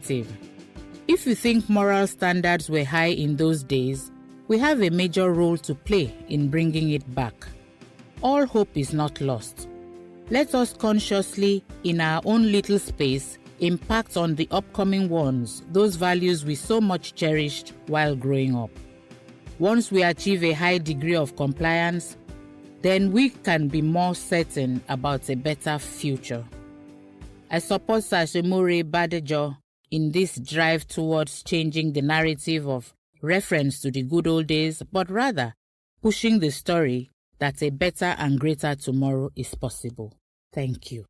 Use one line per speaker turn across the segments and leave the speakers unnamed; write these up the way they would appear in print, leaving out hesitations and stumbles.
perspective. If you think moral standards were high in those days, we have a major role to play in bringing it back. All hope is not lost. Let us consciously, in our own little space, impact on the upcoming ones, those values we so much cherished while growing up. Once we achieve a high degree of compliance, then we can be more certain about a better future. I support Sashimure Badejo in this drive towards changing the narrative of reference to the good old days, but rather pushing the story that a better and greater tomorrow is possible. Thank you.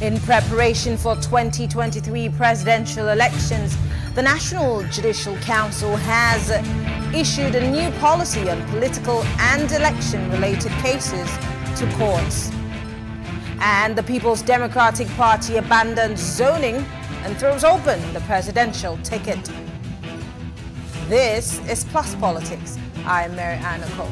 In preparation for 2023 presidential elections, the National Judicial Council has issued a new policy on political and election-related cases to courts. And the People's Democratic Party abandons zoning and throws open the presidential ticket. This is Plus Politics. I'm Mary Anna Cole.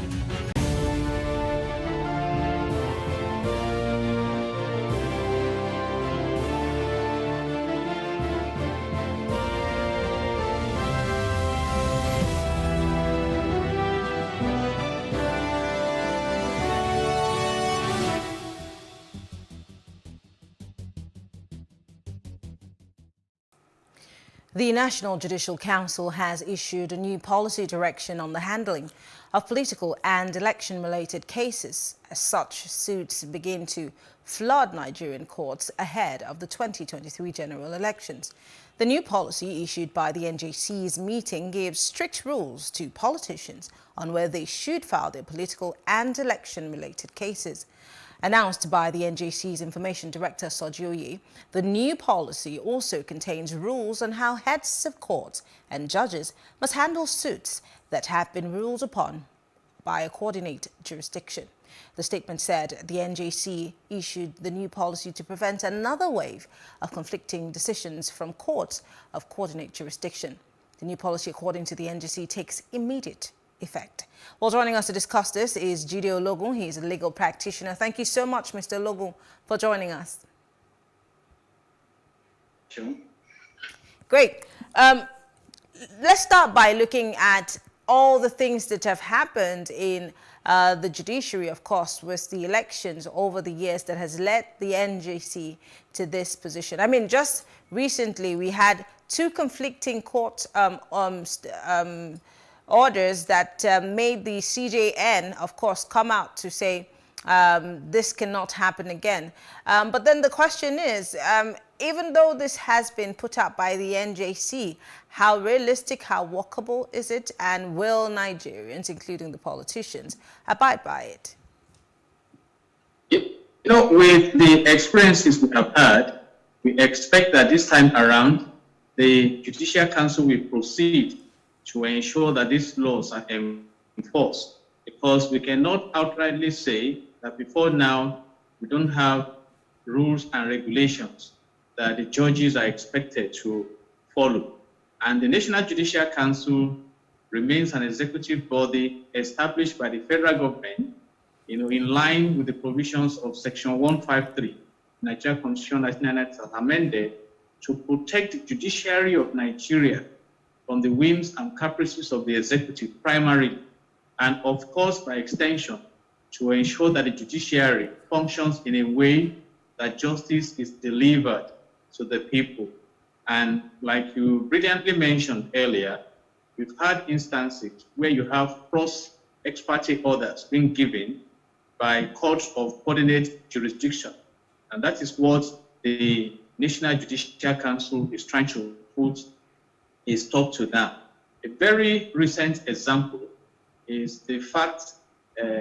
The National Judicial Council has issued a new policy direction on the handling of political and election-related cases. As such, suits begin to flood Nigerian courts ahead of the 2023 general elections. The new policy issued by the NJC's meeting gives strict rules to politicians on where they should file their political and election-related cases. Announced by the NJC's Information Director, Sojioye, the new policy also contains rules on how heads of courts and judges must handle suits that have been ruled upon by a coordinate jurisdiction. The statement said the NJC issued the new policy to prevent another wave of conflicting decisions from courts of coordinate jurisdiction. The new policy, according to the NJC, takes immediate effect. Well, joining us to discuss this is Jide Ologun. He's a legal practitioner. Thank you so much, Mr. Ologun, for joining us.
Sure.
Great. Let's start by looking at all the things that have happened in the judiciary, of course, with the elections over the years that has led the NJC to this position. I mean, just recently we had two conflicting court orders that made the CJN, of course, come out to say this cannot happen again. But then the question is, even though this has been put out by the NJC, how realistic, how workable is it, and will Nigerians, including the politicians, abide by it?
You know, with the experiences we have had, we expect that this time around, the Judicial Council will proceed to ensure that these laws are enforced, because we cannot outrightly say that before now we don't have rules and regulations that the judges are expected to follow. And the National Judicial Council remains an executive body established by the federal government, in line with the provisions of Section 153, Nigeria Constitution 1999 as amended, to protect the judiciary of Nigeria from the whims and caprices of the executive primarily, and of course, by extension, to ensure that the judiciary functions in a way that justice is delivered to the people. And like you brilliantly mentioned earlier, we've had instances where you have cross-ex parte orders being given by courts of coordinate jurisdiction. And that is what the National Judicial Council is trying to put a stop to now. A very recent example is the fact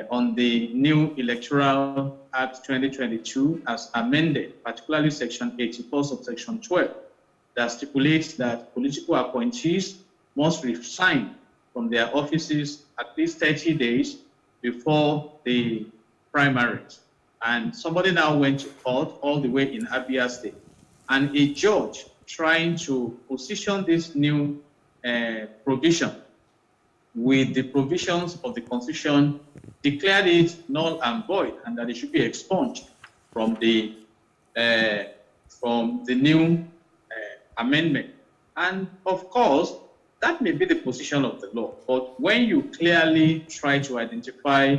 on the new Electoral Act 2022 as amended, particularly Section 84 of Section 12, that stipulates that political appointees must resign from their offices at least 30 days before the primaries. And somebody now went to court all the way in Abia State. And a judge trying to position this new provision with the provisions of the Constitution declared it null and void, and that it should be expunged from the new amendment. And of course, that may be the position of the law, but when you clearly try to identify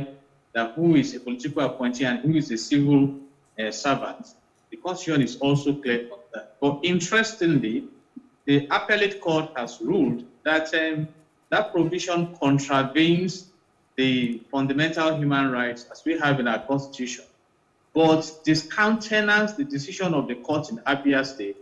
that who is a political appointee and who is a civil servant, the Constitution is also clear on that. But interestingly, the appellate court has ruled that that provision contravenes the fundamental human rights as we have in our Constitution, but discountenance the decision of the court in Abia State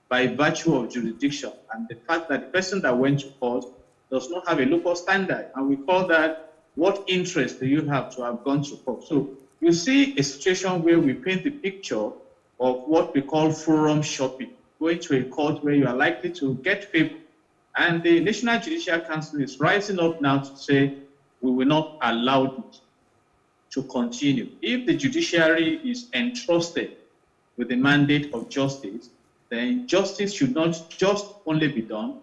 by virtue of jurisdiction and the fact that the person that went to court does not have a local standard. And we call that, what interest do you have to have gone to court? So you see a situation where we paint the picture of what we call forum shopping, going to a court where you are likely to get favor. And the National Judicial Council is rising up now to say, we will not allow it to continue. If the judiciary is entrusted with the mandate of justice, then justice should not just only be done,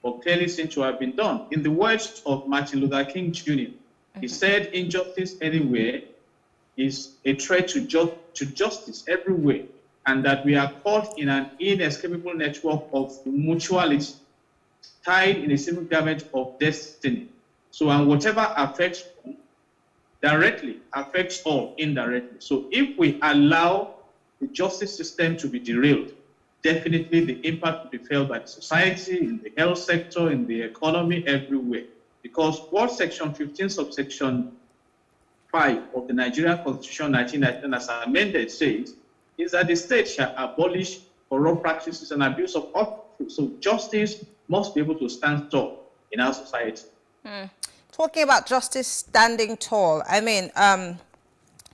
but clearly seem to have been done. In the words of Martin Luther King Jr., he said, injustice anywhere is a threat to justice everywhere, and that we are caught in an inescapable network of mutuality, tied in a single garment of destiny. So, and whatever affects one directly affects all indirectly. So if we allow the justice system to be derailed, definitely the impact will be felt by the society, in the health sector, in the economy, everywhere. Because what Section 15, subsection 5 of the Nigerian Constitution 1999 as amended says is that the state shall abolish corrupt practices and abuse of office. So justice must be able to stand tall in our society.
Talking about justice standing tall, I mean,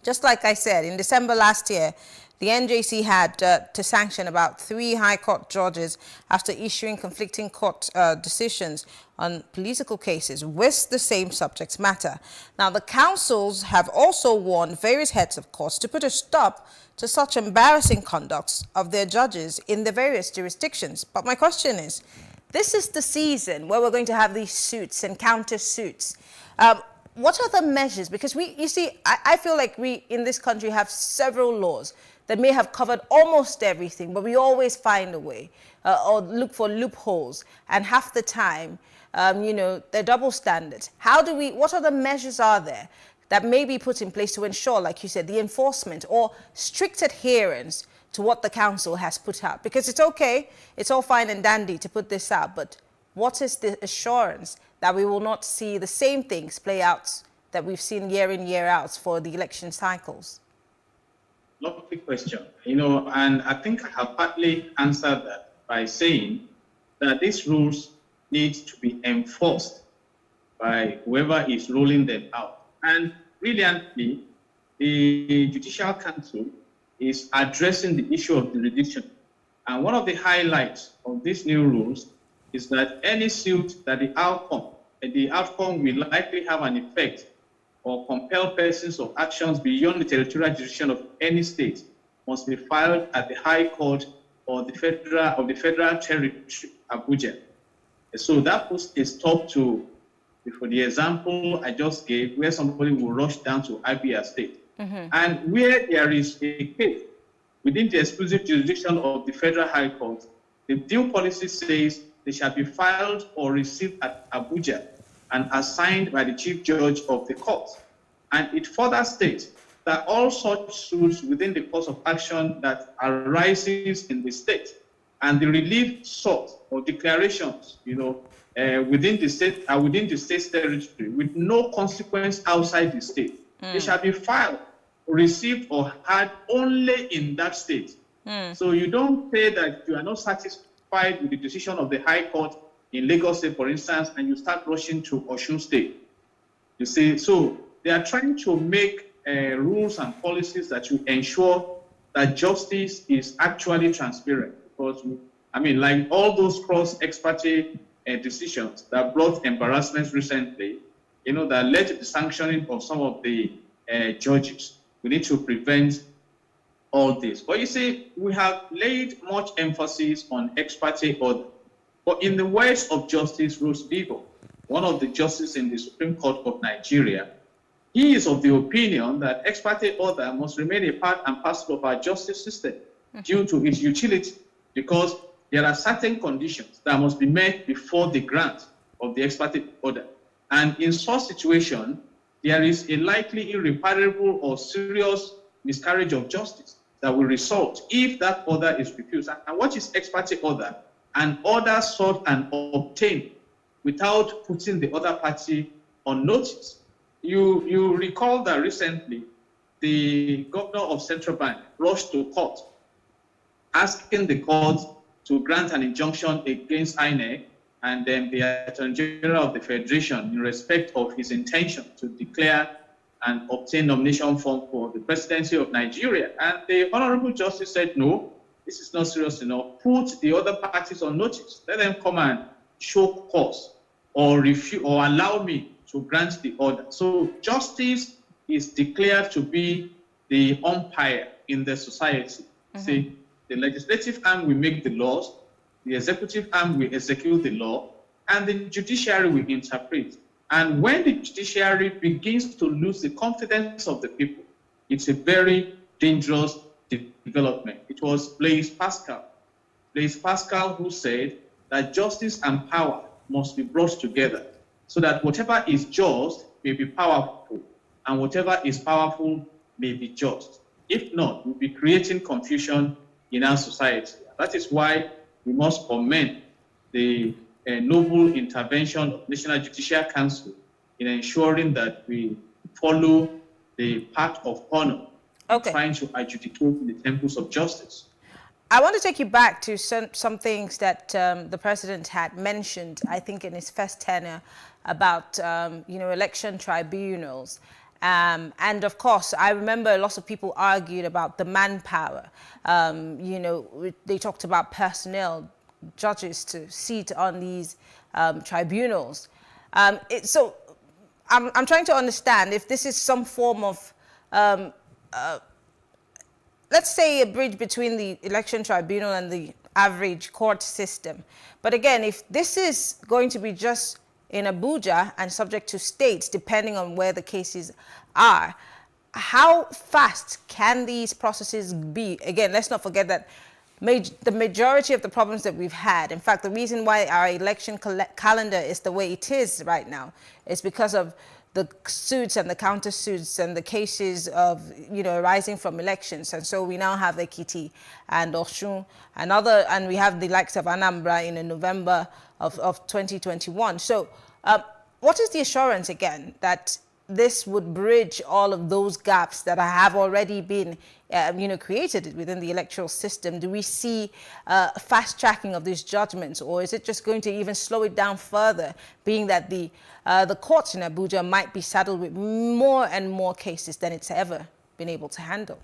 just like I said, in December last year, the NJC had to sanction about 3 High Court judges after issuing conflicting court decisions on political cases with the same subject matter. Now, the councils have also warned various heads of courts to put a stop to such embarrassing conducts of their judges in the various jurisdictions. But my question is, this is the season where we're going to have these suits and counter suits. What are the measures? Because you see, I feel like we in this country have several laws that may have covered almost everything, but we always find a way or look for loopholes. And half the time, you know, they're double standards. What are the measures are there that may be put in place to ensure, like you said, the enforcement or strict adherence to what the council has put out? Because it's okay, it's all fine and dandy to put this out, but what is the assurance that we will not see the same things play out that we've seen year in, year out for the election cycles?
Lovely question. You know, and I think I have partly answered that by saying that these rules need to be enforced by whoever is rolling them out. And brilliantly, the Judicial Council is addressing the issue of jurisdiction. And one of the highlights of these new rules is that any suit that the outcome will likely have an effect or compel persons of actions beyond the territorial jurisdiction of any state must be filed at the High Court or the federal territory, Abuja. So that puts a stop to, for the example I just gave, where somebody will rush down to Abia State. And where there is a case within the exclusive jurisdiction of the Federal High Court, the due policy says they shall be filed or received at Abuja and assigned by the Chief Judge of the court. And it further states that all such suits within the course of action that arises in the state and the relief sought or declarations, you know, within the state are within the state's territory with no consequence outside the state. They shall be filed, received, or had only in that state. So you don't say that you are not satisfied with the decision of the High Court in Lagos State, for instance, and you start rushing to Osun State. You see, so they are trying to make rules and policies that will ensure that justice is actually transparent. Because, I mean, like all those cross-expertise decisions that brought embarrassments recently, that led to the sanctioning of some of the judges. We need to prevent all this. But you see, we have laid much emphasis on ex parte order. But in the words of Justice Rose Bibo, one of the justices in the Supreme Court of Nigeria, he is of the opinion that ex parte order must remain a part and parcel of our justice system due to its utility, because there are certain conditions that must be met before the grant of the ex parte order. And in such situation, there is a likely irreparable or serious miscarriage of justice that will result if that order is refused. And what is ex parte order? An order sought and obtained without putting the other party on notice. You recall that recently the governor of Central Bank rushed to court asking the court to grant an injunction against INEC and then the Attorney General of the Federation in respect of his intention to declare and obtain nomination form for the presidency of Nigeria. And the Honorable Justice said, no, this is not serious enough. Put the other parties on notice. Let them come and show cause or refuse or allow me to grant the order. So justice is declared to be the umpire in the society. See, the legislative arm will make the laws, the executive arm will execute the law, and the judiciary will interpret. And when the judiciary begins to lose the confidence of the people, it's a very dangerous development. It was Blaise Pascal who said that justice and power must be brought together so that whatever is just may be powerful and whatever is powerful may be just. If not, we'll be creating confusion in our society. That is why we must commend the noble intervention of National Judicial Council in ensuring that we follow the path of honor, trying to adjudicate in the temples of justice.
I want to take you back to some things that the president had mentioned, I think, in his first tenure about, election tribunals. And of course, I remember lots of people argued about the manpower. They talked about personnel, judges to sit on these tribunals. So I'm trying to understand if this is some form of, let's say, a bridge between the election tribunal and the average court system. But again, if this is going to be just in Abuja and subject to states, depending on where the cases are, how fast can these processes be? Again, let's not forget that the majority of the problems that we've had, in fact, the reason why our election calendar is the way it is right now is because of the suits and the counter suits and the cases of, arising from elections. And so we now have Ekiti and Osun and we have the likes of Anambra in November of 2021. So what is the assurance, again, that this would bridge all of those gaps that have already been, created within the electoral system? Do we see fast tracking of these judgments, or is it just going to even slow it down further, being that the courts in Abuja might be saddled with more and more cases than it's ever been able to handle?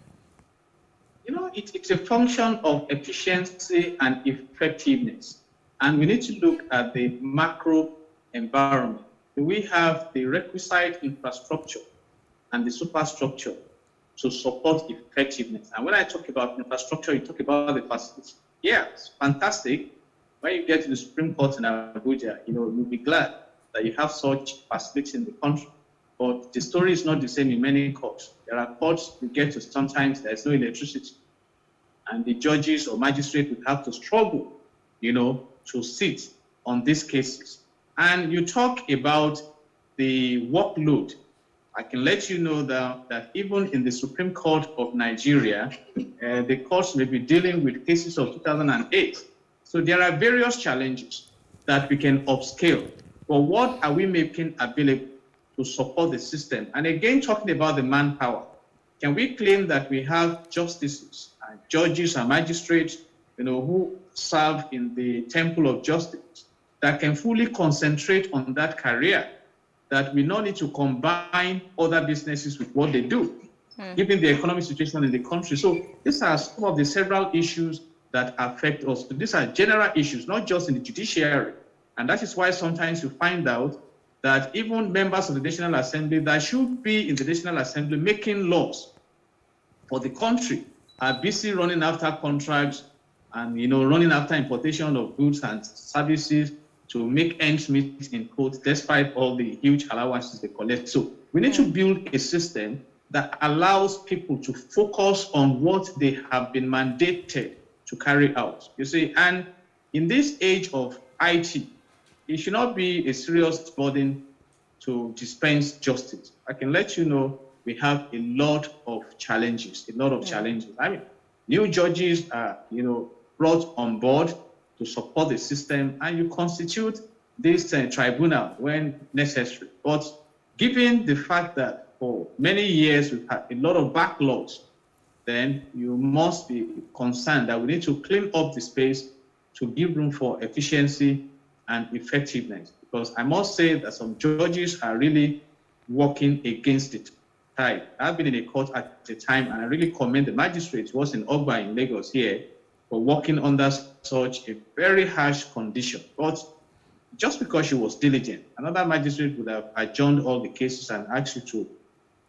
It's a function of efficiency and effectiveness. And we need to look at the macro environment. Do we have the requisite infrastructure and the superstructure to support effectiveness? And when I talk about infrastructure, you talk about the facilities. Yeah, it's fantastic. When you get to the Supreme Court in Abuja, you'll be glad that you have such facilities in the country. But the story is not the same in many courts. There are courts you get to sometimes there's no electricity. And the judges or magistrates would have to struggle, to sit on these cases. And you talk about the workload. I can let you know that even in the Supreme Court of Nigeria, the courts may be dealing with cases of 2008. So there are various challenges that we can upscale. But what are we making available to support the system? And again, talking about the manpower, can we claim that we have justices and judges and magistrates, who serve in the temple of justice, that can fully concentrate on that career, that we don't need to combine other businesses with what they do, given the economic situation in the country? So these are some of the several issues that affect us. These are general issues, not just in the judiciary And that is why sometimes you find out that even members of the National Assembly that should be in the National Assembly making laws for the country are busy running after contracts and, running after importation of goods and services to make ends meet in quotes, despite all the huge allowances they collect. So we need to build a system that allows people to focus on what they have been mandated to carry out. You see, and in this age of IT, it should not be a serious burden to dispense justice. I can let you know we have a lot of challenges, I mean, new judges are, brought on board to support the system, and you constitute this tribunal when necessary. But given the fact that for many years we've had a lot of backlogs, then you must be concerned that we need to clean up the space to give room for efficiency and effectiveness. Because I must say that some judges are really working against it. I've been in a court at the time, and I really commend the magistrate who was in Ogba in Lagos here for working under such a very harsh condition. But just because she was diligent, another magistrate would have adjourned all the cases and asked you to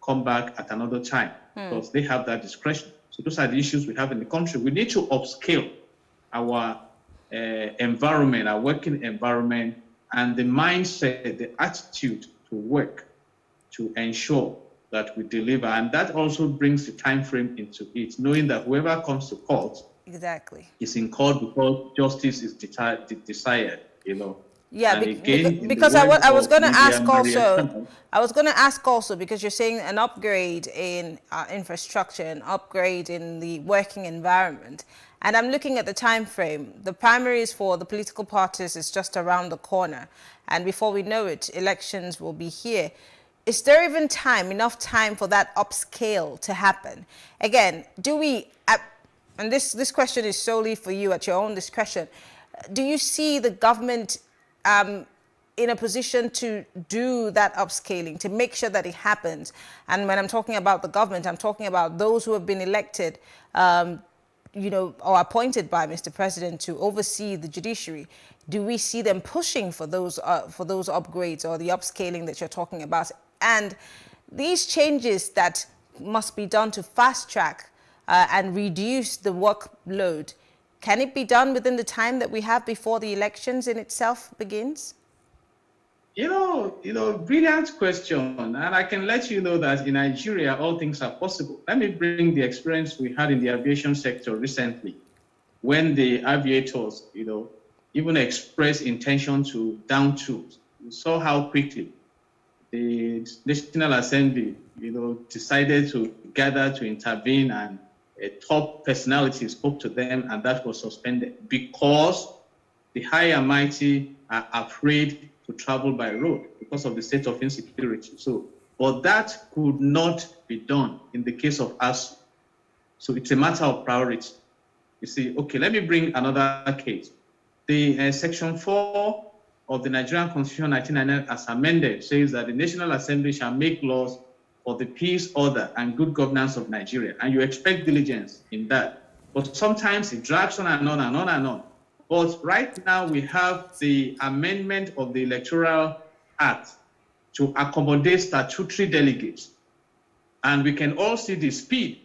come back at another time, because they have that discretion. So those are the issues we have in the country. We need to upscale our environment, our working environment, and the mindset, the attitude to work to ensure that we deliver. And that also brings the time frame into it, knowing that whoever comes to court is in court because justice is desired,
Yeah, because I was going to ask also, because you're saying an upgrade in infrastructure, an upgrade in the working environment. And I'm looking at the time frame. The primaries for the political parties is just around the corner. And before we know it, elections will be here. Is there even enough time for that upscale to happen? Again, do we, and this question is solely for you at your own discretion, do you see the government in a position to do that upscaling, to make sure that it happens? And when I'm talking about the government, I'm talking about those who have been elected, or appointed by Mr. President to oversee the judiciary. Do we see them pushing for those upgrades or the upscaling that you're talking about? And these changes that must be done to fast track and reduce the workload, can it be done within the time that we have before the elections in itself begins?
Brilliant question. And I can let you know that in Nigeria, all things are possible. Let me bring the experience we had in the aviation sector recently, when the aviators, even expressed intention to down tools. You saw how quickly the National Assembly, decided to gather to intervene, and a top personality spoke to them, and that was suspended because the high and mighty are afraid to travel by road because of the state of insecurity. So, but that could not be done in the case of ASU. So it's a matter of priority. You see, okay, let me bring another case. The Section 4 of the Nigerian Constitution 1999 as amended says that the National Assembly shall make laws for the peace, order, and good governance of Nigeria. And you expect diligence in that. But sometimes it drags on and on and on and on. But right now we have the amendment of the Electoral Act to accommodate statutory delegates. And we can all see the speed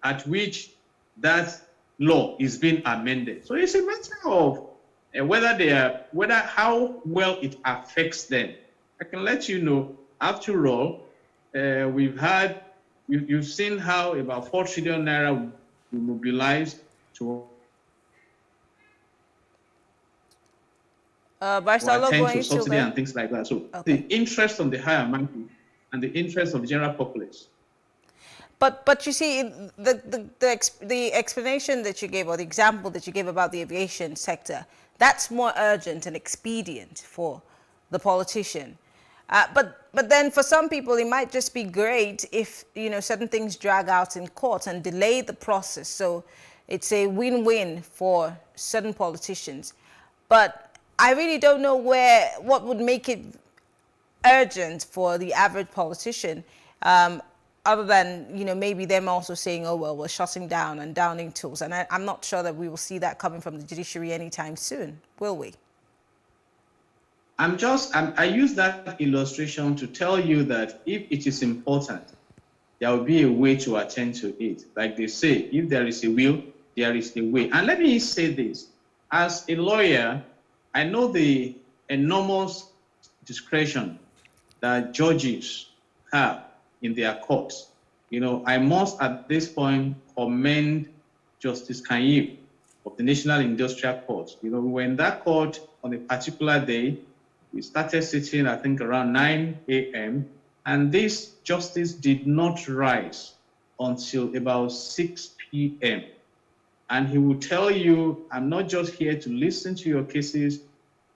at which that law is being amended. So it's a matter of how well it affects them. I can let you know, after all, you've seen how about 4 trillion naira we mobilized to attend to subsidy and things like that. So okay. The interest of the higher mighty and the interest of the general populace.
But you see, the explanation that you gave, or the example that you gave about the aviation sector, that's more urgent and expedient for the politician. But then for some people, it might just be great if, certain things drag out in court and delay the process. So it's a win-win for certain politicians. But I really don't know what would make it urgent for the average politician, other than, maybe them also saying, oh, well, we're shutting down and downing tools. And I'm not sure that we will see that coming from the judiciary anytime soon, will we?
I use that illustration to tell you that if it is important, there will be a way to attend to it. Like they say, if there is a will, there is a way. And let me say this, as a lawyer, I know the enormous discretion that judges have in their courts. I must at this point commend Justice Kanyib of the National Industrial Court. We were in that court on a particular day. We started sitting, I think, around 9 a.m., and this justice did not rise until about 6 p.m. And he will tell you, I'm not just here to listen to your cases,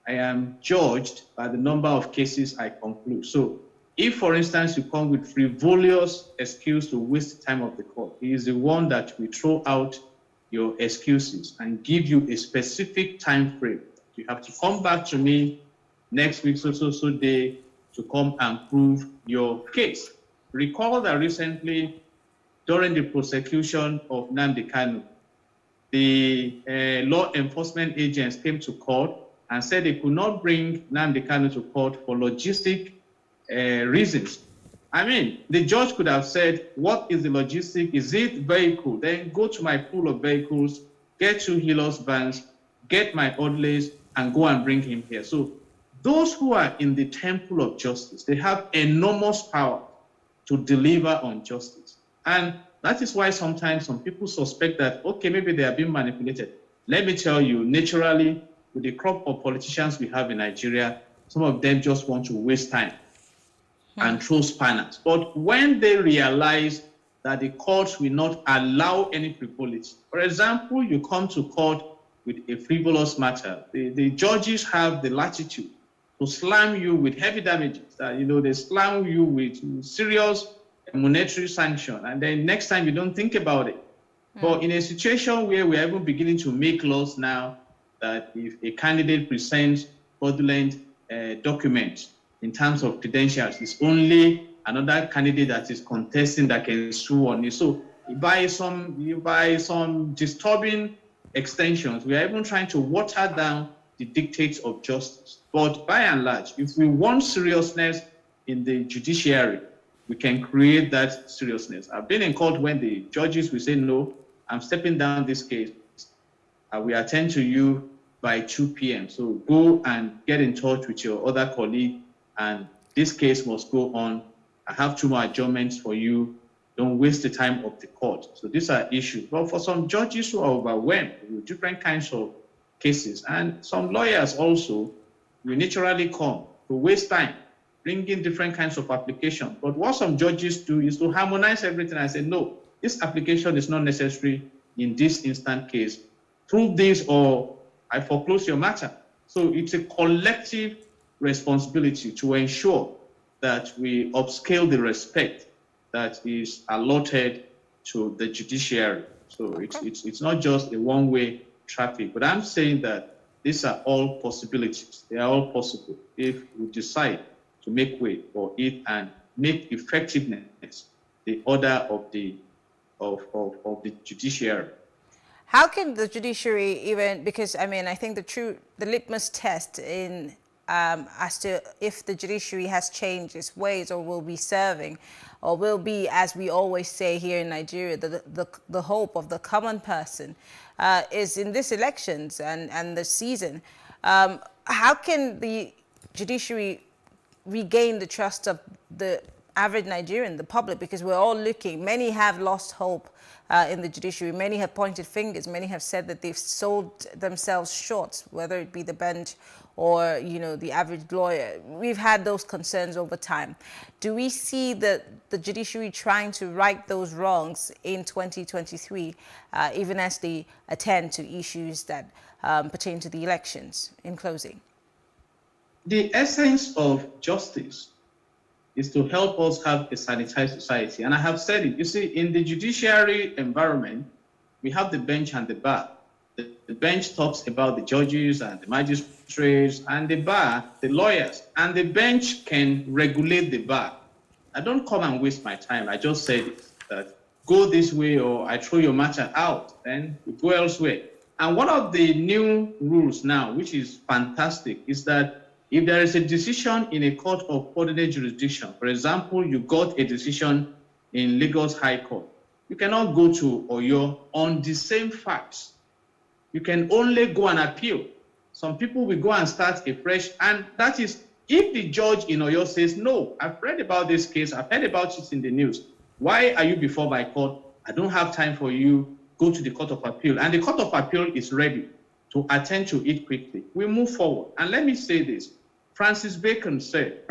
I am judged by the number of cases I conclude. So if, for instance, you come with frivolous excuse to waste the time of the court, he is the one that will throw out your excuses and give you a specific time frame. You have to come back to me next week, so day, to come and prove your case. Recall that recently, during the prosecution of Nnamdi Kanu, the law enforcement agents came to court and said they could not bring Nnamdi Kanu to court for logistic reasons. I mean, the judge could have said, what is the logistic? Is it vehicle? Then go to my pool of vehicles, get 2 Hilux vans, get my orderlies, and go and bring him here. So those who are in the temple of justice, they have enormous power to deliver on justice. And that is why sometimes some people suspect that, okay, maybe they are being manipulated. Let me tell you, naturally, with the crop of politicians we have in Nigeria, some of them just want to waste time and throw spanners. But when they realize that the courts will not allow any frivolity, for example, you come to court with a frivolous matter, the judges have the latitude to slam you with heavy damages. They slam you with serious monetary sanction, and then next time you don't think about it. But in a situation where we're even beginning to make laws now, that if a candidate presents fraudulent documents in terms of credentials, it's only another candidate that is contesting that can sue on it. So by some disturbing extensions, we are even trying to water down the dictates of justice. But by and large, if we want seriousness in the judiciary, we can create that seriousness. I've been in court when the judges will say, no, I'm stepping down this case. I will attend to you by 2 p.m. So go and get in touch with your other colleague, and this case must go on. I have 2 more adjournments for you. Don't waste the time of the court. So these are issues. But for some judges who are overwhelmed with different kinds of cases, and some lawyers also will naturally come to waste time, bring in different kinds of applications. But what some judges do is to harmonize everything and say, no, this application is not necessary in this instant case. Prove this or I foreclose your matter. So it's a collective responsibility to ensure that we upscale the respect that is allotted to the judiciary. So it's not just a one-way traffic, but I'm saying that these are all possibilities. They are all possible if we decide to make way for it and make effectiveness the order of the judiciary.
How can the judiciary even, because I mean, I think the litmus test in as to if the judiciary has changed its ways or will be serving, or will be, as we always say here in Nigeria, the hope of the common person is in these elections and the season. How can the judiciary regain the trust of the average Nigerian, the public? Because we're all looking, many have lost hope in the judiciary. Many have pointed fingers. Many have said that they've sold themselves short, whether it be the bench or, the average lawyer. We've had those concerns over time. Do we see the judiciary trying to right those wrongs in 2023, even as they attend to issues that pertain to the elections? In closing.
The essence of justice is to help us have a sanitized society. And I have said it. You see, in the judiciary environment, we have the bench and the bar. The bench talks about the judges and the magistrates, and the bar, the lawyers. And the bench can regulate the bar. I don't come and waste my time. I just said it, that go this way or I throw your matter out, then we go elsewhere. And one of the new rules now, which is fantastic, is that If there is a decision in a court of ordinary jurisdiction, for example, you got a decision in Lagos High Court, you cannot go to Oyo on the same facts. You can only go and appeal. Some people will go and start afresh, and that is if the judge in Oyo says, no, I've read about this case, I've heard about it in the news. Why are you before my court? I don't have time for you. Go to the Court of Appeal. And the Court of Appeal is ready to attend to it quickly. We move forward. And let me say this. Francis Bacon said,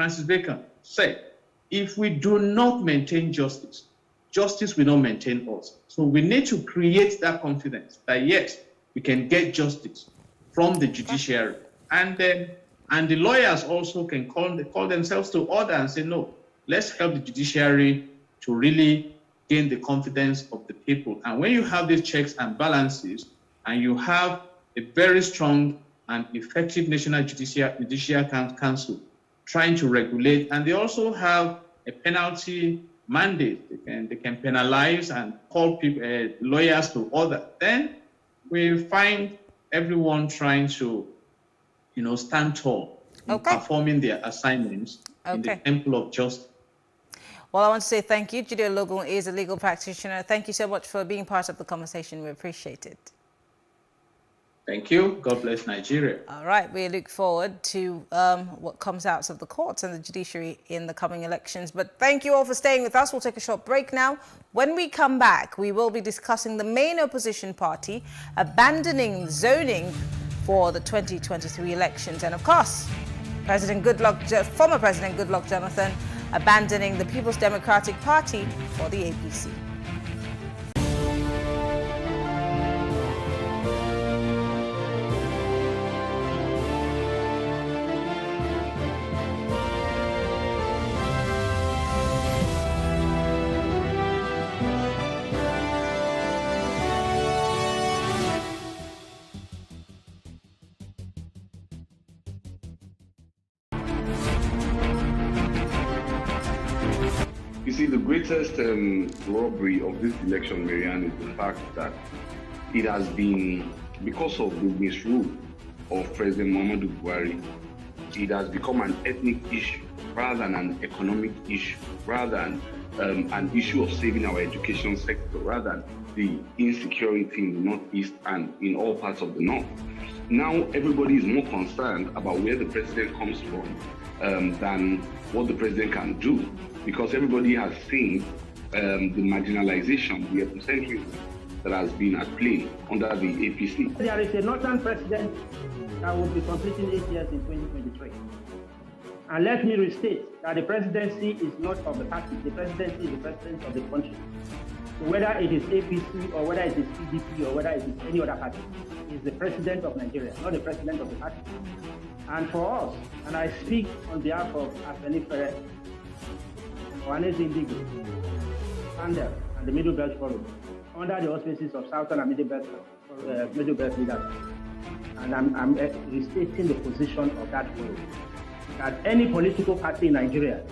if we do not maintain justice, justice will not maintain us. So we need to create that confidence that yes, we can get justice from the judiciary. And the lawyers also can call themselves to order and say, no, let's help the judiciary to really gain the confidence of the people. And when you have these checks and balances, and you have a very strong and effective National Judicial Council trying to regulate, and they also have a penalty mandate. They can penalize and call people, lawyers to order. Then we find everyone trying to, stand tall in performing their assignments in the temple of justice.
Well, I want to say thank you. Jide Ologun is a legal practitioner. Thank you so much for being part of the conversation. We appreciate it.
Thank you. God bless Nigeria.
All right. We look forward to what comes out of the courts and the judiciary in the coming elections. But thank you all for staying with us. We'll take a short break now. When we come back, we will be discussing the main opposition party abandoning zoning for the 2023 elections. And of course, former President Goodluck Jonathan abandoning the People's Democratic Party for the APC.
You see, the greatest robbery of this election, Marianne, is the fact that it has been, because of the misrule of President Muhammadu Buhari, it has become an ethnic issue rather than an economic issue, rather than an issue of saving our education sector, rather than the insecurity in the Northeast and in all parts of the North. Now everybody is more concerned about where the president comes from than what the president can do, because everybody has seen the marginalization, the ethnicentrism that has been at play under the APC.
There is a northern president that will be completing 8 years in 2023. And let me restate that the presidency is not of the party. The presidency is the president of the country. So whether it is APC or whether it is PDP or whether it is any other party, he is the president of Nigeria, not the president of the party. And for us, and I speak on behalf of Afeni Ferret, Ohaneze Indigo, Sandel, and the Middle Belt Forum, under the auspices of Southern and Middle Belt leaders. And I'm restating the position of that forum, that any political party in Nigeria,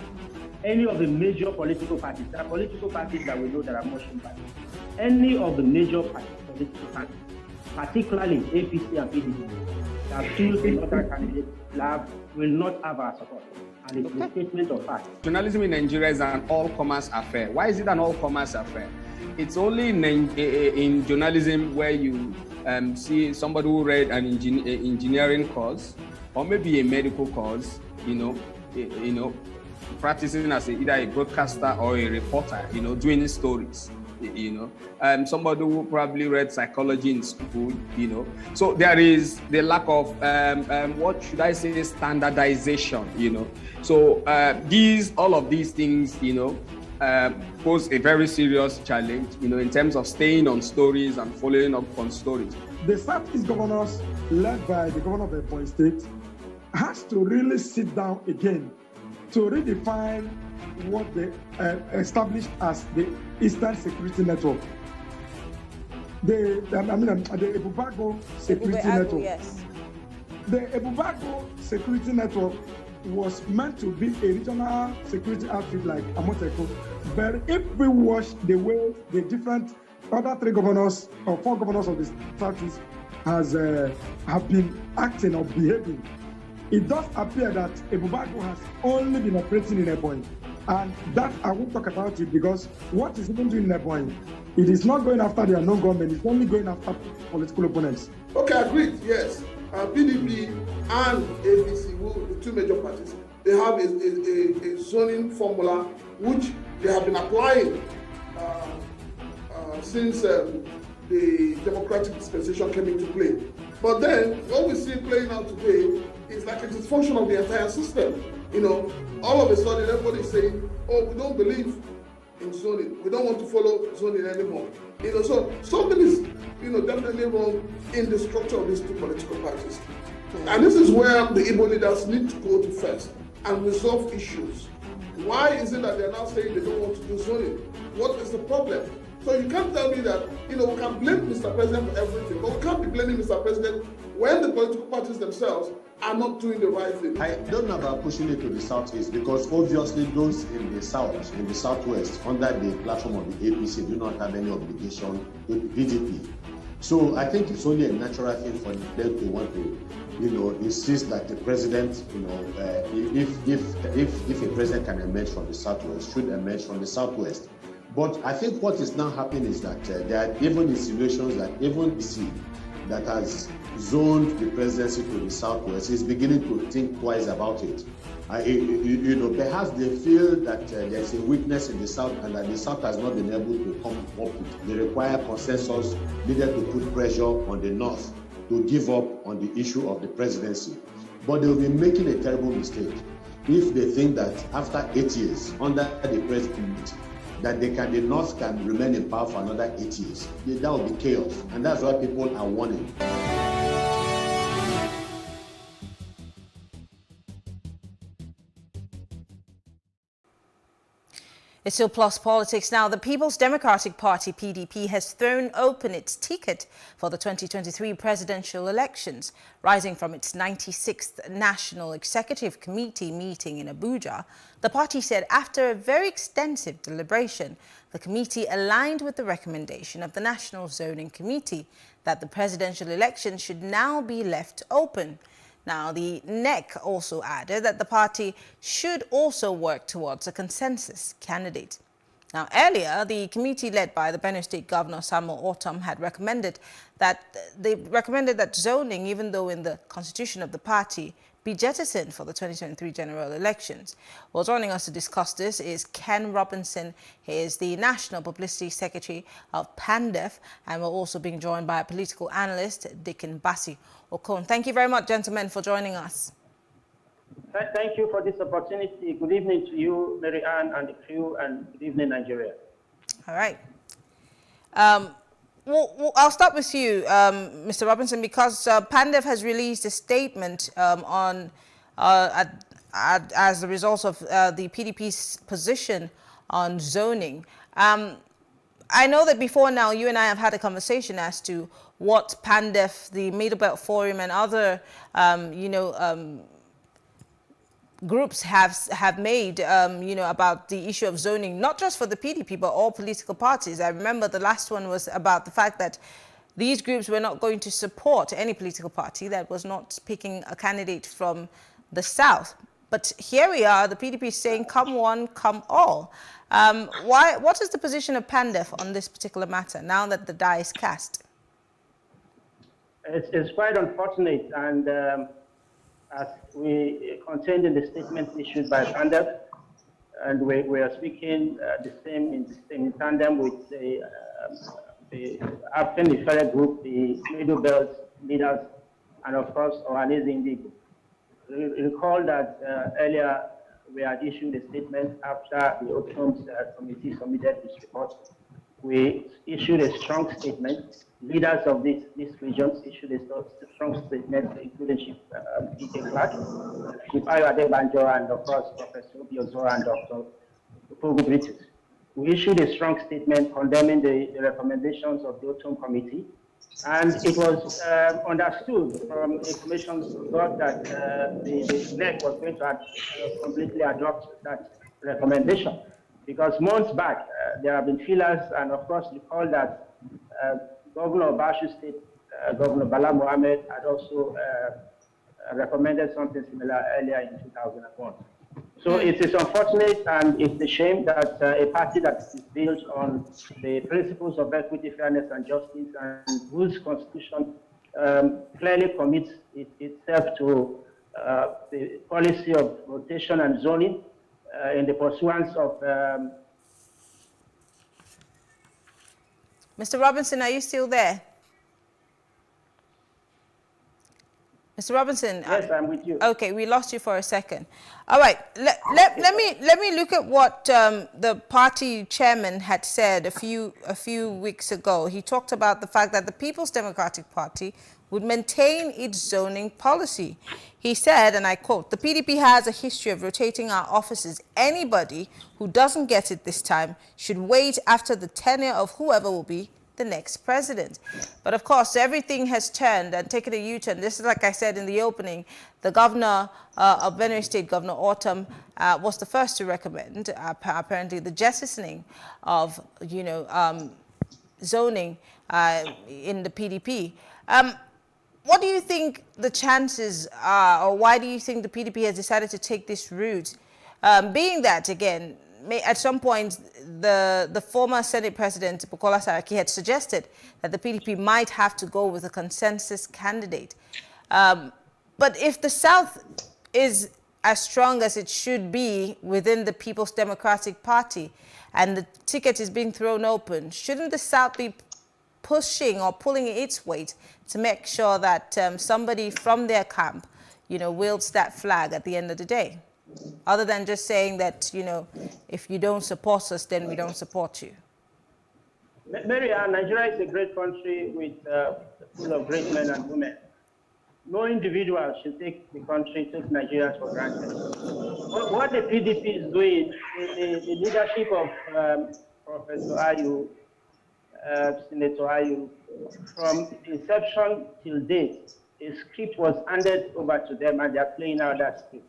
any of the major political parties, there are political parties that we know that are motion parties, any of the major political parties, particularly APC and PDP, that feel the other candidates will not have our support. And it's a statement of fact.
Journalism in Nigeria is an all-commerce affair. Why is it an all-commerce affair? It's only in journalism where you see somebody who read an engineering course or maybe a medical course, practicing as either a broadcaster or a reporter, doing stories. Somebody who probably read psychology in school, So there is the lack of, what should I say, standardization, So all of these things, pose a very serious challenge, in terms of staying on stories and following up on stories.
The Southeast governors, led by the governor of Ebonyi State, has to really sit down again to redefine what they established as the Eastern Security Network. The Ebubago Security Network. Yes. The Ebubago Security Network was meant to be a regional security outfit like Amoteco. But if we watch the way the different other 3 governors or 4 governors of the Southeast have been acting or behaving, it does appear that Ebubago has only been operating in Ebonyi. And that I won't talk about it because what is even doing in Ebonyi, it is not going after their non-government, it's only going after political opponents.
Okay, agreed, yes. PDP and APC, the two major parties, they have a zoning formula which they have been applying since the democratic dispensation came into play. But then, what we see playing out today is like a dysfunction of the entire system. You know, all of a sudden, everybody is saying, oh, we don't believe in zoning. We don't want to follow zoning anymore. You know, so something is, definitely wrong in the structure of these two political parties. And this is where the Igbo leaders need to go to first and resolve issues. Why is it that they're now saying they don't want to do zoning? What is the problem? So you can't tell me that, we can blame Mr. President for everything, but we can't be blaming Mr. President when the political parties themselves are not doing the right thing.
I don't know about pushing it to the southeast because obviously those in the south, in the southwest, under the platform of the APC do not have any obligation to the PDP. So I think it's only a natural thing for them to want to, insist that the president, if a president can emerge from the southwest, should emerge from the southwest. But I think what is now happening is that there are even insinuations that even the that has zoned the presidency to the southwest is beginning to think twice about it. Perhaps they feel that there's a weakness in the south and that the south has not been able to come up with. They require consensus needed to put pressure on the north to give up on the issue of the presidency. But they will be making a terrible mistake if they think that after 8 years under the president, that the North can remain in power for another 8 years. That will be chaos, and that's why people are warning.
It's still Plus Politics now. The People's Democratic Party, PDP, has thrown open its ticket for the 2023 presidential elections. Rising from its 96th National Executive Committee meeting in Abuja, the party said after a very extensive deliberation, the committee aligned with the recommendation of the National Zoning Committee that the presidential election should now be left open. Now, the NEC also added that the party should also work towards a consensus candidate. Now, earlier, the committee led by the Benue State Governor Samuel Ortom had recommended that zoning, even though in the constitution of the party, be jettisoned for the 2023 general elections. Well, joining us to discuss this is Ken Robinson. He is the National Publicity Secretary of PANDEF, and we're also being joined by a political analyst, Dickin Bassi Okon. Thank you very much, gentlemen, for joining us.
Thank you for this opportunity. Good evening to you, Mary Ann, and the crew, and good evening, Nigeria. All right.
Well, I'll start with you, Mr. Robinson, because PANDEF has released a statement as a result of the PDP's position on zoning. I know that before now, you and I have had a conversation as to what PANDEF, the Middle Belt Forum, and other, groups have made, about the issue of zoning, not just for the PDP, but all political parties. I remember the last one was about the fact that these groups were not going to support any political party that was not picking a candidate from the South. But here we are, the PDP is saying, come one, come all. What is the position of PANDEF on this particular matter, now that the die is cast?
It's quite unfortunate, and as we contained in the statement issued by PANDEF, and we are speaking in tandem with the African Referral Group, the Middle Belt leaders, and of course, Ohanese Indigo. Recall that earlier we had issued a statement after the Otum's committee submitted this report. We issued a strong statement. Leaders of these regions issued a strong statement, including Chief Ike Clark, Chief Ayo Adebanjo, and of course Professor Obi Ozora and Dr. Upogu Britus. We issued a strong statement condemning the recommendations of the Otum committee, and it was understood from information we got that the NEC was going to completely adopt that recommendation. Because months back, there have been feelers, and of course, recall that Governor of Bashu State, Governor Bala Mohammed, had also recommended something similar earlier in 2001. So it is unfortunate and it's a shame that a party that is built on the principles of equity, fairness, and justice, and whose constitution clearly commits itself to the policy of rotation and zoning in the pursuance of...
Mr. Robinson, are you still there? Mr. Robinson?
Yes, I'm with you.
Okay, we lost you for a second. All right, let me look at what the party chairman had said a few weeks ago. He talked about the fact that the People's Democratic Party would maintain its zoning policy. He said, and I quote, "The PDP has a history of rotating our offices. Anybody who doesn't get it this time should wait after the tenure of whoever will be the next president." But of course, everything has turned and taken a U-turn. This is, like I said in the opening, the governor of Benue State, Governor Autumn, was the first to recommend, apparently, the jettisoning of, zoning in the PDP. What do you think the chances are, or why do you think the PDP has decided to take this route? Being that, again, at some point, the former Senate President, Bukola Saraki, had suggested that the PDP might have to go with a consensus candidate. But if the South is as strong as it should be within the People's Democratic Party and the ticket is being thrown open, shouldn't the South be pushing or pulling its weight to make sure that somebody from their camp, wields that flag at the end of the day? Other than just saying that, if you don't support us, then we don't support you.
Mary, Nigeria is a great country with full of great men and women. No individual should take the country, take Nigerians for granted. What the PDP is doing, the leadership of Professor Ayu, Senator Ayu, from inception till date, a script was handed over to them and they're playing out that script.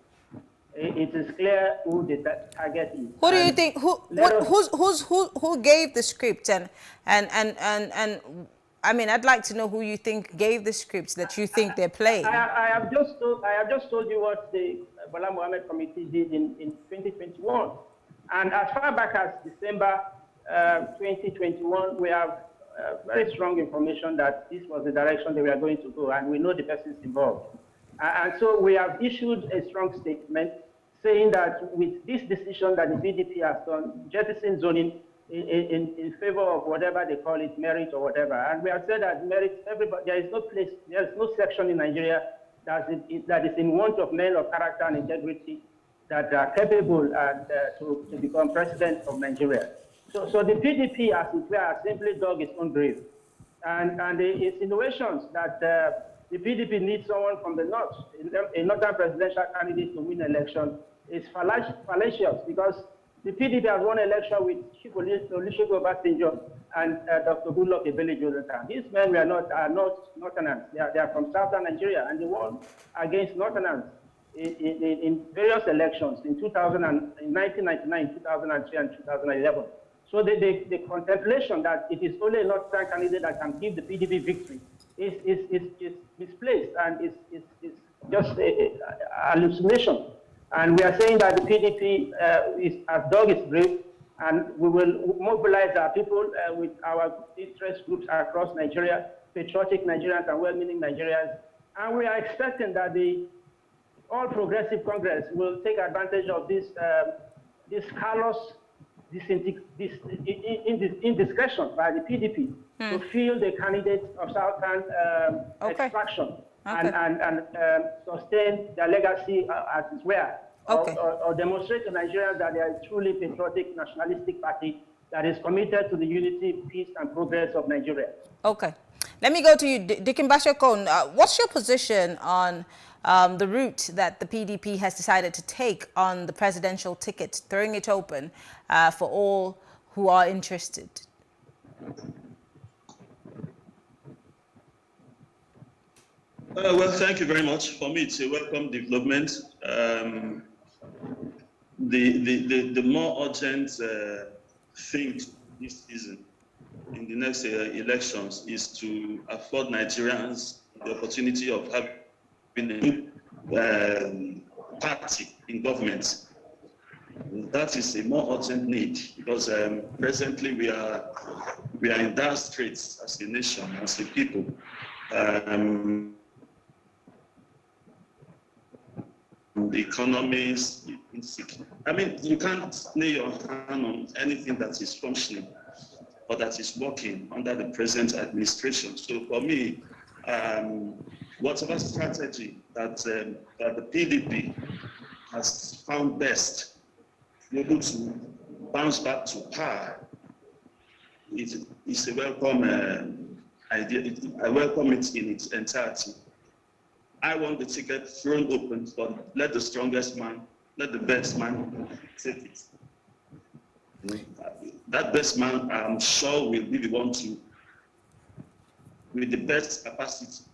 It is clear who the target is.
Who do you think? Who gave the script? And I mean, I'd like to know who you think gave the script that you think they're playing.
I have just told you what the Bola Mohammed Committee did in 2021, and as far back as December 2021, we have very strong information that this was the direction they were going to go, and we know the persons involved. And so we have issued a strong statement saying that with this decision that the PDP has done, jettison zoning in favor of whatever they call it, merit or whatever. And we have said that merit, everybody, there is no section in Nigeria that is in want of men of character and integrity that are capable to become president of Nigeria. So the PDP, as it were, has simply dug its own grave. And the insinuations that the PDP needs someone from the north, a northern presidential candidate to win election, is fallacious because the PDP has won election with Olusegun Obasanjo and Dr. Goodluck Ebele Jonathan. These men are not Northerners. They are from southern Nigeria, and they won against Northerners in various elections in 1999, 2003, and 2011. So the contemplation that it is only a northern candidate that can give the PDP victory is misplaced and is just a hallucination. And we are saying that the PDP has dug its grave, and we will mobilize our people with our interest groups across Nigeria, patriotic Nigerians and well-meaning Nigerians. And we are expecting that the All Progressive Congress will take advantage of this callous indiscretion by the PDP to field the candidates of Southern extraction and sustain their legacy as it were, or demonstrate to Nigerians that they are a truly patriotic nationalistic party that is committed to the unity, peace, and progress of Nigeria.
Okay. Let me go to you, Dikin Bashokon. What's your position on the route that the PDP has decided to take on the presidential ticket, throwing it open for all who are interested?
Well, thank you very much. For me, it's a welcome development. The more urgent thing this season in the next elections is to afford Nigerians the opportunity of having a new party in government. That is a more urgent need because presently we are in dire straits as a nation, as a people. The economy is insecure. I mean, you can't lay your hand on anything that is functioning or that is working under the present administration. So for me, whatever strategy that the PDP has found best, be able to bounce back to power, it's a welcome idea. I welcome it in its entirety. I want the ticket thrown open, but let the strongest man, let the best man take it. That best man, I'm sure, will be the one to, with the best capacity.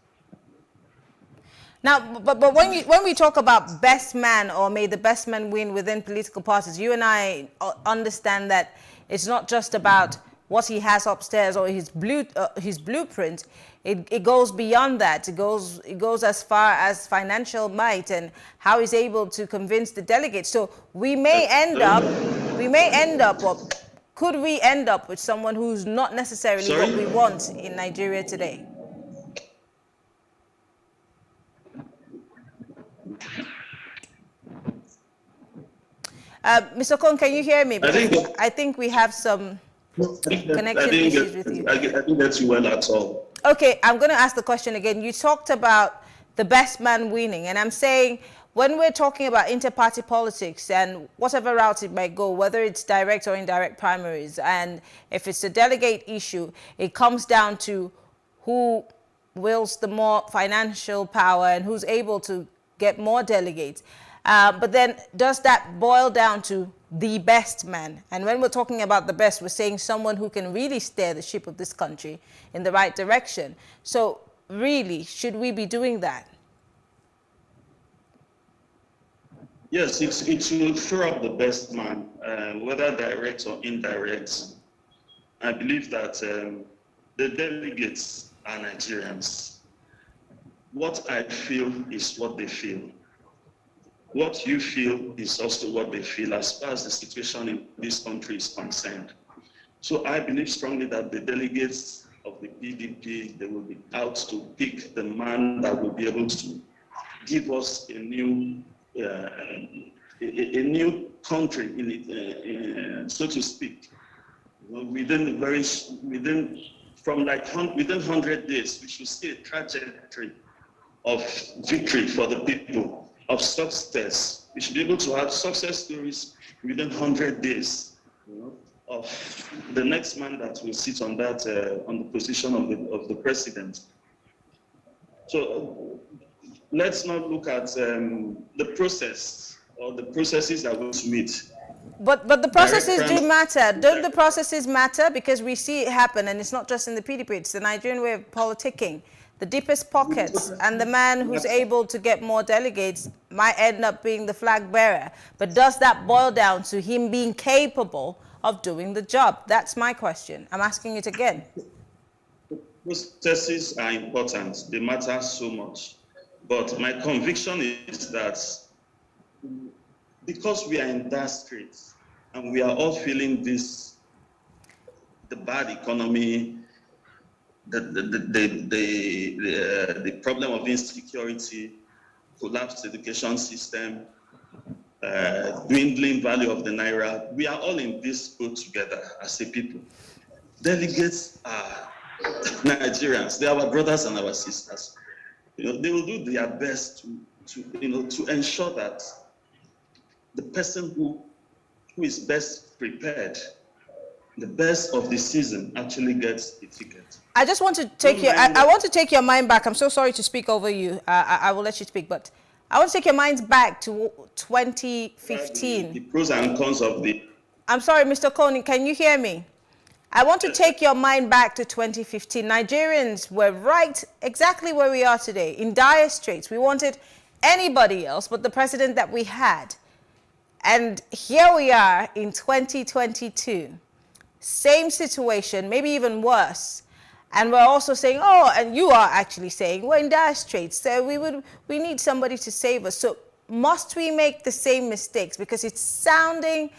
Now, but when we talk about best man or may the best man win within political parties, you and I understand that it's not just about what he has upstairs or his blueprint. It goes beyond that. It goes as far as financial might and how he's able to convince the delegates. So we may end up, or could we end up with someone who's not necessarily what we want in Nigeria today? Mr. Kong, can you hear me? Because I think we have some connection issues with you.
I think that's well at all.
Okay, I'm going to ask the question again. You talked about the best man winning, and I'm saying when we're talking about inter-party politics and whatever route it might go, whether it's direct or indirect primaries, and if it's a delegate issue, it comes down to who wields the more financial power and who's able to get more delegates. But then does that boil down to the best man? And when we're talking about the best, we're saying someone who can really steer the ship of this country in the right direction. So really, should we be doing that?
Yes, it should throw up the best man, whether direct or indirect. I believe that the delegates are Nigerians. What I feel is what they feel. What you feel is also what they feel as far as the situation in this country is concerned. So I believe strongly that the delegates of the PDP, they will be out to pick the man that will be able to give us a new country, so to speak. Within 100 days, we should see a trajectory of victory for the people, of success. We should be able to have success stories within 100 days, of the next man that will sit on that on the position of the president. So let's not look at the process or the processes that will meet.
But the processes do matter. Don't the processes matter? Because we see it happen, and it's not just in the PDP, it's the Nigerian way of politicking. The deepest pockets, and the man who's able to get more delegates might end up being the flag bearer. But does that boil down to him being capable of doing the job? That's my question. I'm asking it again.
Processes are important. They matter so much. But my conviction is that because we are in dire straits and we are all feeling this, the bad economy, the problem of insecurity, collapsed education system, dwindling value of the naira, we are all in this boat together as a people. Delegates are Nigerians. They are our brothers and our sisters. They will do their best to ensure that the person who is best prepared, the best of the season, actually gets the ticket.
I just want to take I want to take your mind back. I'm so sorry to speak over you. I will let you speak, but I want to take your minds back to 2015.
The pros and cons of the...
I'm sorry, Mr. Koning, can you hear me? I want to take your mind back to 2015. Nigerians were right exactly where we are today, in dire straits. We wanted anybody else but the president that we had. And here we are in 2022. Same situation, maybe even worse. And we're also saying, oh, and you are actually saying, we're in dire straits, so we need somebody to save us. So must we make the same mistakes? Because it's sounding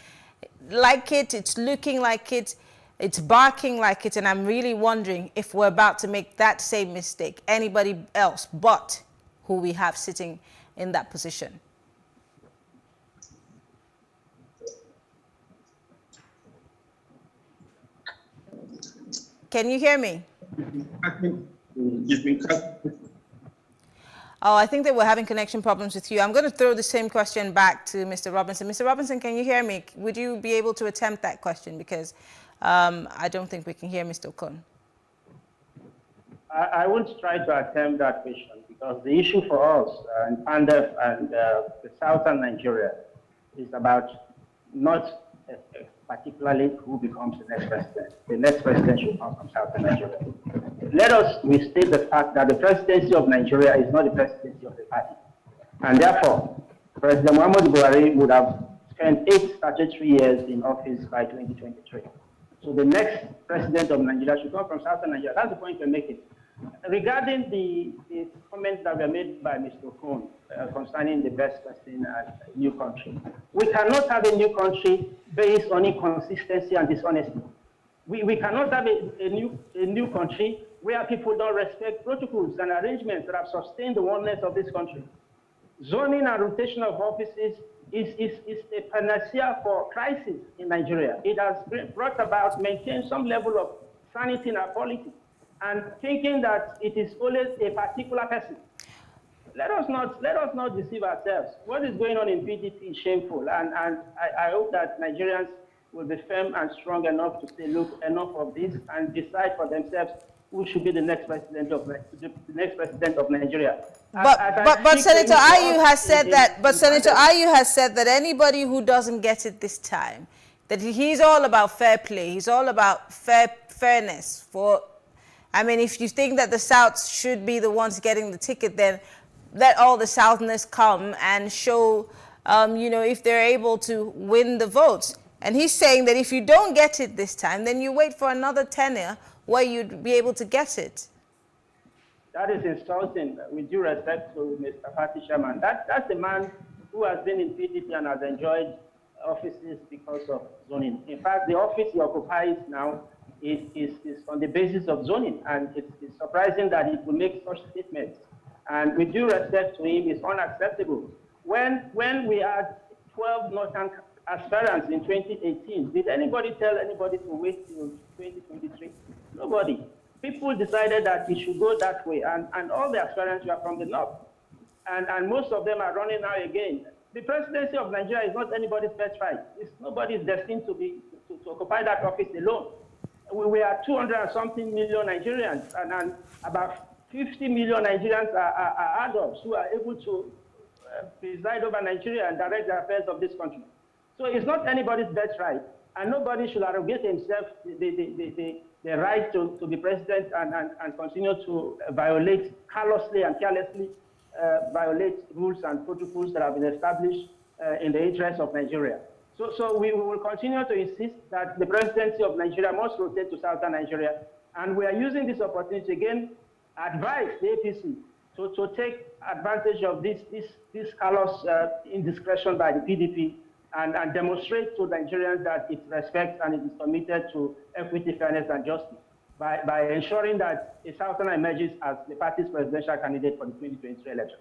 like it, it's looking like it, it's barking like it, and I'm really wondering if we're about to make that same mistake. Anybody else but who we have sitting in that position. Can you hear me? Oh, I think that we're having connection problems with you. I'm going to throw the same question back to Mr. Robinson. Mr. Robinson, can you hear me? Would you be able to attempt that question? Because I don't think we can hear Mr. Okon.
I won't try to attempt that question because the issue for us in Pandef and the southern Nigeria is about not particularly who becomes the next president. The next president should come from southern Nigeria. Let us restate the fact that the presidency of Nigeria is not the presidency of the party. And therefore, President Muhammadu Buhari would have spent 8 statutory years in office by 2023. So the next president of Nigeria should come from southern Nigeria. That's the point we're making. Regarding the comments that were made by Mr. Okon concerning the best person and new country, we cannot have a new country based on inconsistency and dishonesty. We cannot have a new country where people don't respect protocols and arrangements that have sustained the oneness of this country. Zoning and rotation of offices is a panacea for crisis in Nigeria. It has brought about, maintain some level of sanity in our politics, and thinking that it is always a particular person. Let us not deceive ourselves. What is going on in PDP is shameful, and I hope that Nigerians will be firm and strong enough to say, look, enough of this, and decide for themselves who should be the next president of Nigeria.
But Senator Ayu has said that. But Senator Ayu has said that anybody who doesn't get it this time, that he's all about fair play. He's all about fairness. I mean, if you think that the Souths should be the ones getting the ticket, then let all the Southerners come and show, if they're able to win the votes. And he's saying that if you don't get it this time, then you wait for another tenure where you'd be able to get it.
That is insulting, with due respect to Mr. Party Chairman. That's the man who has been in PDP and has enjoyed offices because of zoning. In fact, the office he occupies now is on the basis of zoning, and it's surprising that he could make such statements. And with due respect to him, it's unacceptable. When we had 12 Northern aspirants in 2018, did anybody tell anybody to wait till 2023? Nobody. People decided that it should go that way, and all the aspirants were from the North. And most of them are running now again. The presidency of Nigeria is not anybody's best right. Nobody is destined to occupy that office alone. We are 200 and something million Nigerians, and about 50 million Nigerians are adults who are able to preside over Nigeria and direct the affairs of this country. So it's not anybody's best right, and nobody should arrogate himself the right to be president and continue to violate callously and carelessly violate rules and protocols that have been established in the interest of Nigeria. So we will continue to insist that the presidency of Nigeria must rotate to southern Nigeria, and we are using this opportunity again, advise the APC to take advantage of this callous indiscretion by the PDP and demonstrate to Nigerians that it respects and it is committed to equity, fairness, and justice by ensuring that a southerner emerges as the party's presidential candidate for the 2023 elections.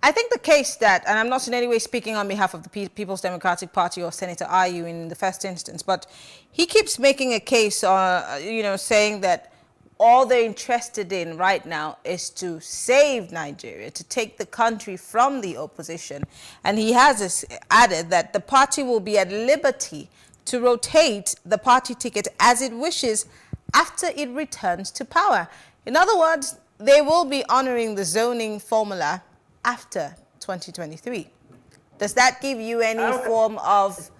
I think the case that, and I'm not in any way speaking on behalf of the People's Democratic Party or Senator Ayu in the first instance, but he keeps making a case, saying that all they're interested in right now is to save Nigeria, to take the country from the opposition. And he has added that the party will be at liberty to rotate the party ticket as it wishes after it returns to power. In other words, they will be honoring the zoning formula after 2023. Does that give you any form of...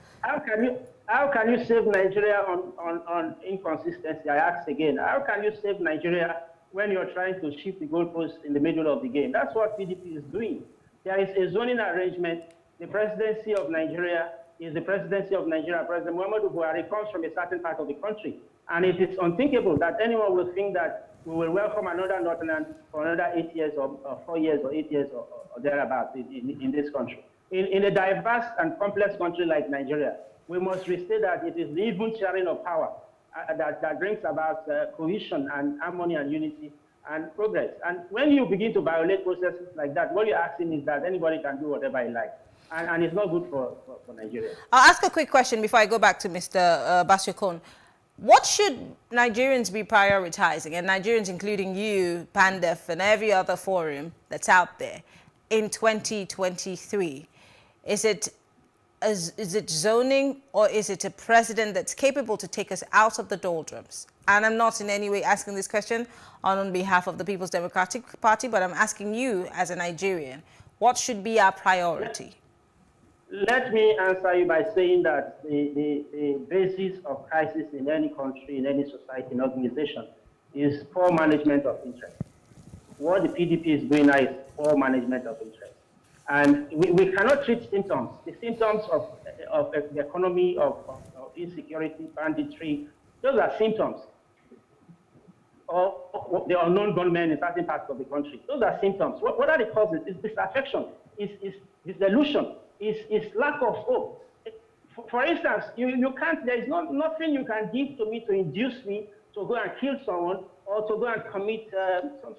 How can you save Nigeria on inconsistency? I ask again, how can you save Nigeria when you're trying to shift the goalposts in the middle of the game? That's what PDP is doing. There is a zoning arrangement. The presidency of Nigeria is the presidency of Nigeria. President Muhammadu Buhari comes from a certain part of the country. And it is unthinkable that anyone will think that we will welcome another Northerners for another 8 years or 4 years or 8 years or thereabouts in this country. In a diverse and complex country like Nigeria, we must restate that it is the even sharing of power that brings about cohesion and harmony and unity and progress. And when you begin to violate processes like that, what you're asking is that anybody can do whatever he likes. And it's not good for Nigeria.
I'll ask a quick question before I go back to Mr. Basiokon. What should Nigerians be prioritizing, and Nigerians including you, PANDEF, and every other forum that's out there in 2023? Is it zoning, or is it a president that's capable to take us out of the doldrums? And I'm not in any way asking this question on behalf of the People's Democratic Party, but I'm asking you as a Nigerian, what should be our priority?
Let me answer you by saying that the basis of crisis in any country, in any society, in organization, is poor management of interest. What the PDP is doing now is poor management of interest. And we cannot treat symptoms. The symptoms of the economy, of insecurity, banditry, those are symptoms. Or the unknown gunmen in certain parts of the country. Those are symptoms. What are the causes? It's disaffection, it's disillusion, it's lack of hope. For instance, you can't, there is nothing you can give to me to induce me to go and kill someone or to go and commit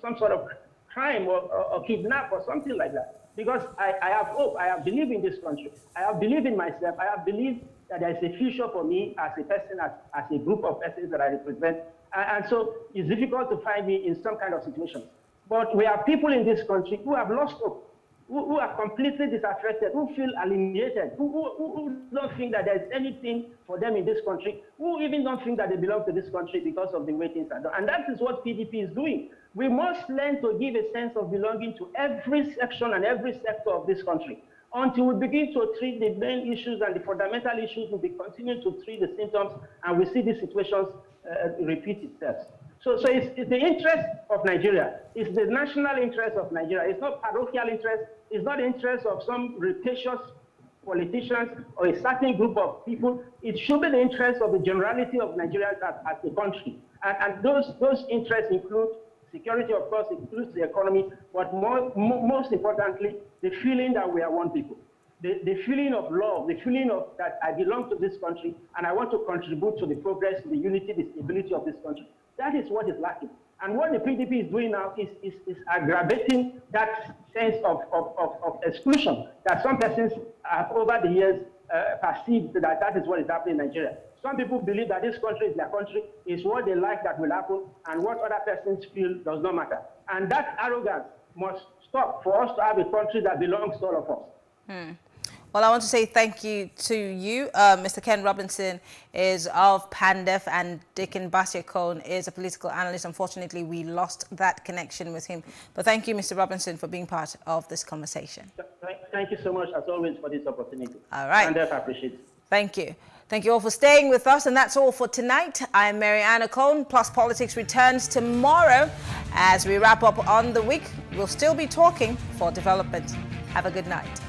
some sort of crime or kidnap or something like that. Because I have hope, I have believed in this country, I have believed in myself, I have believed that there is a future for me as a person, as a group of persons that I represent. And so it's difficult to find me in some kind of situation. But we have people in this country who have lost hope, who are completely disaffected, who feel alienated, who don't think that there's anything for them in this country, who even don't think that they belong to this country because of the way things are done. And that is what PDP is doing. We must learn to give a sense of belonging to every section and every sector of this country. Until we begin to treat the main issues and the fundamental issues, we'll be continuing to treat the symptoms, and we see these situations repeat itself. So it's the interest of Nigeria. It's the national interest of Nigeria. It's not parochial interest. It's not the interest of some rapacious politicians or a certain group of people. It should be the interest of the generality of Nigerians as a country. And those interests include security, of course, includes the economy, but most importantly, the feeling that we are one people. The feeling of love, the feeling of that I belong to this country and I want to contribute to the progress, the unity, the stability of this country. That is what is lacking. And what the PDP is doing now is aggravating that sense of exclusion that some persons have over the years perceived that is what is happening in Nigeria. Some people believe that this country is their country, is what they like that will happen, and what other persons feel does not matter. And that arrogance must stop for us to have a country that belongs to all of us.
Well, I want to say thank you to you. Mr. Ken Robinson is of PANDEF, and Dickon Basiokon is a political analyst. Unfortunately, we lost that connection with him. But thank you, Mr. Robinson, for being part of this conversation.
Thank you so much, as always, for this opportunity.
All right.
PANDEF appreciates it.
Thank you. Thank you all for staying with us, and that's all for tonight. I'm Mariana Cohn. Plus Politics returns tomorrow. As we wrap up on the week, we'll still be talking for development. Have a good night.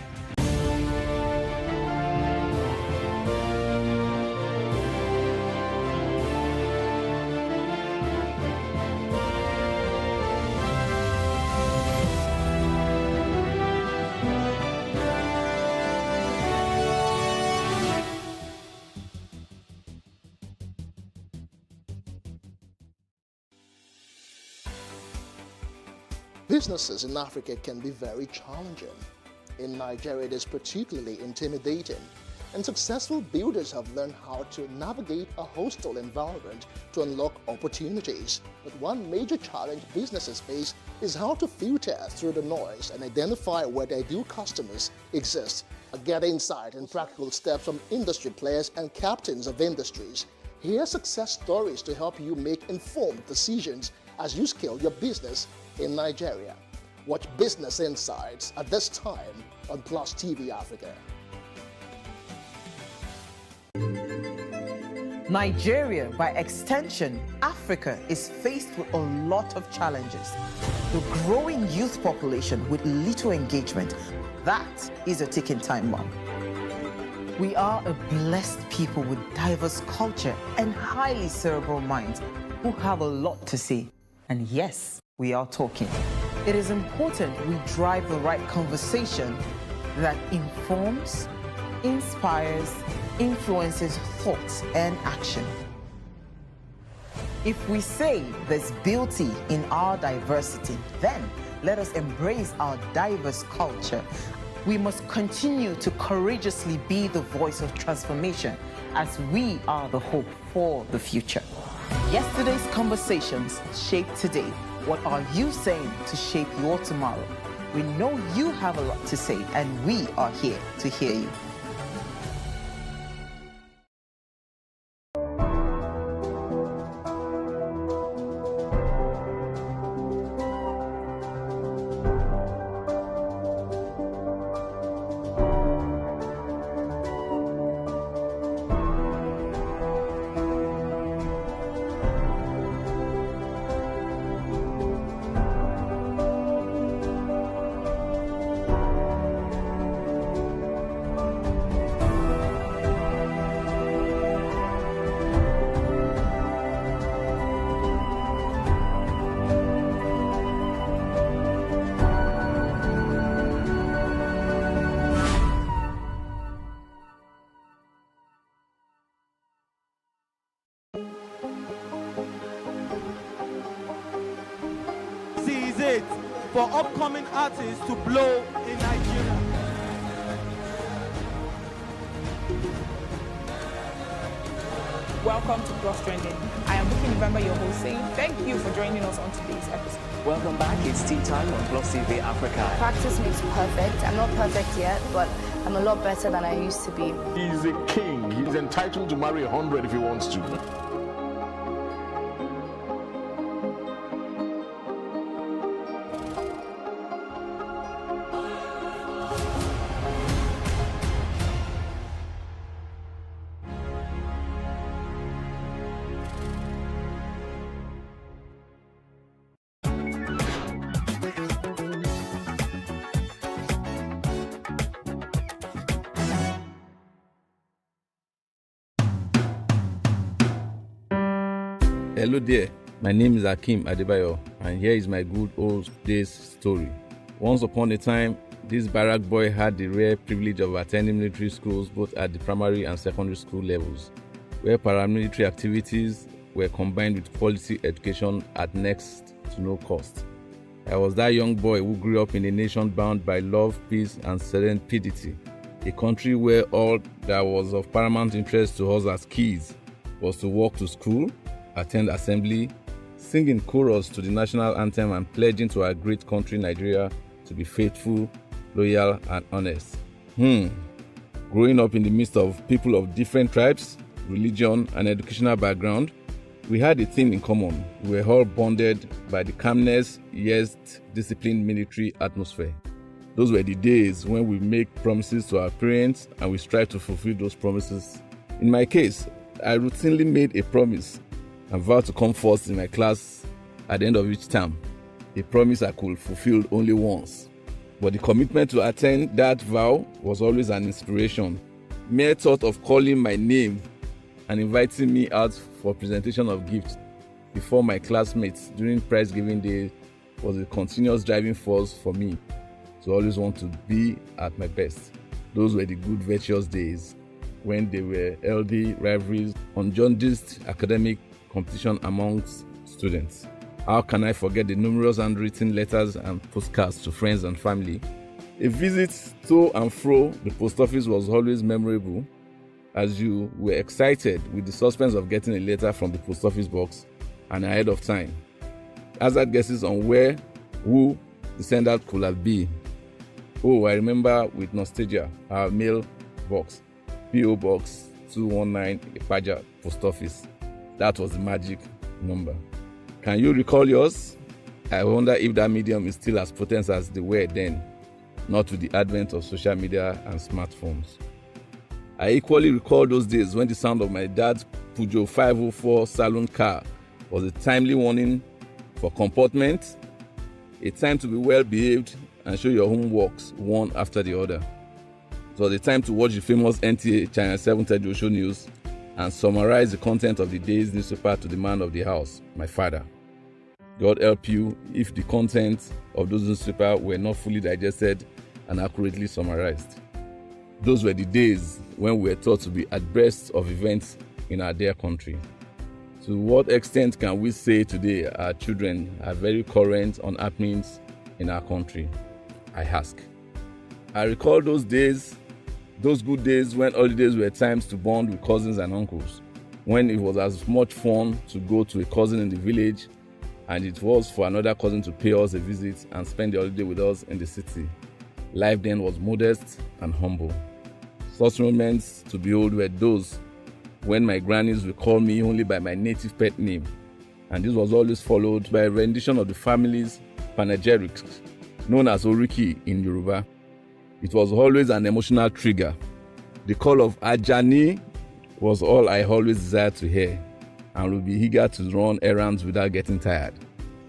Businesses in Africa can be very challenging. In Nigeria, it is particularly intimidating, and successful builders have learned how to navigate a hostile environment to unlock opportunities. But one major challenge businesses face is how to filter through the noise and identify where their ideal customers exist. Get insight and practical steps from industry players and captains of industries. Here are success stories to help you make informed decisions as you scale your business in Nigeria. Watch Business Insights at this time on PlusTvAfrica.
Nigeria, by extension, Africa, is faced with a lot of challenges. The growing youth population with little engagement, that is a ticking time bomb. We are a blessed people with diverse culture and highly cerebral minds who have a lot to say. And yes, we are talking. It is important we drive the right conversation that informs, inspires, influences thoughts and action. If we say there's beauty in our diversity, then let us embrace our diverse culture. We must continue to courageously be the voice of transformation as we are the hope for the future. Yesterday's conversations shape today. What are you saying to shape your tomorrow? We know you have a lot to say, and we are here to hear you.
For upcoming artists to blow in Nigeria.
Welcome to Plus Trending. I am Bookie November, your host, saying thank you for joining us on today's episode.
Welcome back. It's tea time on PlusTvAfrica.
Practice makes perfect. I'm not perfect yet, but I'm a lot better than I used to be.
He's a king. He's entitled to marry 100 if he wants to.
Hello there, my name is Hakeem Adebayo, and here is my good old days story. Once upon a time, this barrack boy had the rare privilege of attending military schools both at the primary and secondary school levels, where paramilitary activities were combined with quality education at next to no cost. I was that young boy who grew up in a nation bound by love, peace, and serendipity, a country where all that was of paramount interest to us as kids was to walk to school, attend assembly, sing in chorus to the national anthem, and pledging to our great country Nigeria to be faithful, loyal, and honest. Growing up in the midst of people of different tribes, religion, and educational background, we had a thing in common. We were all bonded by the calmness, yet disciplined military atmosphere. Those were the days when we make promises to our parents and we strive to fulfill those promises. In my case, I routinely made a promise and vowed to come first in my class at the end of each term, a promise I could fulfill only once. But the commitment to attend that vow was always an inspiration. Mere thought of calling my name and inviting me out for presentation of gifts before my classmates during prize giving day was a continuous driving force for me to always want to be at my best. Those were the good virtuous days when there were healthy rivalries, unjaundiced academic competition amongst students. How can I forget the numerous handwritten letters and postcards to friends and family? A visit to and fro the post office was always memorable, as you were excited with the suspense of getting a letter from the post office box and ahead of time. Hazard guesses on where, who the sender could have been. Oh, I remember with nostalgia our mail box, P.O. Box 219, Ipaja Post Office. That was the magic number. Can you recall yours? I wonder if that medium is still as potent as they were then, not with the advent of social media and smartphones. I equally recall those days when the sound of my dad's Peugeot 504 saloon car was a timely warning for comportment, a time to be well behaved and show your homeworks one after the other. It was a time to watch the famous NTA Channel 7 Television Show News and summarize the content of the day's newspaper to the man of the house, my father. God help you if the content of those newspapers were not fully digested and accurately summarized. Those were the days when we were taught to be abreast of events in our dear country. To what extent can we say today our children are very current on happenings in our country? I ask. I recall those days, those good days when holidays were times to bond with cousins and uncles, when it was as much fun to go to a cousin in the village and it was for another cousin to pay us a visit and spend the holiday with us in the city. Life then was modest and humble. Such moments to behold were those when my grannies would call me only by my native pet name, and this was always followed by a rendition of the family's panegyrics, known as Oriki in Yoruba. It was always an emotional trigger. The call of Ajani was all I always desired to hear, and would be eager to run errands without getting tired.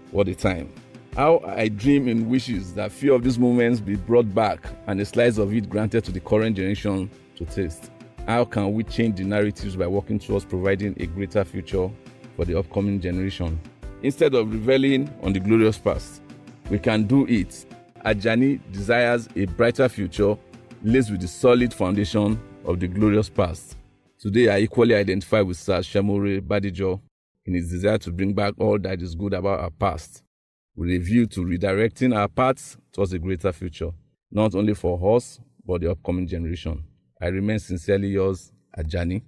What a time. How I dream in wishes that few of these moments be brought back and a slice of it granted to the current generation to taste. How can we change the narratives by working towards providing a greater future for the upcoming generation? Instead of reveling on the glorious past, we can do it. Ajani desires a brighter future laced with the solid foundation of the glorious past. Today, I equally identify with Sir Shamore Badijo in his desire to bring back all that is good about our past, with a view to redirecting our paths towards a greater future, not only for us, but the upcoming generation. I remain sincerely yours, Ajani.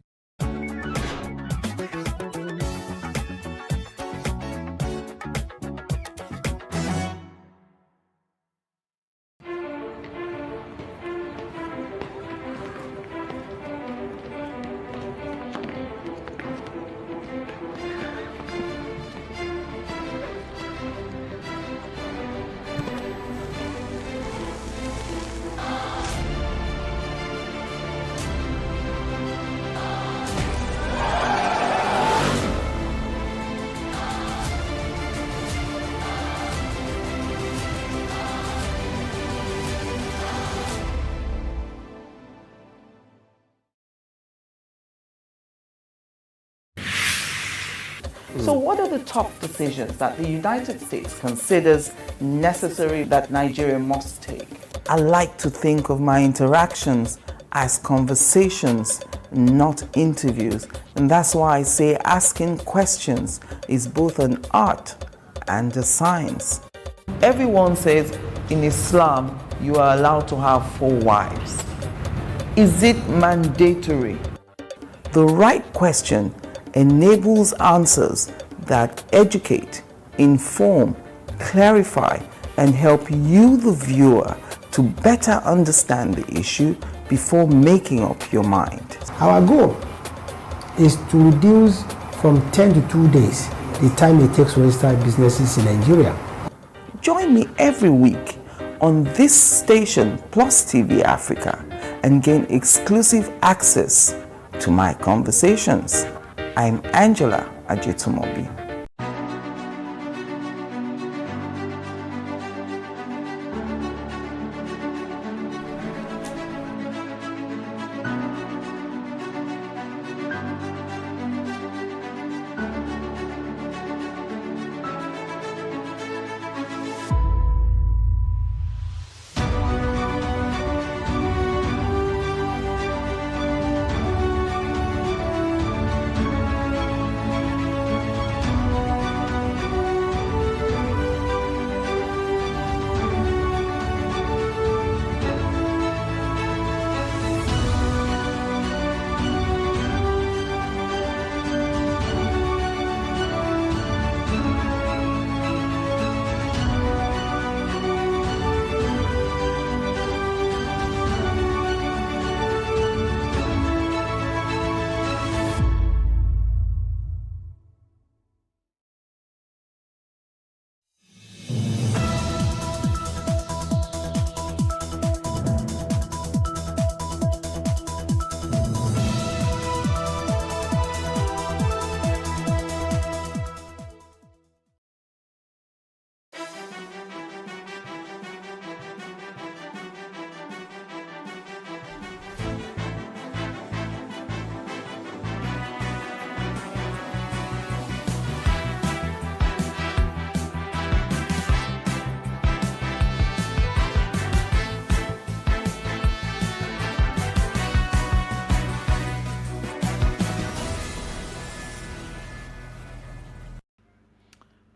So what are the top decisions that the United States considers necessary that Nigeria must take? I like to think of my interactions as conversations, not interviews. And that's why I say asking questions is both an art and a science. Everyone says in Islam you are allowed to have 4 wives. Is it mandatory? The right question enables answers that educate, inform, clarify, and help you, the viewer, to better understand the issue before making up your mind.
Our goal is to reduce from 10 to 2 days the time it takes to register businesses in Nigeria.
Join me every week on this station, PlusTvAfrica, and gain exclusive access to my conversations. I'm Angela Ajetumobi.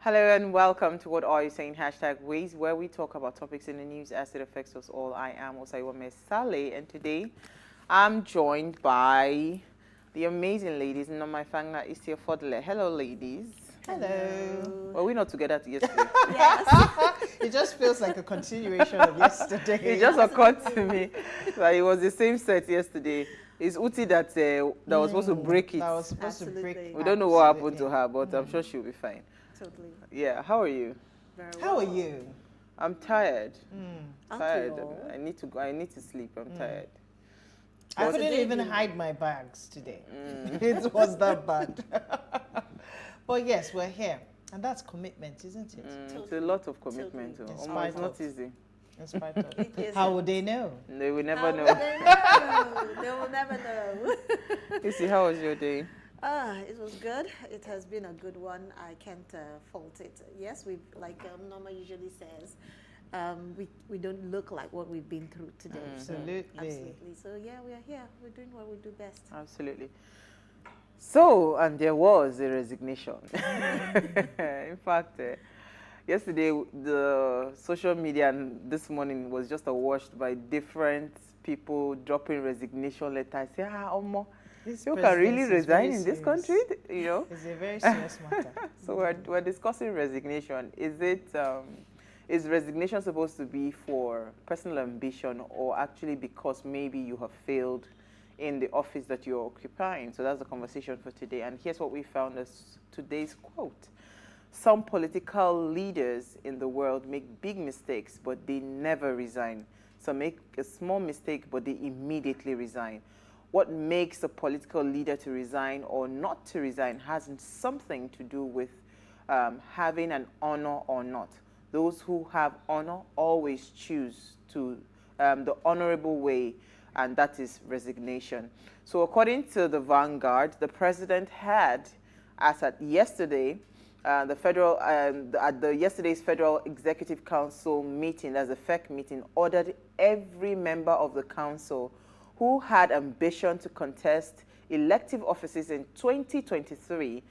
Hello and welcome to What Are You Saying? #Ways, where we talk about topics in the news as it affects us all. I am Osaiwame Saleh, and today I'm joined by the amazing ladies, Noma Fangna Isia Fodle. Hello, ladies.
Hello.
Well, we're not together yesterday.
Yes. It just feels like a continuation of yesterday.
It just occurred to me that it was the same set yesterday. It's Uti that was supposed to break it.
That was supposed to break.
We don't know what happened to her, but I'm sure she'll be fine.
Totally.
Yeah, how are you?
Very well.
How are you?
I'm tired. Tired.
Well.
I need to go. I need to sleep. I'm tired.
I couldn't even hide my bags today. It was that bad. But yes, we're here. And that's commitment, isn't it?
It's a lot of commitment. Totally. It's not easy.
In spite of. How would they know?
They will never know.
They will never know.
Issy, how was your day?
It was good. It has been a good one. I can't fault it. Yes, we've, like Norma usually says, we don't look like what we've been through today.
Absolutely.
Absolutely. So yeah, we are here. We're doing what we do best.
Absolutely. So, and there was a resignation. In fact, yesterday the social media and this morning was just awash by different people dropping resignation letters. Say, Omo, you can really resign in this country, you know?
It's a very serious matter.
So we're discussing resignation. Is resignation supposed to be for personal ambition or actually because maybe you have failed in the office that you're occupying? So that's the conversation for today. And here's what we found as today's quote. Some political leaders in the world make big mistakes, but they never resign. Some make a small mistake, but they immediately resign. What makes a political leader to resign or not to resign has something to do with having an honor or not. Those who have honor always choose to the honorable way, and that is resignation. So according to the Vanguard, the president had, as at yesterday, at yesterday's Federal Executive Council meeting, that's a FEC meeting, ordered every member of the council who had ambition to contest elective offices in 2023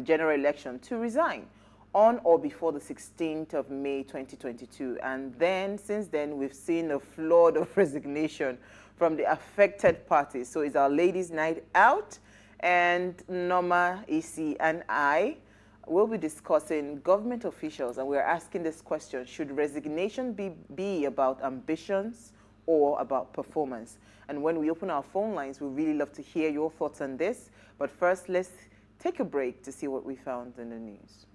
general election to resign on or before the 16th of May 2022. And then, since then, we've seen a flood of resignation from the affected parties. So it's our ladies' night out, and Norma, Isi, and I will be discussing government officials, and we're asking this question: should resignation be about ambitions or about performance? And when we open our phone lines, we really love to hear your thoughts on this. But first, let's take a break to see what we found in the news.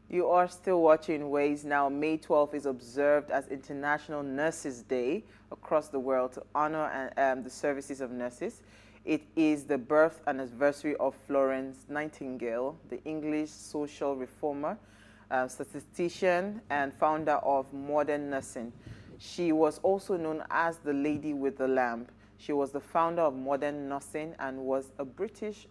You are still watching Ways Now. May 12th is observed as International Nurses Day across the world to honor the services of nurses. It is the birth anniversary of Florence Nightingale, the English social reformer, statistician, and founder of modern nursing. She was also known as the Lady with the Lamp. She was the founder of modern nursing and was a British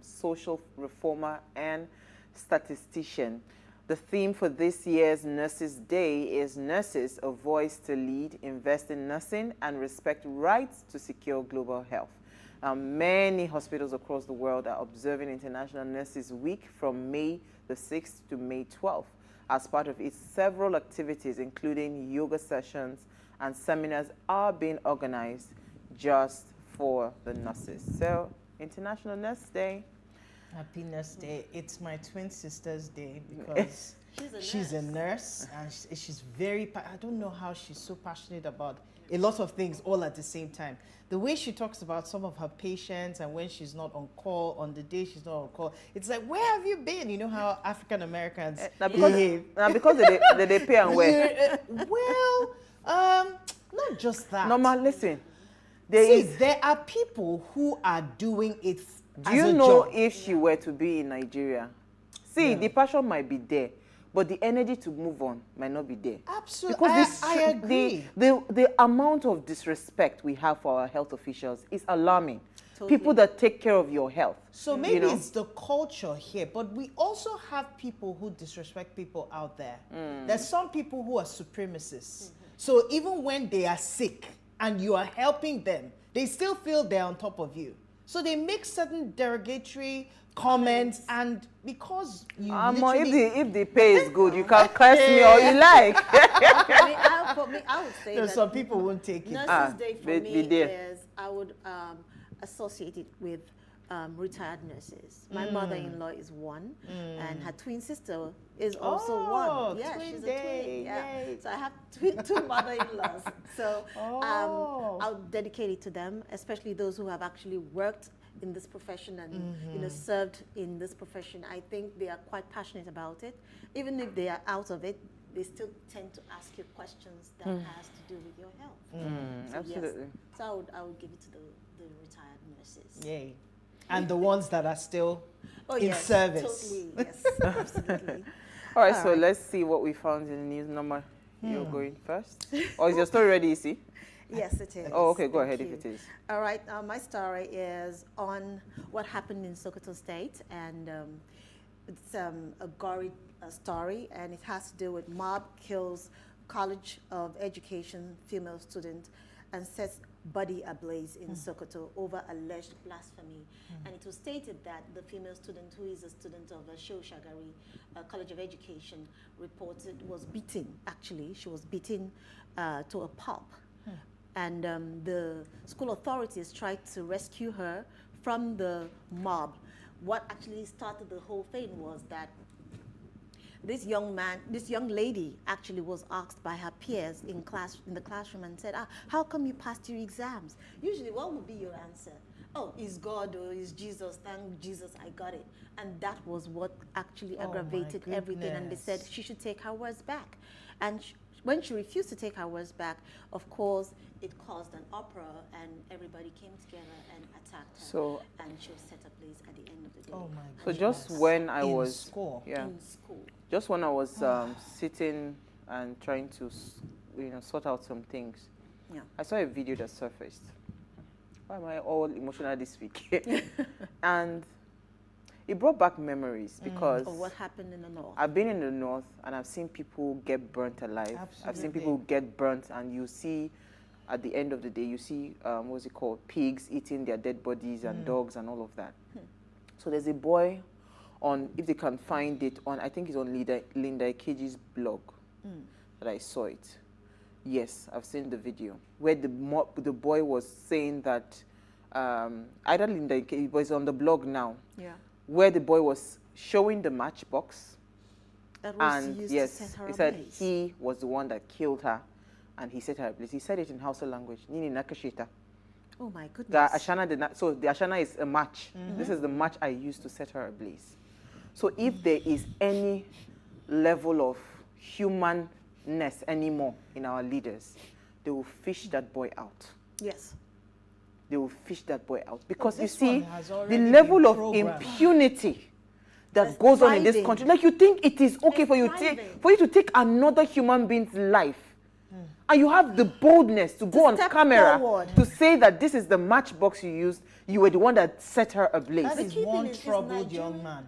social reformer and statistician. The theme for this year's Nurses Day is Nurses, a Voice to Lead, Invest in Nursing, and Respect Rights to Secure Global Health. Many hospitals across the world are observing International Nurses Week from May the 6th to May 12th as part of its several activities, including yoga sessions and seminars are being organized just for the nurses. So, International Nurse Day.
Happy Nurse Day. It's my twin sister's day because she's a nurse and she's very, I don't know how she's so passionate about a lot of things all at the same time. The way she talks about some of her patients and when she's not on call, on the day she's not on call, it's like, where have you been? You know how African Americans behave.
Because they pay and wear.
Not just that.
Normal, listen.
There are people who are doing it.
Do you know if she were to be in Nigeria? The passion might be there, but the energy to move on might not be there.
Absolutely,
because
I agree.
The amount of disrespect we have for our health officials is alarming. Totally. People that take care of your health.
So maybe it's the culture here, but we also have people who disrespect people out there. There's some people who are supremacists.
So even when they are sick and you are helping them, they still feel they're on top of you. So they make certain derogatory comments, and because you
if the pay is good, you can curse me all you like.
For me, I would say that
some people won't take it.
Nurses Day for me is, I would associate it with retired nurses. My mother-in-law is one, and her twin sister is also one. Yeah, she's a twin. Yeah. So I have two mother-in-laws. So I'll dedicate it to them, especially those who have actually worked in this profession and served in this profession. I think they are quite passionate about it. Even if they are out of it, they still tend to ask you questions that has to do with your health. So
Absolutely.
Yes. So I would give it to the retired nurses.
Yay. And the ones that are still in service.
Totally, yes, absolutely.
All right, so let's see what we found in the news. Number, you're going first? Or is your story ready, you see?
Yes, it is.
Oh, okay, go
Thank
ahead
you.
if it is.
All right, my story is on what happened in Sokoto State, and it's a gory story, and it has to do with mob kills College of Education female student and sets body ablaze in Sokoto over alleged blasphemy. And it was stated that the female student, who is a student of Shehu Shagari College of Education, reported was beaten. Actually, she was beaten to a pulp. And the school authorities tried to rescue her from the mob. What actually started the whole thing was that this young lady actually was asked by her peers in the classroom and said, how come you passed your exams? Usually, what would be your answer? Oh, it's God or it's Jesus. Thank Jesus, I got it. And that was what actually aggravated everything. And they said she should take her words back. And when she refused to take her words back, of course, it caused an uproar, and everybody came together and attacked her. And she was set ablaze at the end of the day.
Oh my
So
goodness.
just when I
In
was
school.
In school.
Just when I was sitting and trying to sort out some things, I saw a video that surfaced. Why am I all emotional this week? And it brought back memories because
of what happened in the north.
I've been in the north and I've seen people get burnt alive.
Absolutely.
I've seen people get burnt, and you see at the end of the day, you see, what's it called, pigs eating their dead bodies and dogs and all of that. So there's a boy on, if they can find it, on, I think it's on Linda Ikeji's blog that I saw it. Yes, I've seen the video where the boy was saying that either Linda Ikeji, but it's on the blog now, where the boy was showing the matchbox.
That was
and
used
yes,
to set her
he said
ablaze.
he was the one that killed her, and he set her ablaze. He said it in Hausa language. Nini nakashita.
Oh my goodness.
The ashana did not. So the ashana is a match. This is the match I used to set her ablaze. So if there is any level of humanness anymore in our leaders, they will fish that boy out.
Yes.
They will fish that boy out. Because you
this
see,
one has
the
already
level
been
of
programmed.
impunity that goes on in this
thriving.
country, like you think it is okay for you to take another human being's life. And you have the boldness to go on
step
camera
forward.
to say that this is the matchbox you used, you were the one that set her ablaze.
That is
key
one
thing is
troubled young man.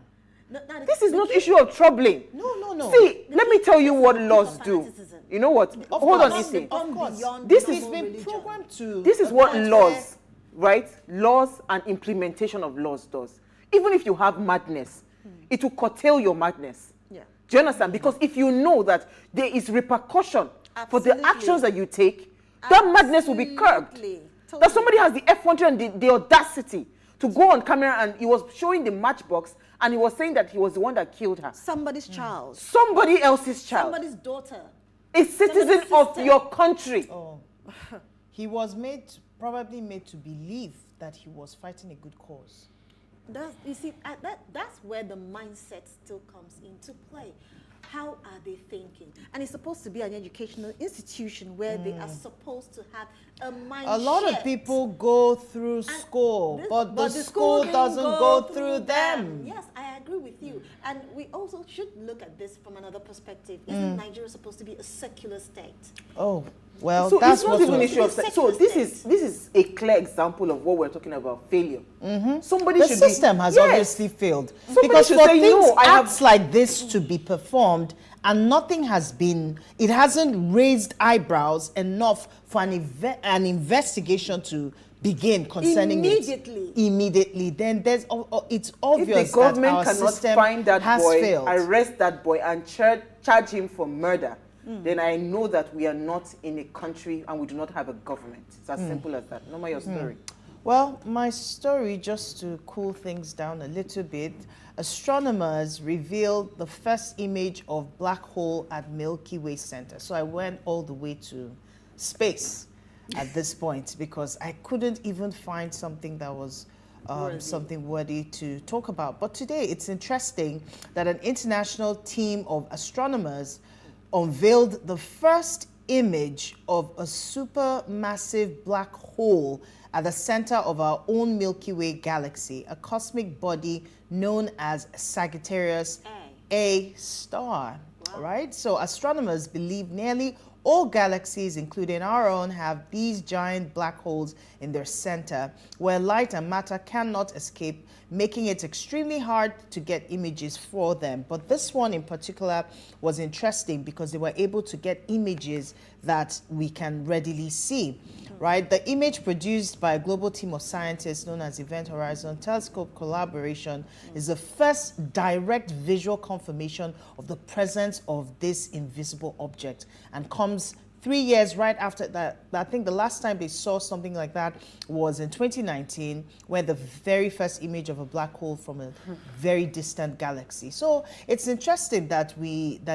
This is not issue of troubling.
No.
See, let me tell you what laws do. You know what? Hold on, Issy.
Of course.
This
It's
is
been programmed to.
This is what laws, right? Laws and implementation of laws does. Even if you have madness, it will curtail your madness.
Yeah.
Do you understand? Because if you know that there is repercussion for the actions that you take, that madness will be curbed. That somebody has the F100 and the audacity to go on camera, and he was showing the matchbox, and he was saying that he was the one that killed her.
Somebody's child.
Somebody else's child.
Somebody's daughter.
A citizen of your country.
Oh. He was probably made to believe that he was fighting a good cause.
You see, that's where the mindset still comes into play. How are they thinking? And it's supposed to be an educational institution where they are supposed to have a mindset.
A lot of people go through school, but the school doesn't go through them.
Yes, I agree with you. And we also should look at this from another perspective. Isn't Nigeria supposed to be a secular state?
Oh, well,
so
that's
it's not even an issue of sex. So this is a clear example of what we're talking about, failure. Somebody
the
should
system has obviously failed.
Somebody
Because
should
for
say,
things
no,
acts like this to be performed and nothing has been, it hasn't raised eyebrows enough for an investigation to begin concerning immediately, then it's obvious
if the government
that our
cannot
system
find that
has
boy,
failed.
arrest that boy, and charge him for murder, then I know that we are not in a country and we do not have a government. It's as simple as that. No matter your story.
Well, my story, just to cool things down a little bit, astronomers revealed the first image of black hole at Milky Way Center. So I went all the way to space at this point because I couldn't even find something that was something worthy to talk about. But today it's interesting that an international team of astronomers unveiled the first image of a supermassive black hole at the center of our own Milky Way galaxy, a cosmic body known as Sagittarius A star. All right, so astronomers believe nearly all galaxies, including our own, have these giant black holes in their center where light and matter cannot escape, making it extremely hard to get images for them. But this one in particular was interesting because they were able to get images that we can readily see, right? The image produced by a global team of scientists known as Event Horizon Telescope Collaboration is the first direct visual confirmation of the presence of this invisible object and comes 3 years right after that. I think the last time they saw something like that was in 2019, where the very first image of a black hole from a very distant galaxy. So it's interesting that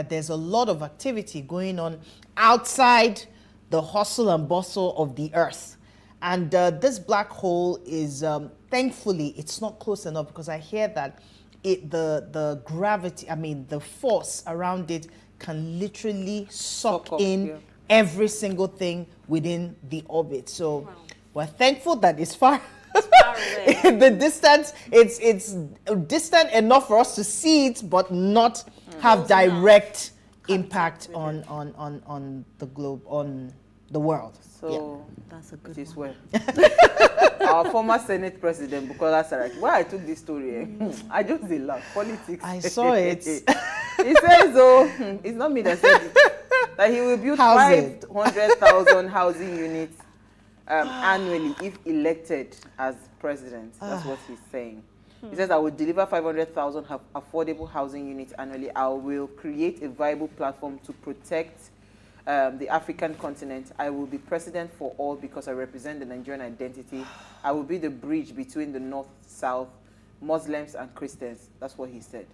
there's a lot of activity going on outside the hustle and bustle of the Earth. And this black hole is, thankfully, it's not close enough because I hear that the gravity, the force around it can literally suck in every single thing within the orbit. So we're thankful that it's far. The distance, it's distant enough for us to see it, but not have direct impact on the globe, on the world.
So
that's a good
this
one.
Our former Senate President Bukola Saraki. Why I took this story, I just did laugh. Politics.
I saw it.
He says, oh, it's not me that said it, that he will build 500,000 housing units annually if elected as president. That's what he's saying. He says, I will deliver 500,000 affordable housing units annually. I will create a viable platform to protect the African continent. I will be president for all because I represent the Nigerian identity. I will be the bridge between the North, South, Muslims and Christians. That's what he said.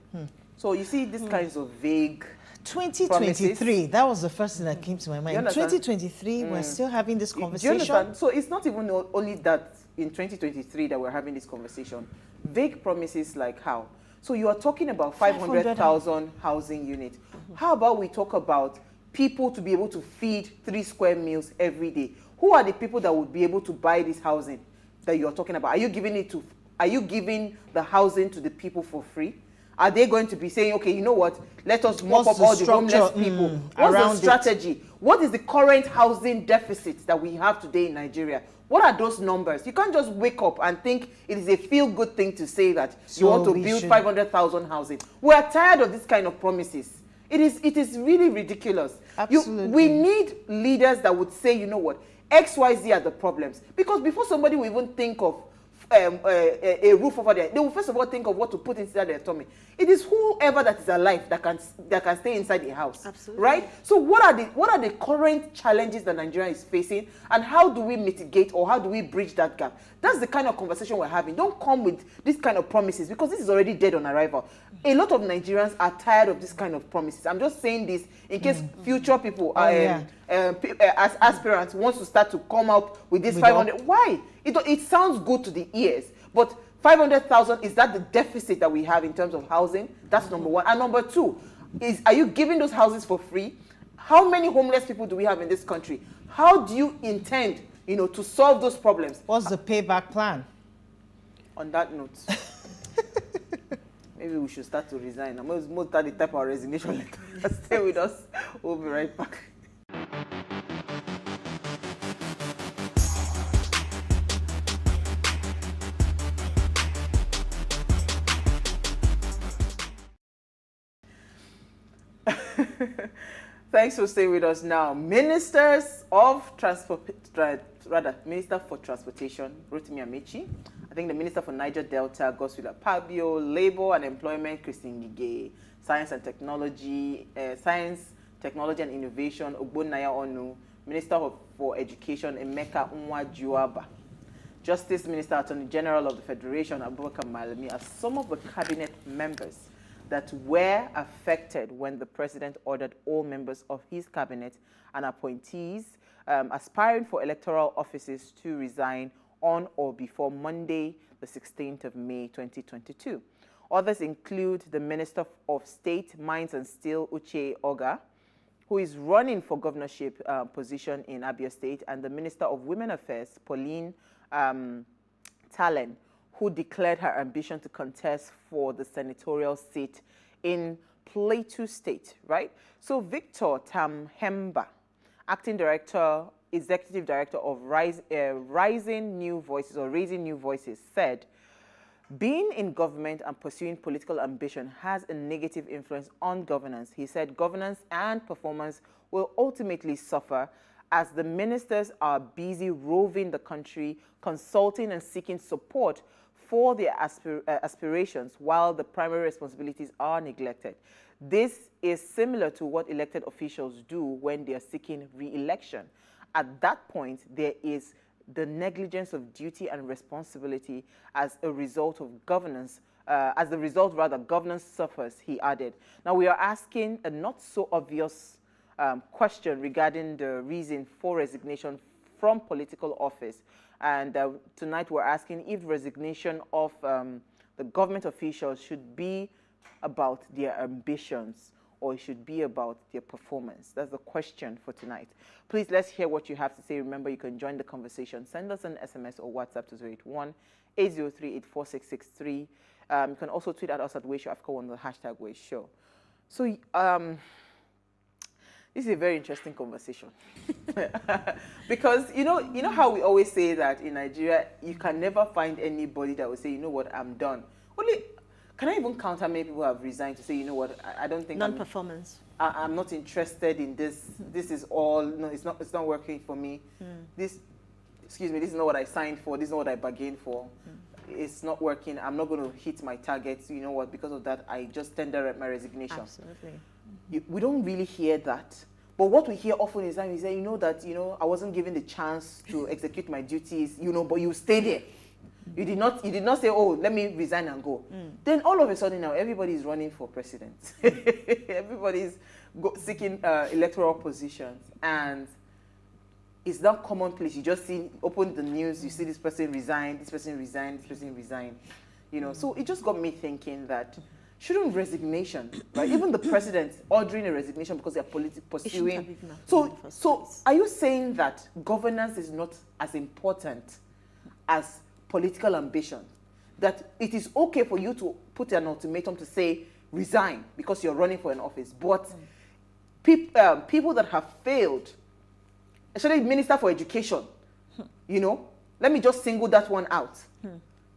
So you see these kinds of vague
2023,
promises.
That was the first thing that came to my mind. 2023, we're still having this conversation.
Do you understand? So it's not even only that in 2023 that we're having this conversation. Vague promises like how? So you are talking about 500,000 housing units. How about we talk about people to be able to feed 3 square meals every day? Who are the people that would be able to buy this housing that you're talking about? Are you giving the housing to the people for free? Are they going to be saying, okay, you know what, let us mop up all the homeless people? What's the strategy? What is the current housing deficit that we have today in Nigeria? What are those numbers? You can't just wake up and think it is a feel-good thing to say that you want to build 500,000 housing. We are tired of this kind of promises. It is really ridiculous.
Absolutely.
We need leaders that would say, you know what, X, Y, Z are the problems. Because before somebody will even think of a roof over there, they will first of all think of what to put inside their tummy. It is whoever that is alive that can stay inside the house.
Absolutely.
Right? So what are the current challenges that Nigeria is facing, and how do we mitigate or how do we bridge that gap? That's the kind of conversation we're having. Don't come with this kind of promises because this is already dead on arrival. A lot of Nigerians are tired of this kind of promises. I'm just saying this in case future people as aspirants wants to start to come up with this 500. Why? It sounds good to the ears, but 500,000, is that the deficit that we have in terms of housing? That's number one. And number two is, are you giving those houses for free? How many homeless people do we have in this country? How do you intend, to solve those problems?
What's the payback plan?
On that note, maybe we should start to resign. I'm most start the type of resignation letter. Stay with us. We'll be right back. Thanks for staying with us now. Minister for Transportation, Rotimi Amechi. I think the Minister for Niger Delta, Godswill Akpabio. Labor and Employment, Christine Ngige. Science, Technology and Innovation, Ogbonnaya Onu. Minister for Education, Emeka Nwajuaba. Justice Minister, Attorney General of the Federation, Abubakar Malami, are some of the cabinet members that were affected when the president ordered all members of his cabinet and appointees aspiring for electoral offices to resign on or before Monday, the 16th of May, 2022. Others include the Minister of State, Mines and Steel, Uche Oga, who is running for governorship position in Abia State, and the Minister of Women Affairs, Pauline Talen, who declared her ambition to contest for the senatorial seat in Plateau State, right? So Victor Tamhemba, Acting Director, Executive Director of Raising New Voices, said, being in government and pursuing political ambition has a negative influence on governance. He said governance and performance will ultimately suffer as the ministers are busy roving the country, consulting and seeking support for their aspirations while the primary responsibilities are neglected. This is similar to what elected officials do when they are seeking re-election. At that point, there is the negligence of duty and responsibility as a result of governance. Governance suffers, he added. Now, we are asking a not so obvious question regarding the reason for resignation from political office. And tonight we're asking if resignation of the government officials should be about their ambitions or it should be about their performance. That's the question for tonight. Please, let's hear what you have to say. Remember, you can join the conversation. Send us an SMS or WhatsApp to 081-803-84663. You can also tweet at us at WaysHowAfrica on the hashtag WaysShow. So, this is a very interesting conversation. Because, you know how we always say that in Nigeria, you can never find anybody that will say, you know what, I'm done. Can I even count how many people have resigned to say, you know what, I don't think
non-performance.
I'm not interested in this. This is all, no, it's not working for me. This is not what I signed for. This is not what I bargained for. It's not working. I'm not going to hit my targets. You know what, because of that, I just tender my resignation.
Absolutely.
We don't really hear that. But what we hear often is that we say, I wasn't given the chance to execute my duties, but you stay there. You did not say, oh, let me resign and go. Then all of a sudden now, everybody is running for president. Everybody's seeking electoral positions. And it's not commonplace. You just open the news, you see this person resign, this person resign, this person resign. So it just got me thinking that shouldn't resignation, right? Even the president ordering a resignation because they are pursuing. So are you saying that governance is not as important as political ambition? That it is okay for you to put an ultimatum to say resign because you're running for an office, but people that have failed, especially Minister for Education, let me just single that one out.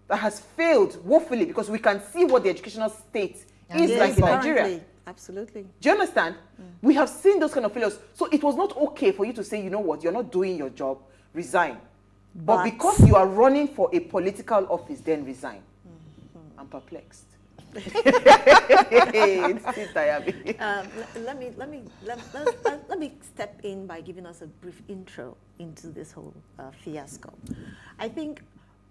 That has failed woefully because we can see what the educational state is like in Nigeria.
Absolutely.
Do you understand? We have seen those kind of failures. So it was not okay for you to say, you know what, you're not doing your job, resign. But because you are running for a political office, then resign. I'm perplexed.
Let me step in by giving us a brief intro into this whole fiasco. I think,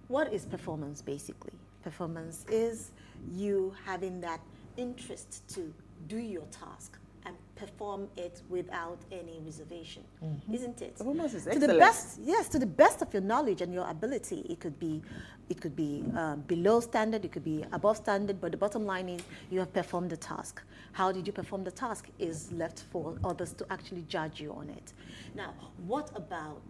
what is performance basically? Performance is you having that interest to do your task and perform it without any reservation, isn't it?
Performance is
excellent. To the best, yes, to the best of your knowledge and your ability. It could be below standard, it could be above standard, but the bottom line is you have performed the task. How did you perform the task is left for others to actually judge you on it. Now, what about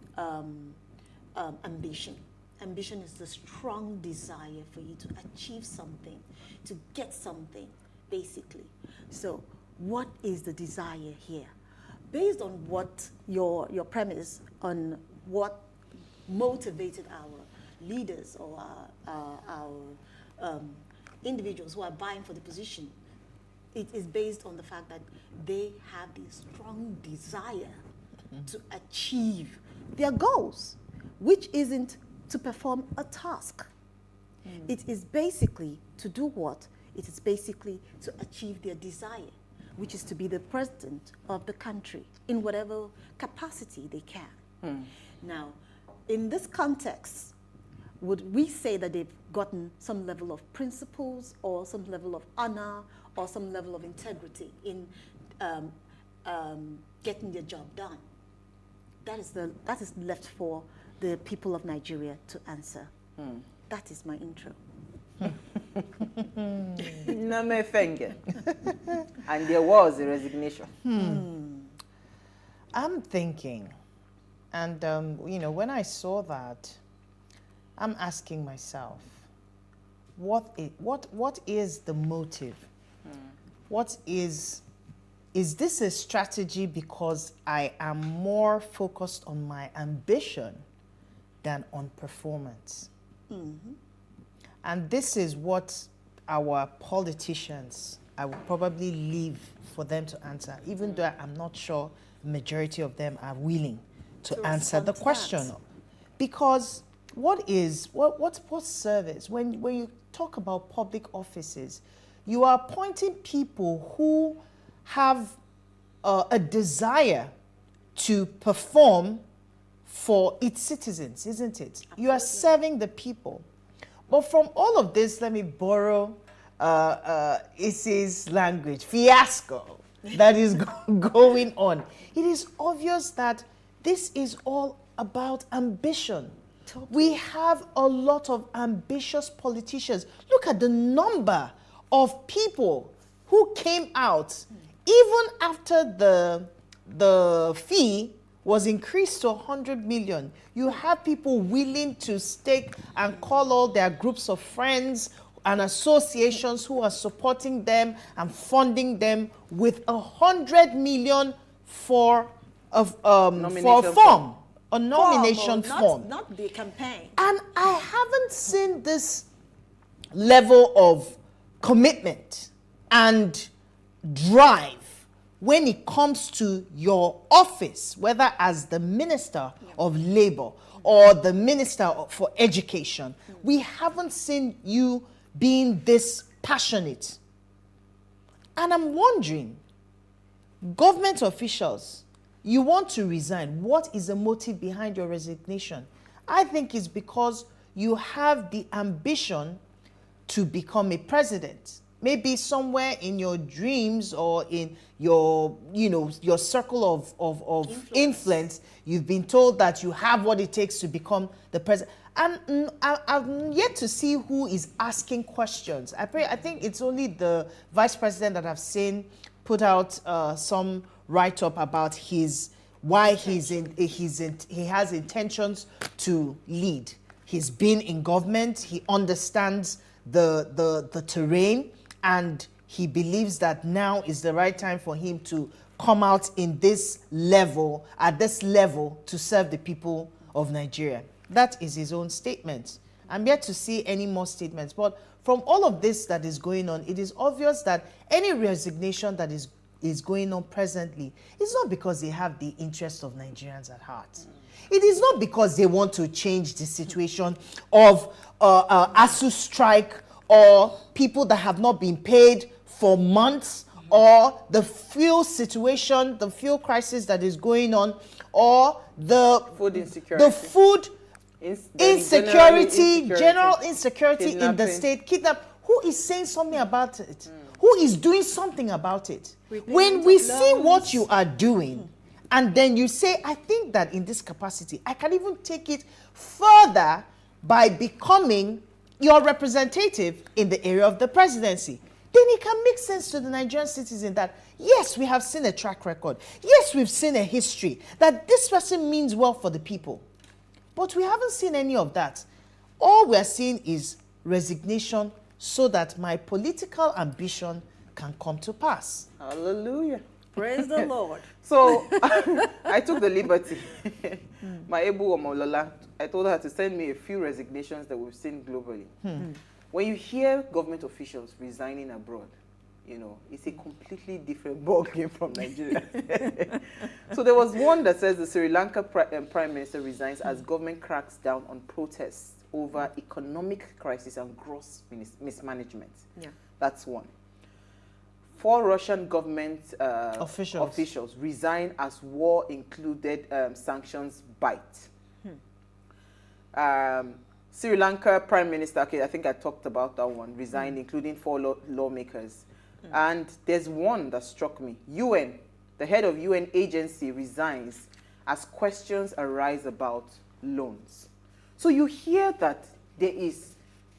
ambition? Ambition is the strong desire for you to achieve something, to get something, basically. So, what is the desire here? Based on what your premise on what motivated our leaders or our individuals who are vying for the position, it is based on the fact that they have this strong desire to achieve their goals, which isn't to perform a task. It is basically to do what? It is basically to achieve their desire, which is to be the president of the country in whatever capacity they can. Now, in this context, would we say that they've gotten some level of principles or some level of honor or some level of integrity in getting their job done? That is left for the people of Nigeria to answer. That is my intro.
And there was a resignation.
I'm thinking, and you know, when I saw that, I'm asking myself, what is the motive? What is this a strategy because I am more focused on my ambition than on performance? And this is what our politicians, I will probably leave for them to answer, even though I'm not sure the majority of them are willing to answer the question. Because what service? When you talk about public offices, you are appointing people who have a desire to perform for its citizens, isn't it? Absolutely. You are serving the people. But from all of this, let me borrow Isi's language, fiasco that is going on. It is obvious that this is all about ambition. We have a lot of ambitious politicians. Look at the number of people who came out even after the fee was increased to 100 million. You have people willing to stake and call all their groups of friends and associations who are supporting them and funding them with 100 million for a form, a nomination form.
Not the campaign.
And I haven't seen this level of commitment and drive when it comes to your office, whether as the Minister of Labor or the Minister for Education. We haven't seen you being this passionate. And I'm wondering, government officials, you want to resign. What is the motive behind your resignation? I think it's because you have the ambition to become a president. Maybe somewhere in your dreams or in your, your circle of influence, you've been told that you have what it takes to become the president. And I've yet to see who is asking questions. I think it's only the vice president that I've seen put out some write-up about why he has intentions to lead. He's been in government. He understands the terrain. And he believes that now is the right time for him to come out at this level, to serve the people of Nigeria. That is his own statement. I'm yet to see any more statements. But from all of this that is going on, it is obvious that any resignation that is going on presently is not because they have the interests of Nigerians at heart. It is not because they want to change the situation of ASU strike, or people that have not been paid for months, or the fuel situation, the fuel crisis that is going on, or the food insecurity, general insecurity in the state, kidnap. Who is saying something about it? Who is doing something about it? When we see what you are doing, and then you say, I think that in this capacity, I can even take it further by becoming your representative in the area of the presidency, then it can make sense to the Nigerian citizen that, yes, we have seen a track record. Yes, we've seen a history that this person means well for the people. But we haven't seen any of that. All we're seeing is resignation so that my political ambition can come to pass.
Hallelujah.
Praise the Lord.
So I took the liberty. My Ebu Omolola, I told her to send me a few resignations that we've seen globally. When you hear government officials resigning abroad, you know, it's a completely different ball game from Nigeria. So there was one that says the Sri Lanka Prime Minister resigns as government cracks down on protests over economic crisis and gross mismanagement.
Yeah.
That's one. 4 Russian government officials resign as war-included sanctions bite. Sri Lanka Prime Minister, okay, I think I talked about that one, resigned, including 4 lawmakers. And there's one that struck me. UN, the head of UN agency resigns as questions arise about loans. So you hear that there is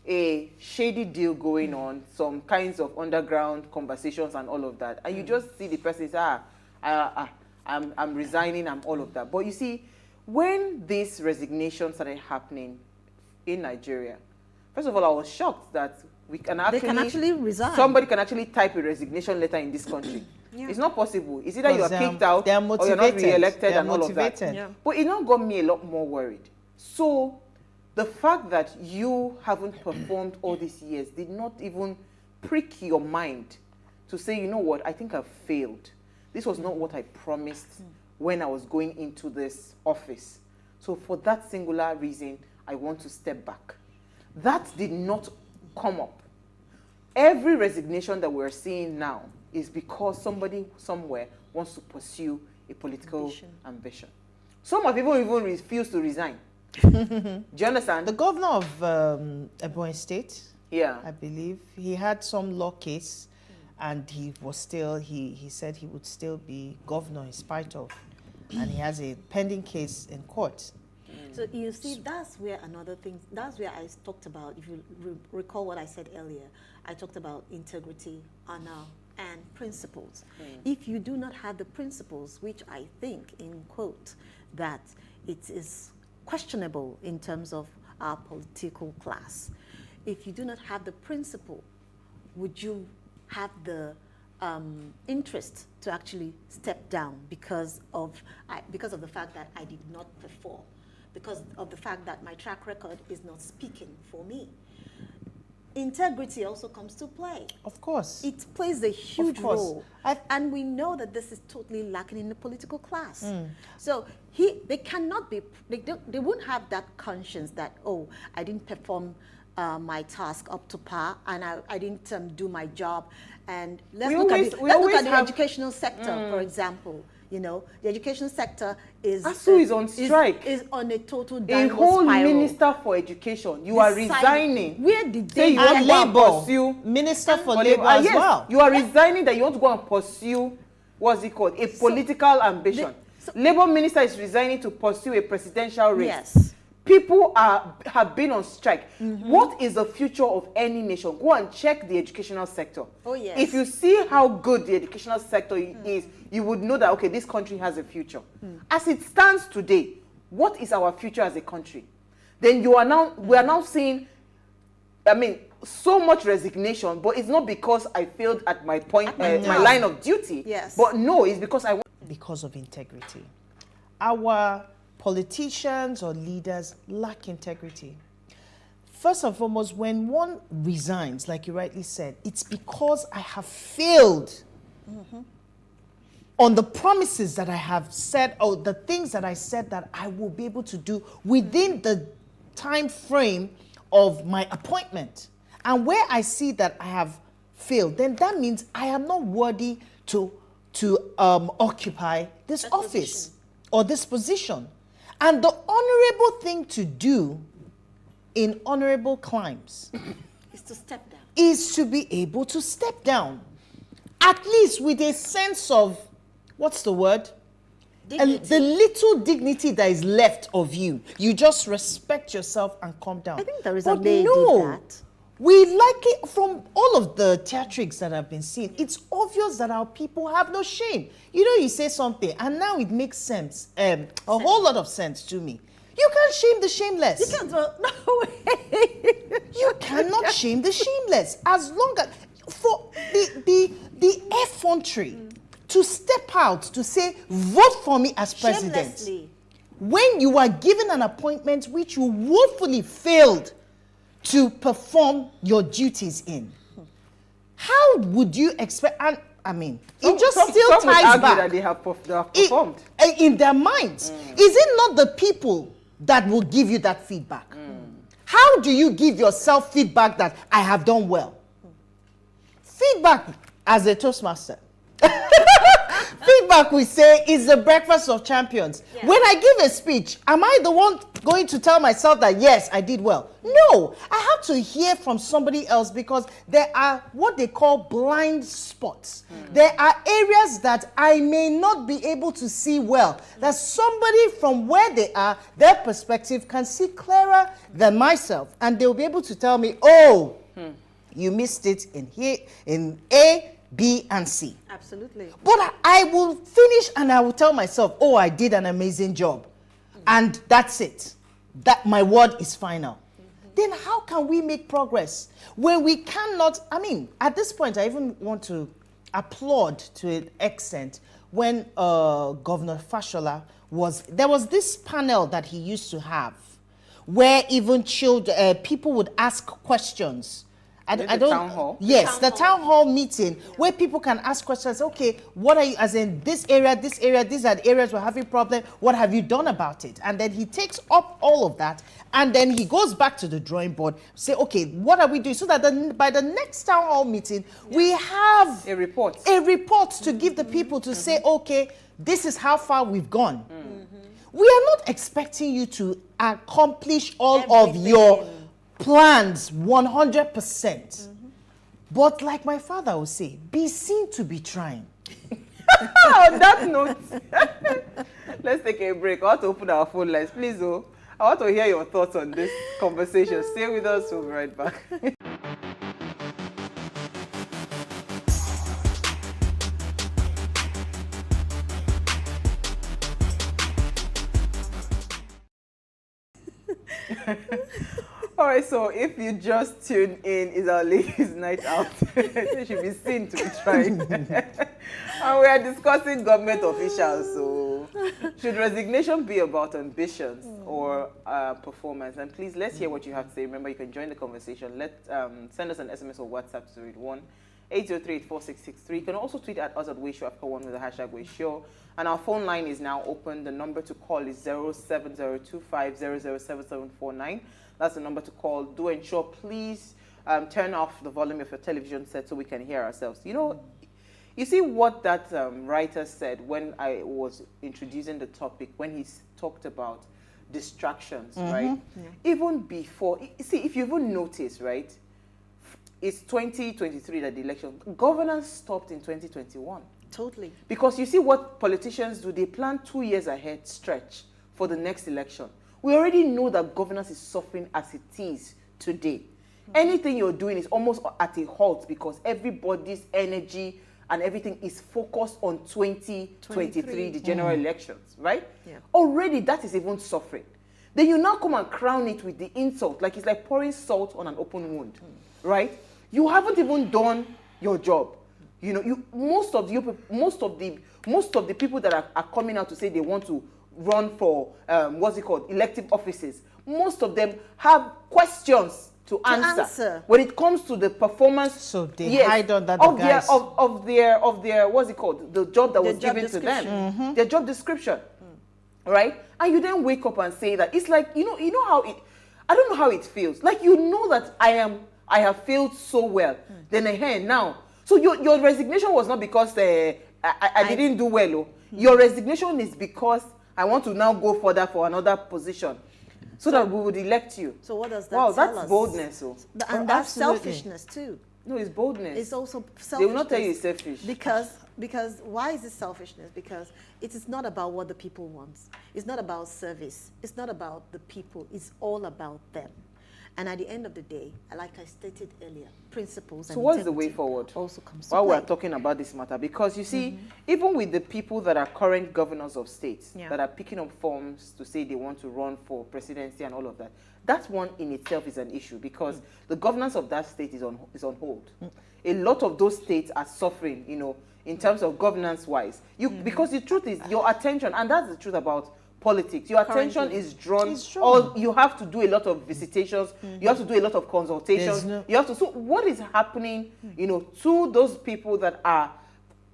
a shady deal going on, some kinds of underground conversations and all of that. And you just see the person say, I'm resigning, I'm all of that. But you see, when this resignation started happening in Nigeria, first of all, I was shocked that they can actually resign. Somebody can actually type a resignation letter in this country. Yeah. It's not possible. It's either you are kicked out or you're not re-elected and all of that. Yeah. But it now got me a lot more worried. So the fact that you haven't performed all these years did not even prick your mind to say, you know what, I think I've failed. This was not what I promised when I was going into this office. So for that singular reason, I want to step back. That did not come up. Every resignation that we're seeing now is because somebody somewhere wants to pursue a political ambition. Some have even refused to resign. Do you understand?
The governor of Ebonyi State,
I
believe, he had some law case, and he was still, he said he would still be governor in spite of, and he has a pending case in court.
So you see, that's where another thing, that's where I talked about, if you recall what I said earlier, I talked about integrity, honor, and principles. If you do not have the principles, which I think, in quote, that it is questionable in terms of our political class. If you do not have the principle, would you have the interest to actually step down because of the fact that I did not perform, because of the fact that my track record is not speaking for me? Integrity also comes to play.
Of course.
It plays a huge role. And we know that this is totally lacking in the political class. So they cannot be, they won't have that conscience that, oh, I didn't perform my task up to par, and I didn't do my job. And let's look at the educational sector, for example. You know, the education sector is
on strike.
Is on a total downward
spiral. A whole minister for education, you are resigning.
Where did they
pursue minister for labor as well?
You are resigning that you want to go and pursue, what's it called, a political ambition. Labor minister is resigning to pursue a presidential race.
Yes.
People have been on strike. What is the future of any nation? Go and check the educational sector.
Oh, yes.
If you see how good the educational sector is, you would know that, okay, this country has a future. As it stands today, what is our future as a country? Then we are now seeing, I mean, so much resignation, but it's not because I failed at my point, my line of duty.
Yes.
But no, it's because I want.
Because of integrity. Our politicians or leaders lack integrity. First and foremost, when one resigns, like you rightly said, it's because I have failed on the promises that I have said, or the things that I said that I will be able to do within the time frame of my appointment. And where I see that I have failed, then that means I am not worthy to occupy this office or this position. And the honorable thing to do in honorable climes
is to step down.
Is to be able to step down. At least with a sense of, what's the word? The little dignity that is left of you. You just respect yourself and calm down.
I think there is a way to do that.
We like it from all of the theatrics that have been seen. It's obvious that our people have no shame. You know, you say something and now it makes sense, a whole lot of sense to me. You can't shame the shameless.
You can't, no way.
You cannot shame the shameless. As long as, for the effrontery to step out to say, vote for me as president. When you are given an appointment which you woefully failed to perform your duties in. How would you expect? And I mean, it just
some
still
would
ties
argue
back.
that they have performed.
In their minds. Is it not the people that will give you that feedback? How do you give yourself feedback that I have done well? Feedback as a Toastmaster. Feedback, we say, is the breakfast of champions. Yeah. When I give a speech, am I the one going to tell myself that, yes, I did well? No, I have to hear from somebody else, because there are what they call blind spots. There are areas that I may not be able to see well, that somebody from where they are, their perspective can see clearer than myself. And they'll be able to tell me, oh, you missed it in here, in A, B, and C.
Absolutely.
But I will finish and I will tell myself, oh, I did an amazing job. And that's it. That my word is final. Then how can we make progress when we cannot? I mean, at this point, I even want to applaud to an extent when Governor Fashola there was this panel that he used to have where even children, people would ask questions. I don't.
Town hall?
Yes, the town hall meeting where people can ask questions. Okay, what are you, as in this area, these are the areas we're having problem. What have you done about it? And then he takes up all of that, and then he goes back to the drawing board. Say, okay, what are we doing? So that by the next town hall meeting, we have
a report.
To give the people to say, okay, this is how far we've gone. We are not expecting you to accomplish all of your plans 100%. But like my father would say, be seen to be trying.
On that note, let's take a break. I want to open our phone lines. Please, I want to hear your thoughts on this conversation. Stay with us. We'll be right back. All right, so if you just tune in, it's our ladies' night out. It should be seen to be tried. And we are discussing government officials. So, should resignation be about ambitions or performance? And please, let's hear what you have to say. Remember, you can join the conversation. Send us an SMS or WhatsApp to 803-84663. You can also tweet at us at WayShowAfrica1 with the hashtag WayShow. And our phone line is now open. The number to call is 07025007749. That's the number to call. Do ensure, please, turn off the volume of your television set so we can hear ourselves. You know, you see what that writer said when I was introducing the topic, when he talked about distractions, right? Yeah. Even before, see, if you even notice, right, it's 2023 that the election, governance stopped in 2021.
Totally.
Because you see what politicians do, they plan 2 years ahead stretch for the next election. We already know that governance is suffering as it is today. Anything you're doing is almost at a halt because everybody's energy and everything is focused on 2023, the general elections, right? Yeah. Already that is even suffering. Then you now come and crown it with the insult, like it's like pouring salt on an open wound, right? You haven't even done your job. You know, most of the people that are coming out to say they want to run for elective offices, most of them have questions to answer when it comes to the performance. So
they hide on that
of their the job that was given to them, their job description, right? And you then wake up and say that it's like you know how it. I don't know how it feels. Like you know that I have failed so well. Then now. So your resignation was not because I didn't do well. Your resignation is because I want to now go further for another position so that we would elect you.
So what does that
tell
us?
Wow, that's boldness.
And that's selfishness too.
No, it's boldness.
It's also selfishness.
They will not tell you it's selfish.
Because why is it selfishness? Because it is not about what the people want. It's not about service. It's not about the people. It's all about them. And at the end of the day, like I stated earlier, principles and
what's the way forward?
Also comes to
while
play.
we're talking about this matter, because you see, even with the people that are current governors of states that are picking up forms to say they want to run for presidency and all of that, that one in itself is an issue because the governance of that state is on hold. A lot of those states are suffering, in terms of governance-wise. Because the truth is, your attention, and that's the truth about politics. Your attention
Currently.
is drawn,
It's drawn.
or you have to do a lot of visitations, you have to do a lot of consultations, you have to, so what is happening, you know, to those people that are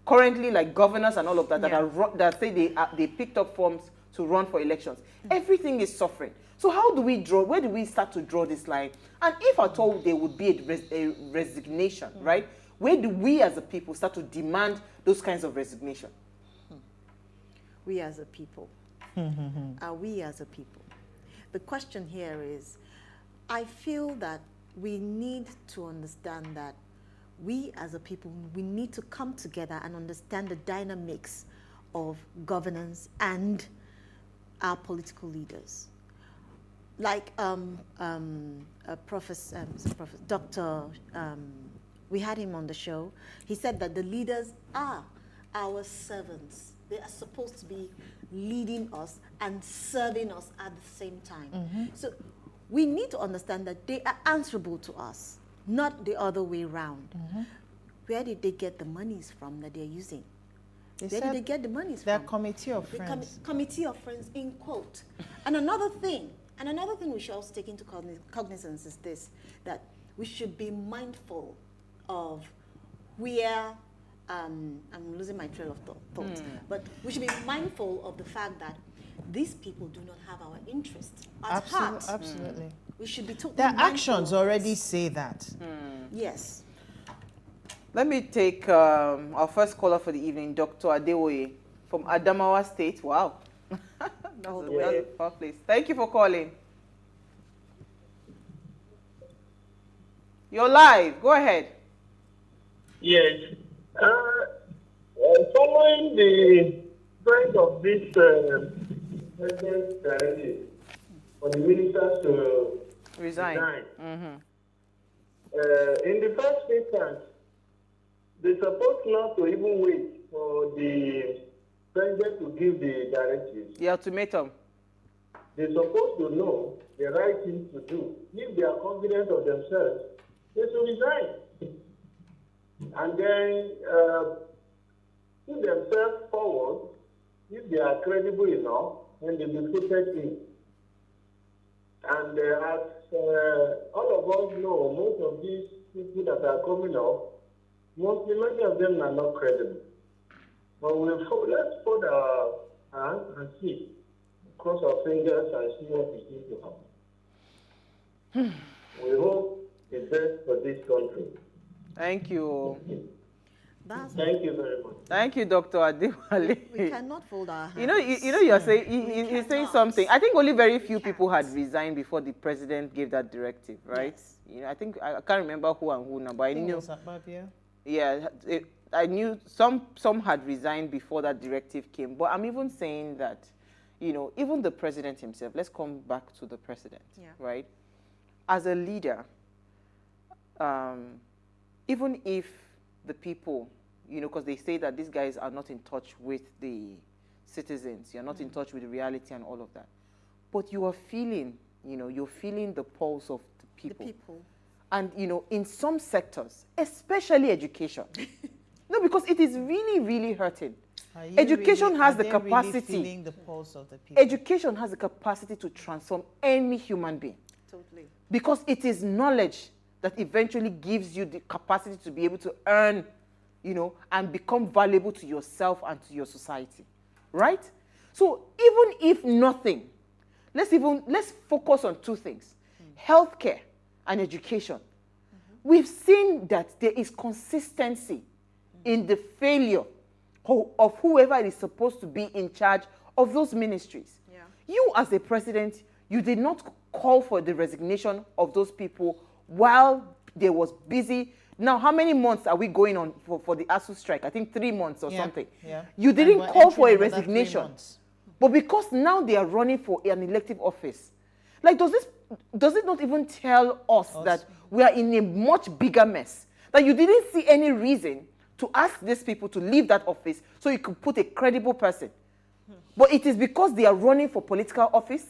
currently like governors and all of that, that say they picked up forms to run for elections? Everything is suffering. So how do we draw, where do we start to draw this line? And if at all there would be a resignation, right? Where do we as a people start to demand those kinds of resignation?
We as a people. Are we as a people? The question here is, I feel that we need to understand that we as a people, we need to come together and understand the dynamics of governance and our political leaders. Like Dr. We had him on the show. He said that the leaders are our servants. They are supposed to be leading us and serving us at the same time. So we need to understand that they are answerable to us, not the other way around. Where did they get the monies from that they're using? Where did they get the monies from?
Their committee of friends.
Committee of friends, in quote. And another thing we should also take into cognizance is this, that we should be mindful of where, I'm losing my trail of thought, but we should be mindful of the fact that these people do not have our interests at heart.
Absolutely.
We should be totally
Their
mindful
actions
of
already
this.
say that.
Yes.
Let me take our first caller for the evening, Dr. Adewoye from Adamawa State. Wow. That's a far place. Thank you for calling. You're live. Go ahead.
Yes. Following the trend of this president's directive for the ministers to resign. In the first instance, they're supposed not to even wait for the president to give the directives.
The ultimatum.
They're supposed to know the right thing to do. If they are confident of themselves, they should resign. And then put themselves forward. If they are credible enough, then they'll be voted in. And as all of us know, most of these people that are coming up, many of them are not credible. But let's put our hands and see, cross our fingers and see what is going to happen. We hope the best for this country.
Thank you.
Thank you very much.
Thank you, Dr. Adewale.
We cannot fold our hands.
You're saying, he's saying something. I think only very few people had resigned before the president gave that directive, right? Yes. You know, I think, I can't remember who and who now, but I knew. Yeah, I knew some had resigned before that directive came. But I'm even saying that, you know, even the president himself, let's come back to the president, right? As a leader, even if the people, you know, because they say that these guys are not in touch with the citizens, you're not in touch with the reality and all of that. But you are feeling, you know, you're feeling the pulse of the people. And, you know, in some sectors, especially education. No, because it is really, really hurting. Education has the capacity.
Really feeling the pulse of the people?
Education has the capacity to transform any human being.
Totally.
Because it is knowledge that eventually gives you the capacity to be able to earn, you know, and become valuable to yourself and to your society, right? So even if nothing, let's focus on two things, healthcare and education. We've seen that there is consistency in the failure of whoever is supposed to be in charge of those ministries. You as a president, you did not call for the resignation of those people while they was busy. Now, how many months are we going on for the ASU strike? I think 3 months or something. You didn't call for a resignation. But because now they are running for an elective office, like, does it not even tell us that we are in a much bigger mess? That you didn't see any reason to ask these people to leave that office so you could put a credible person. But it is because they are running for political office?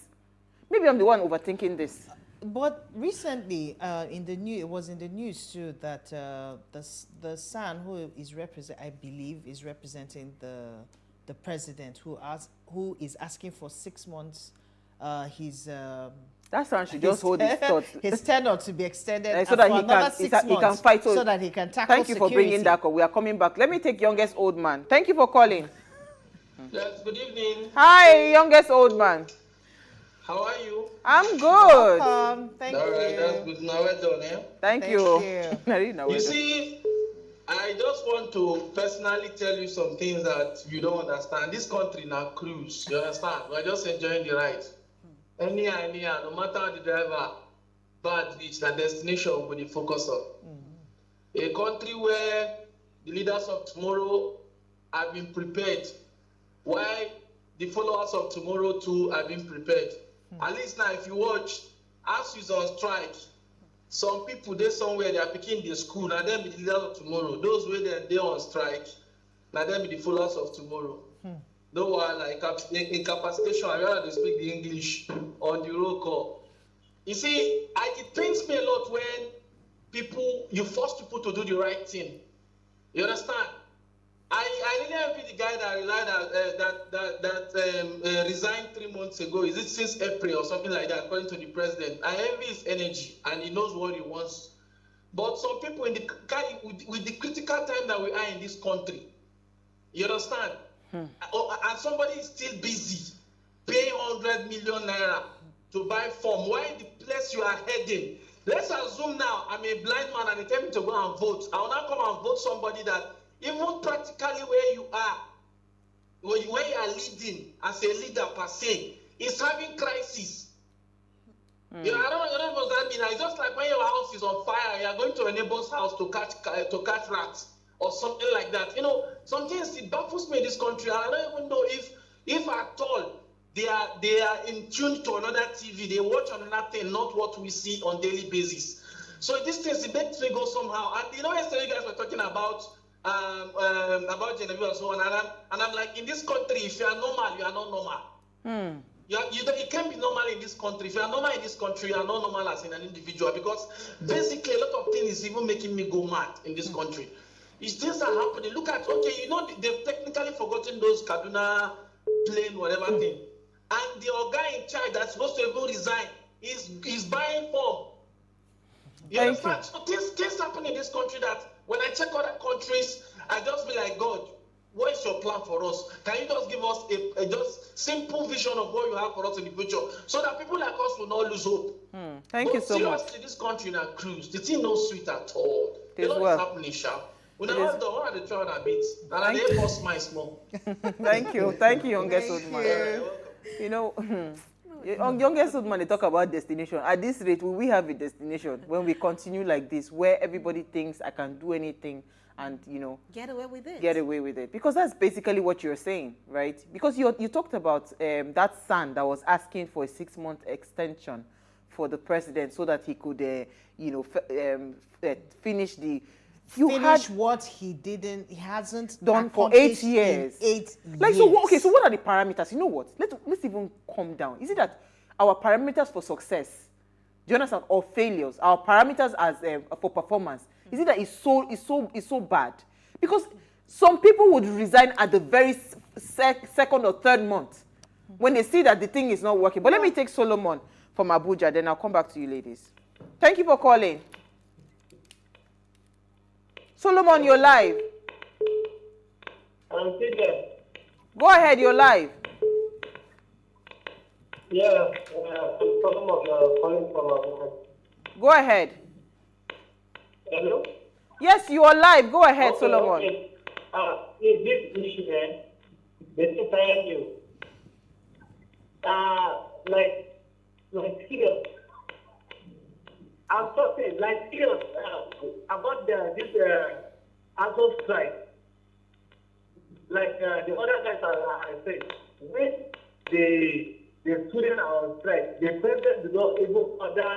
Maybe I'm the one overthinking this.
But recently, it was in the news too that the son who is I believe is representing the the president who is asking for 6 months
that sound should just hold his thoughts.
His tenure to be extended
so that
he can
fight.
So that he can tackle
Thank you for bringing that call. We are coming back. Let me take youngest old man. Thank you for calling.
Yes, good evening.
Hi, youngest old man.
How are you?
I'm good.
Welcome. Thank you.
That's good. Now well done, eh?
Thank you.
You see, I just want to personally tell you some things that you don't understand. This country now cruise, you understand? We're just enjoying the ride. Anyhow, no matter how the driver, bad reach, the destination will be focused on. A country where the leaders of tomorrow have been prepared, while the followers of tomorrow too have been prepared. At least now, if you watch, as is on strike, some people they somewhere they are picking the school, and then be the leaders of tomorrow. Those where they on strike, now then be the followers of tomorrow. No one like incapacitation. I rather they speak the English on the roll call. You see, it pains me a lot when you force people to do the right thing. You understand? I really envy the guy that resigned 3 months ago. Is it since April or something like that, according to the president? I envy his energy, and he knows what he wants. But some people with the critical time that we are in this country, you understand? And somebody is still busy paying 100 million naira to buy form. Why the place you are heading? Let's assume now I'm a blind man and they tell me to go and vote. I will now come and vote somebody that even practically where you are, where you are leading as a leader per se, is having crisis. You know, I don't know what that means. It's just like when your house is on fire, you are going to a neighbor's house to catch rats or something like that. You know, sometimes it baffles me in this country. I don't even know if at all they are in tune to another TV. They watch another thing, not what we see on daily basis. So this thing, it makes me go somehow. And you know, yesterday you guys were talking about Genevieve and so on, and I'm like, in this country, if you are normal, you are not normal. You can't be normal in this country. If you are normal in this country, you are not normal as an individual, because basically a lot of things is even making me go mad in this country. These things are happening. Look at, okay, you know, they've technically forgotten those Kaduna plane, whatever thing. And the guy in charge that's supposed to even resign is buying form. You understand? So things happen in this country that when I check other countries, I just be like, God, what is your plan for us? Can you just give us a just simple vision of what you have for us in the future, so that people like us will not lose hope?
Thank you so much.
Seriously, this country now cruise. The thing no sweet at all. You know what's happening, Sha? When I was the one at the trial a bit, and I didn't force my small.
Thank you, youngest old man. You know, youngest old man, they talk about destination. At this rate, will we have a destination when we continue like this, where everybody thinks I can do anything and, you know,
get away with it?
Get away with it. Because that's basically what you're saying, right? Because you talked about that son that was asking for a 6-month extension for the president so that he could, you know, finish the...
what he hasn't
done for 8 years.
8 years.
Like, so, okay, so what are the parameters? You know what? Let's even calm down. Is it that our parameters for success, do you understand, or failures, our parameters as for performance, is it that it's so bad? Because some people would resign at the very second or third month when they see that the thing is not working. But let me take Solomon from Abuja, then I'll come back to you ladies. Thank you for calling. Solomon, you're live.
I'm still there.
Go ahead, you're live.
Yeah, I'm calling from Abuja.
Go ahead.
Hello?
Yes, you are live. Go ahead,
Okay,
Solomon.
Okay. This issue, they still tell you. Like serious. I'm talking like serious about this Azov strike. Like the other guys are saying, when the students are on strike, the president does not even order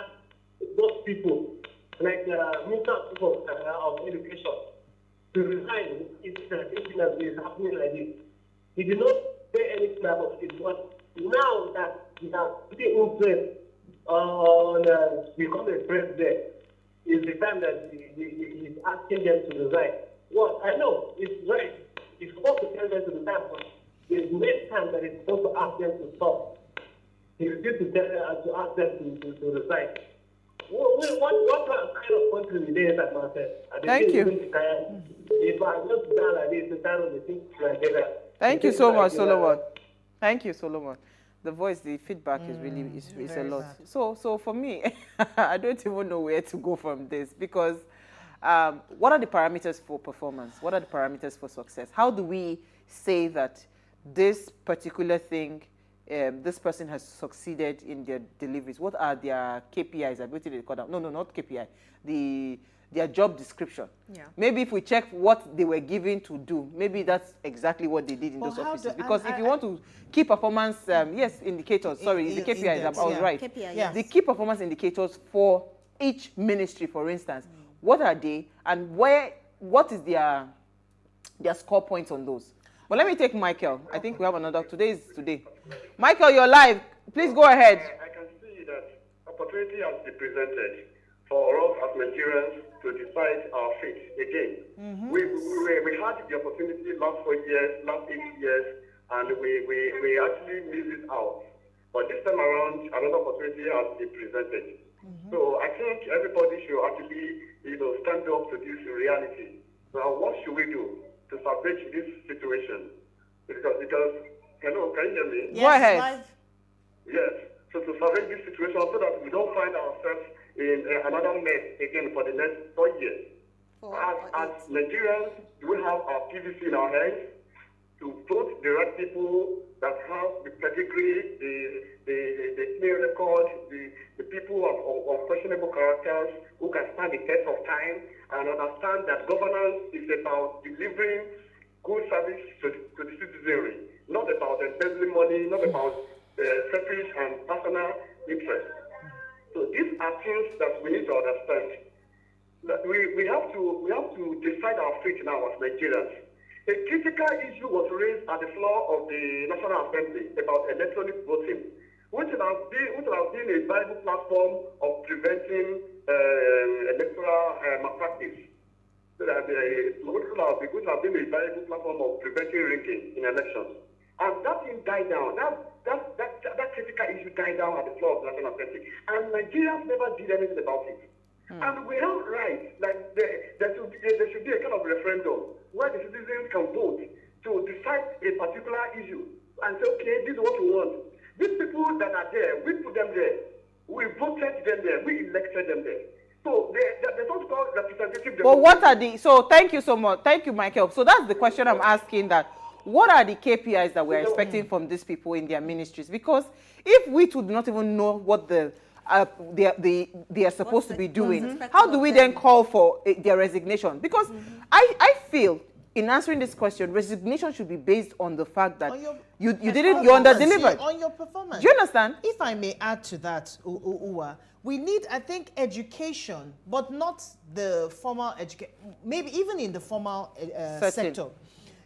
those people, like the Minister of Education, to resign if it is happening like this. He did not say anything about it, but now that he has put in place on become a president, is the time that he is asking them to resign. Well, I know it's right. He's supposed to tell them to resign, but the next time that it's supposed to ask them to stop, he refused to ask them to resign. What kind of country is there that man said?
Thank you.
If I just done like this, the time of the thing like that.
Thank you so much, Solomon. Thank you, Solomon. The voice, the feedback is really is a lot. Bad. So for me, I don't even know where to go from this, because what are the parameters for performance? What are the parameters for success? How do we say that this particular thing, this person has succeeded in their deliveries? What are their KPIs? No, not KPI. Their job description. Yeah. Maybe if we check what they were given to do, maybe that's exactly what they did in those offices. Because if you want to key performance, yes, indicators, sorry, the KPIs, I was right. KPI, yes. The key performance indicators for each ministry, for instance, what are they, and what is their score points on those? But let me take Michael. I think we have another. Today is today. Michael, you're live. Please go ahead.
I can see that opportunity has been presented for us as Nigerians to decide our fate again. Mm-hmm. We had the opportunity last 4 years, last 8 years, and we actually missed it out. But this time around, another opportunity has been presented. Mm-hmm. So I think everybody should actually, stand up to this reality. Now, what should we do to salvage this situation? Because hello, can you hear me?
Yes, go ahead.
Yes. So to salvage this situation, so that we don't find ourselves in another mess again for the next 4 years. As Nigerians, we have our PVC in our hands to vote the right people that have the pedigree, the clear record, the people of questionable characters who can stand the test of time and understand that governance is about delivering good service to the citizenry, not about embezzling money, not about selfish and personal interest. So these are things that we need to understand. That we have to decide our fate now as Nigerians. A critical issue was raised at the floor of the National Assembly about electronic voting, which would have been a valuable platform of preventing electoral malpractice. So that which would have been a valuable platform of preventing rigging in elections. And that thing died down. That critical issue died down at the floor of the National Assembly. And Nigerians never did anything about it. And we have rights, like there should be a kind of referendum where the citizens can vote to decide a particular issue and say, okay, this is what we want. These people that are there, we put them there. We voted them there. We elected them there. So they're not called representative democracy.
But what are the, so thank you so much. Thank you, Michael. So that's the question I'm asking, that what are the KPIs that we're expecting from these people in their ministries? Because if we do not even know what they are supposed to be doing, how do we then call for their resignation? Because I feel in answering this question, resignation should be based on the fact that you under-delivered.
On your performance.
Do you understand?
If I may add to that, Uwa, we need, I think, education, but not the formal education, maybe even in the formal sector.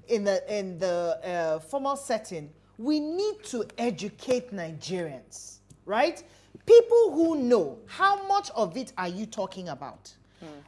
In the formal setting, we need to educate Nigerians, right? People who know, how much of it are you talking about?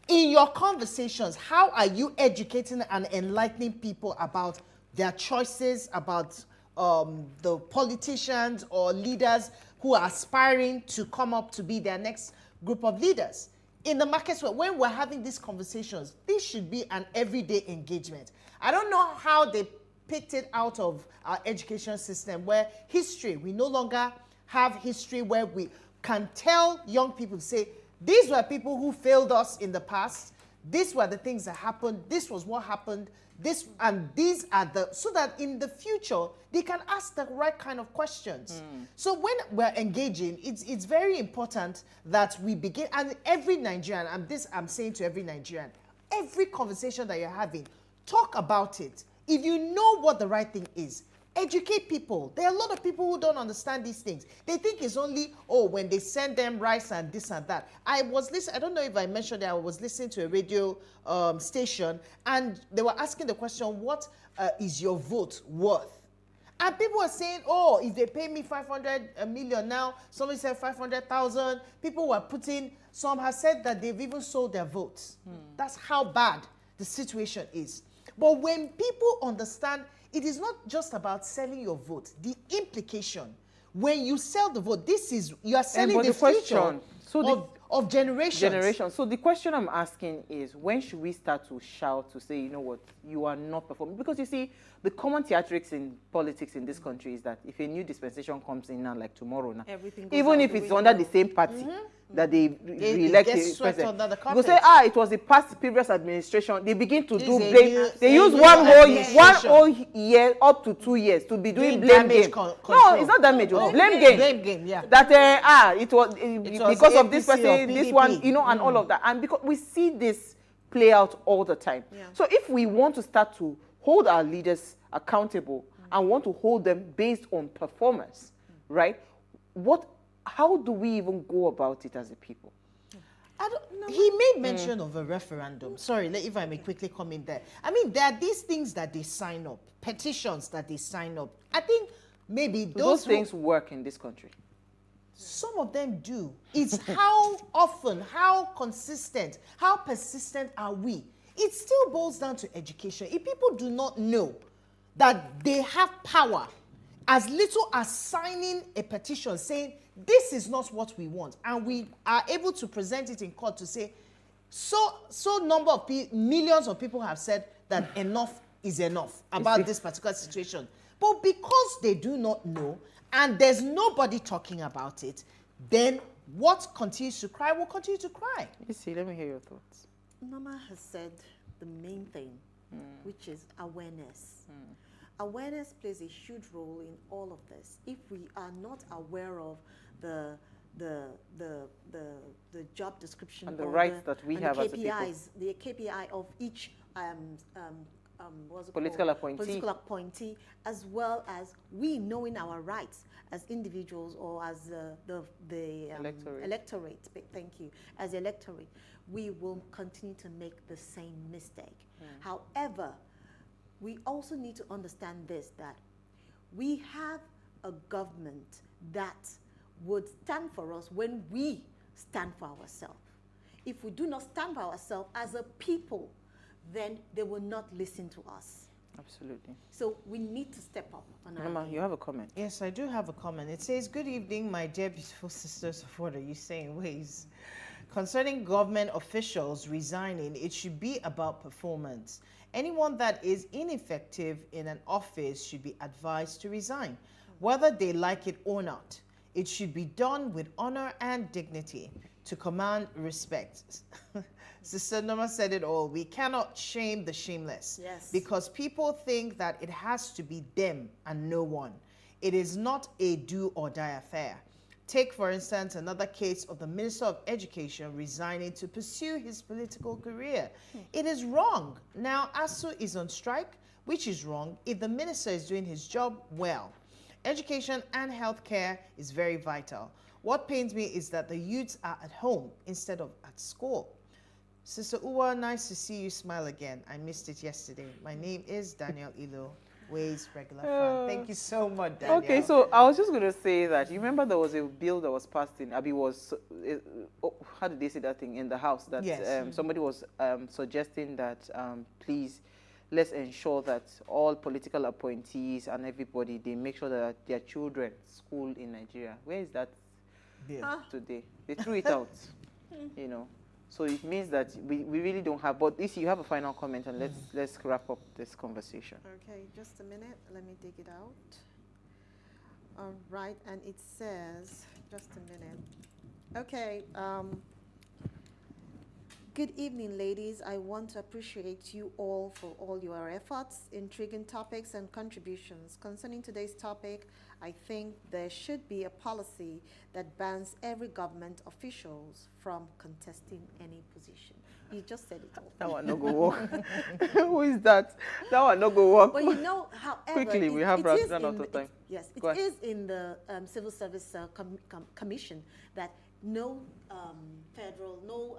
In your conversations, how are you educating and enlightening people about their choices, about the politicians or leaders who are aspiring to come up to be their next group of leaders? In the markets, when we're having these conversations, this should be an everyday engagement. I don't know how they picked it out of our education system, where history, we no longer have history where we can tell young people, say, these were people who failed us in the past, these were the things that happened, this was what happened, this and these are the, so that in the future they can ask the right kind of questions. So when we're engaging, it's very important that we begin, and every Nigerian, and this I'm saying to every Nigerian, every conversation that you're having, talk about it. If you know what the right thing is, educate people. There are a lot of people who don't understand these things. They think it's only, when they send them rice and this and that. I was listening, I don't know if I mentioned that, I was listening to a radio station, and they were asking the question, what is your vote worth? And people were saying, if they pay me 500 million now, somebody said 500,000. People were putting, some have said that they've even sold their votes. That's how bad the situation is. But when people understand, it is not just about selling your vote. The implication, when you sell the vote, you are selling the future of generations.
So the question I'm asking is, when should we start to shout to say, you know what, you are not performing? Because you see, the common theatrics in politics in this country is that if a new dispensation comes in now, like tomorrow now, even if it's under the same party that they re-elect the president, you say, it was the past previous administration. They begin to do blame. They use one whole year up to 2 years to be doing blame game. No, it's not damage. Blame game.
Blame game, yeah.
That it was because of this person, this one, you know, and all of that. And because we see this play out all the time. So if we want to start to hold our leaders accountable and want to hold them based on performance, right? How do we even go about it as a people?
He made mention of a referendum. Sorry, if I may quickly come in there. I mean, there are these things that they sign up, petitions that they sign up. I think maybe
those things work in this country.
Some of them do. It's how often, how consistent, how persistent are we? It still boils down to education. If people do not know that they have power, as little as signing a petition saying, this is not what we want, and we are able to present it in court to say, millions of people have said that enough is enough about this particular situation. But because they do not know, and there's nobody talking about it, then what continues to cry will continue to cry.
Let me hear your thoughts.
Mama has said the main thing, which is awareness. Awareness plays a huge role in all of this. If we are not aware of the job description
and the rights that we have as a people,
the KPI of each
political
appointee, as well as we knowing our rights as individuals or as the electorate. Thank you. As electorate, we will continue to make the same mistake. However, we also need to understand this, that we have a government that would stand for us when we stand for ourselves. If we do not stand for ourselves as a people, then they will not listen to us.
Absolutely.
So we need to step up on our
Mama, you have a comment?
Yes, I do have a comment. It says, good evening, my dear beautiful sisters of what are you saying ways. Concerning government officials resigning, it should be about performance. Anyone that is ineffective in an office should be advised to resign, whether they like it or not. It should be done with honor and dignity to command respect. Sister Noma said it all. We cannot shame the shameless.
Yes.
Because people think that it has to be them and no one. It is not a do or die affair. Take, for instance, another case of the Minister of Education resigning to pursue his political career. It is wrong. Now, ASU is on strike, which is wrong if the minister is doing his job well. Education and healthcare is very vital. What pains me is that the youths are at home instead of at school. Sister Uwa, nice to see you smile again. I missed it yesterday. My name is Daniel Ilo. Ways regular fan. Thank you so much, Daniel.
Okay, so I was just going to say that you remember there was a bill that was passed in how did they say that thing in the House that
yes.
Somebody was suggesting that please let's ensure that all political appointees and everybody, they make sure that their children school in Nigeria. Where is that bill today? They threw it out, you know. So it means that we really don't have, but if you have a final comment, and let's wrap up this conversation.
Okay, just a minute. Let me dig it out. All right, and it says, just a minute. Okay, good evening, ladies. I want to appreciate you all for all your efforts, intriguing topics, and contributions. Concerning today's topic, I think there should be a policy that bans every government officials from contesting any position. You just said it all.
That one no go work. Who is that? That one no go work.
But you know, however,
quickly, we have run out of time.
Yes, it is in the Civil Service Commission that no federal,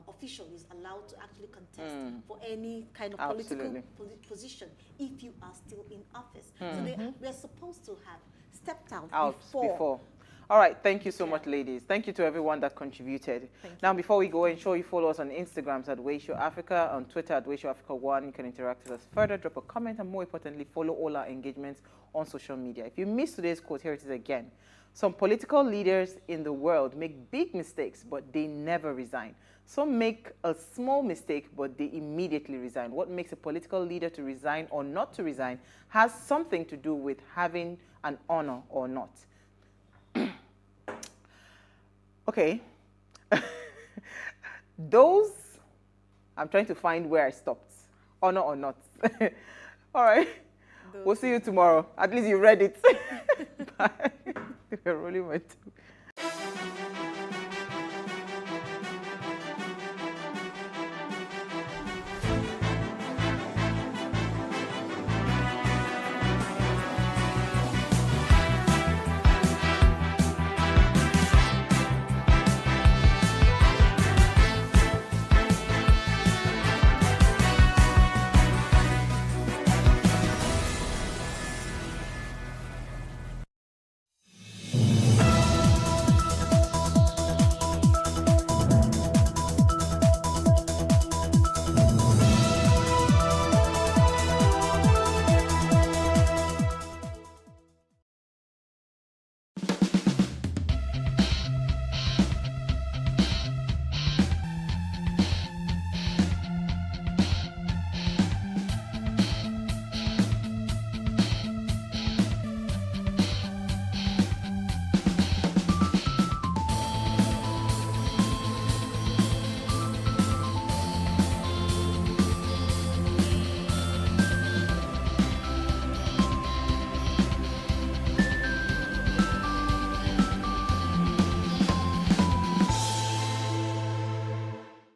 official is allowed to actually contest for any kind of political position if you are still in office. So we are supposed to have stepped out before.
All right, thank you so much, ladies. Thank you to everyone that contributed. Now, before we go, ensure you follow us on Instagrams at WayShowAfrica, on Twitter at WayShowAfrica1. You can interact with us further, drop a comment, and more importantly, follow all our engagements on social media. If you missed today's quote, here it is again. Some political leaders in the world make big mistakes, but they never resign. Some make a small mistake, but they immediately resign. What makes a political leader to resign or not to resign has something to do with having an honor or not. Okay. Those, I'm trying to find where I stopped. Honor or not. All right. We'll see you tomorrow. At least you read it. Bye. We're rolling my two.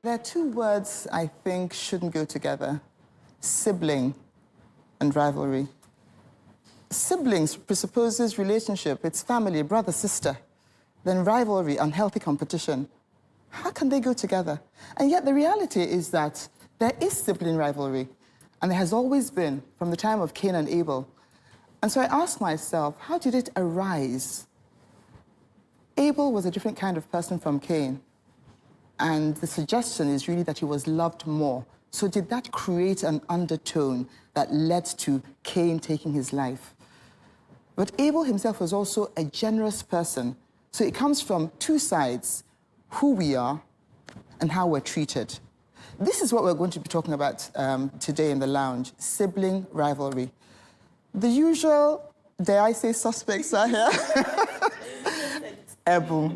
There are two words I think shouldn't go together: sibling and rivalry. Siblings presupposes relationship, it's family, brother, sister. Then rivalry, unhealthy competition. How can they go together? And yet the reality is that there is sibling rivalry, and there has always been from the time of Cain and Abel. And so I ask myself, how did it arise? Abel was a different kind of person from Cain. And the suggestion is really that he was loved more. So did that create an undertone that led to Cain taking his life? But Abel himself was also a generous person. So it comes from two sides: who we are and how we're treated. This is what we're going to be talking about today in the lounge: sibling rivalry. The usual, dare I say, suspects are here. Ebu,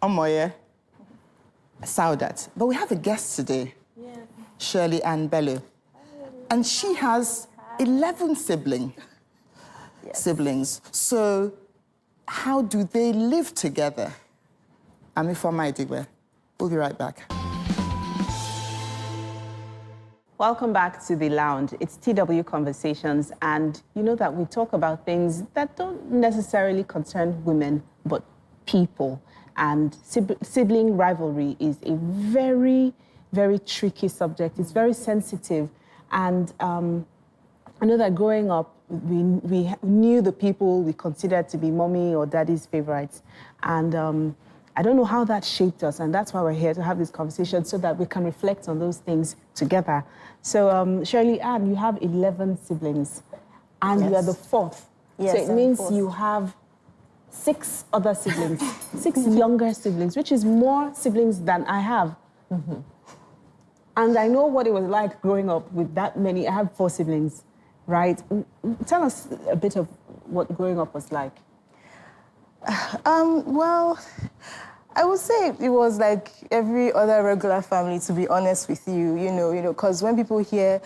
Omoye, Saudat. But we have a guest today, Shirley Ann Bello. And she has 11 siblings. So how do they live together? I'm Ifeoma Idigwe. We'll be right back.
Welcome back to the lounge. It's TW Conversations, and you know that we talk about things that don't necessarily concern women, but people. And sibling rivalry is a very, very tricky subject. It's very sensitive. And I know that growing up, we knew the people we considered to be mommy or daddy's favorites. And I don't know how that shaped us. And that's why we're here to have this conversation, so that we can reflect on those things together. So Shirley Ann, you have 11 siblings, and you are the fourth.
Yes,
so it means you have 6 other siblings, 6 younger siblings, which is more siblings than I have. Mm-hmm. And I know what it was like growing up with that many. I have 4 siblings, right? Tell us a bit of what growing up was like.
Well, I would say it was like every other regular family, to be honest with you, you know, because when people hear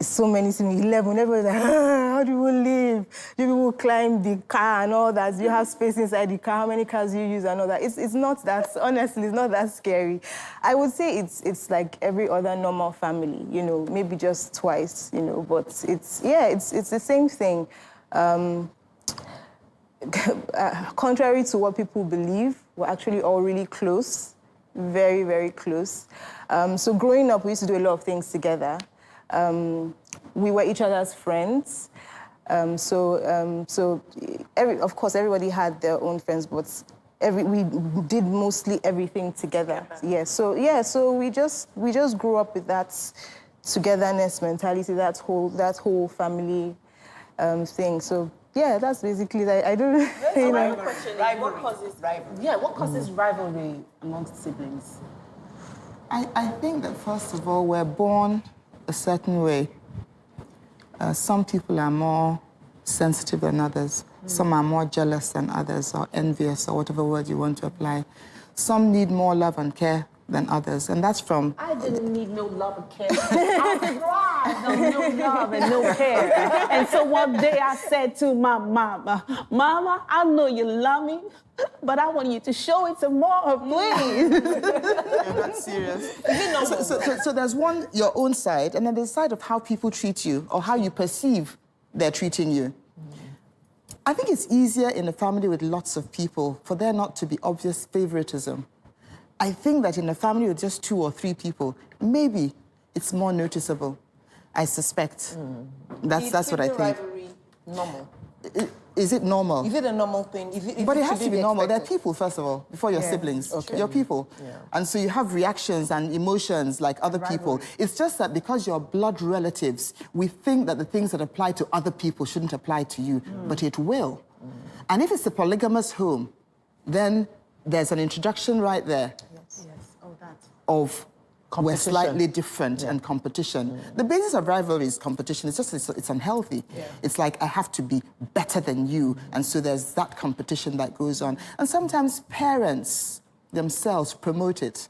so many siblings, 11, everybody's like, how do you live? Do people climb the car and all that? Do you have space inside the car? How many cars do you use and all that? It's not that, honestly, it's not that scary. I would say it's like every other normal family, you know, maybe just twice, you know, but it's the same thing. Contrary to what people believe, we're actually all really close, very, very close. So growing up, we used to do a lot of things together. We were each other's friends. Of course, everybody had their own friends, but we did mostly everything together. So we just grew up with that togetherness mentality, that whole family thing. So yeah, that's basically that. I don't know.
What causes rivalry? Yeah, what causes rivalry amongst siblings?
I think that first of all, we're born a certain way. Some people are more sensitive than others. Some are more jealous than others, or envious, or whatever word you want to apply. Some need more love and care than others, and that's from...
I didn't need no love and care. I thrived on no love and no care. And so one day I said to my mama, Mama, I know you love me, but I want you to show it some more, please.
You're not serious. So there's your own side, and then there's the side of how people treat you, or how you perceive they're treating you. I think it's easier in a family with lots of people for there not to be obvious favoritism. I think that in a family with just 2 or 3 people, maybe it's more noticeable. I suspect. That's what I think.
Rivalry normal?
Is it normal?
Is it a normal thing?
But it has to be normal. They're people, first of all, before your siblings. Okay. You're people. Yeah. And so you have reactions and emotions like other people. It's just that because you're blood relatives, we think that the things that apply to other people shouldn't apply to you, but it will. And if it's a polygamous home, then there's an introduction right there of we're slightly different and competition. The basis of rivalry is competition. It's just, it's unhealthy. It's like, I have to be better than you. And so there's that competition that goes on. And sometimes parents themselves promote it.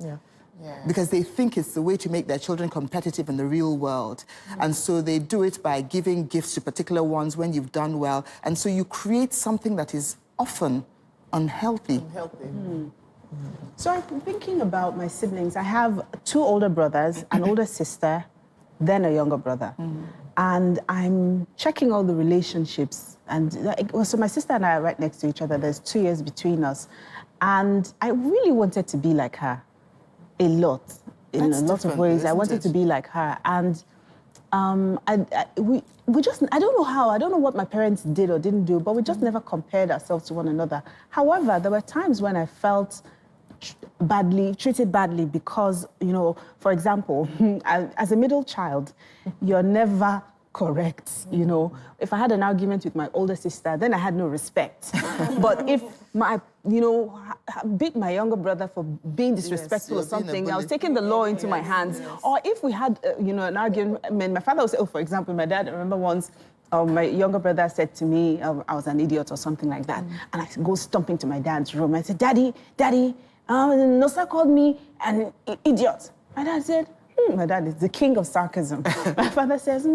Because they think it's the way to make their children competitive in the real world. And so they do it by giving gifts to particular ones when you've done well. And so you create something that is often unhealthy.
So I'm thinking about my siblings. I have 2 older brothers, an older sister, then a younger brother. And I'm checking all the relationships. And so my sister and I are right next to each other. There's 2 years between us. And I really wanted to be like her a lot. In a lot of ways, I wanted to be like her. And we just, I don't know how, I don't know what my parents did or didn't do, but we just never compared ourselves to one another. However, there were times when I felt treated badly because, you know, for example, as a middle child, you're never correct, you know. If I had an argument with my older sister, then I had no respect. But if beat my younger brother for being disrespectful or something, I was taking the law into my hands. Or if we had, an argument, my father would say, for example, my dad, I remember once, my younger brother said to me, I was an idiot or something like that. And I go stomping to my dad's room. I said, Daddy, Nosa called me an idiot. My dad said, my dad is the king of sarcasm. My father says,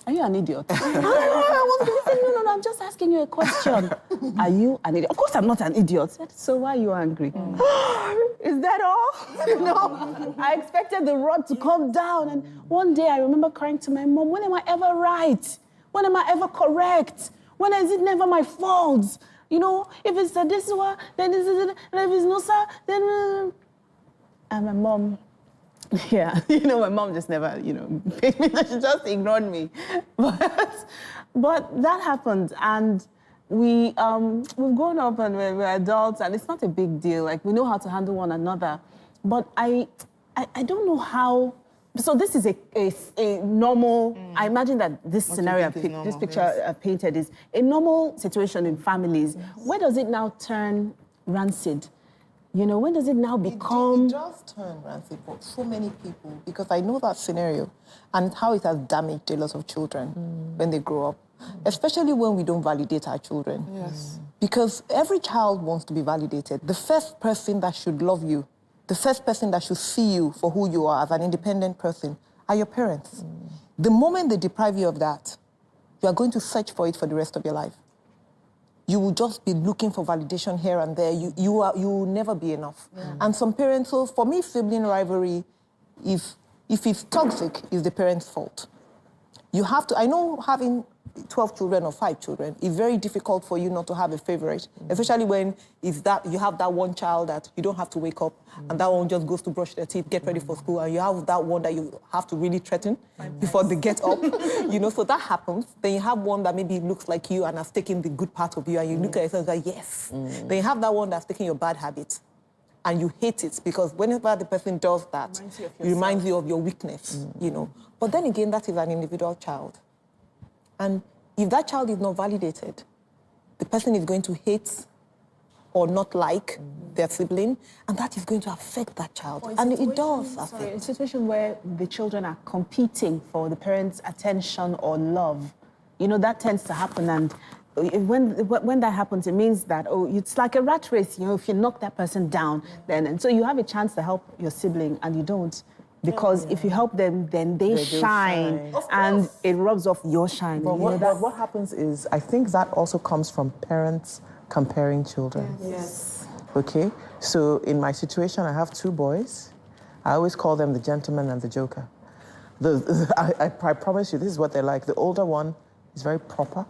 are you an idiot? No, I'm just asking you a question. Are you an idiot? Of course I'm not an idiot. So why are you angry? Is that all? I expected the rod to come down. And one day I remember crying to my mom, when am I ever right? When am I ever correct? When is it never my fault? You know, if it's this one, then this is it. And if it's no, sir, then... And my mom... Yeah, my mom just never, paid me. She just ignored me. But that happened, and we've grown up and we're adults, and it's not a big deal. Like, we know how to handle one another. But I don't know how. So this is a normal. I imagine that this scenario, this picture I've painted is a normal situation in families. Yes. Where does it now turn rancid? When does it now become...
It does turn rancid for so many people, because I know that scenario and how it has damaged a lot of children when they grow up, especially when we don't validate our children.
Yes.
Because every child wants to be validated. The first person that should love you, the first person that should see you for who you are as an independent person are your parents. The moment they deprive you of that, you are going to search for it for the rest of your life. You will just be looking for validation here and there. You will never be enough. Yeah. And some parents, so for me, sibling rivalry, if it's toxic, is the parent's fault. You have to, I know having
12 children or 5 children, it's very difficult for you not to have a favorite, especially when it's that you have that one child that you don't have to wake up and that one just goes to brush their teeth, get ready for school, and you have that one that you have to really threaten before they get up, so that happens. Then you have one that maybe looks like you and has taken the good part of you, and you look at yourself and go, yes. Then you have that one that's taking your bad habits. And you hate it because whenever the person does that, it reminds you of your weakness, But then again, that is an individual child. And if that child is not validated, the person is going to hate or not like their sibling, and that is going to affect that child. And it does affect.
Sorry, a situation where the children are competing for the parents' attention or love, that tends to happen. And when that happens, it means that, it's like a rat race, if you knock that person down, and so you have a chance to help your sibling and you don't. Because if you help them, then they shine. And it rubs off your shine.
But what happens is, I think that also comes from parents comparing children.
Yes.
Okay? So in my situation, I have 2 boys. I always call them the gentleman and the joker. I promise you, this is what they're like. The older one is very proper.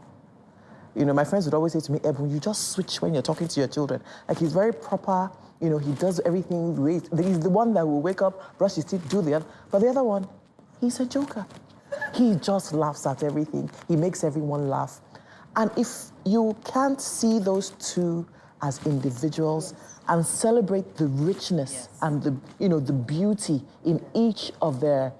My friends would always say to me, Ebon, you just switch when you're talking to your children. Like, he's very proper, he does everything. He's the one that will wake up, brush his teeth, do the other. But the other one, he's a joker. He just laughs at everything. He makes everyone laugh. And if you can't see those 2 as individuals and celebrate the richness and the beauty in each of their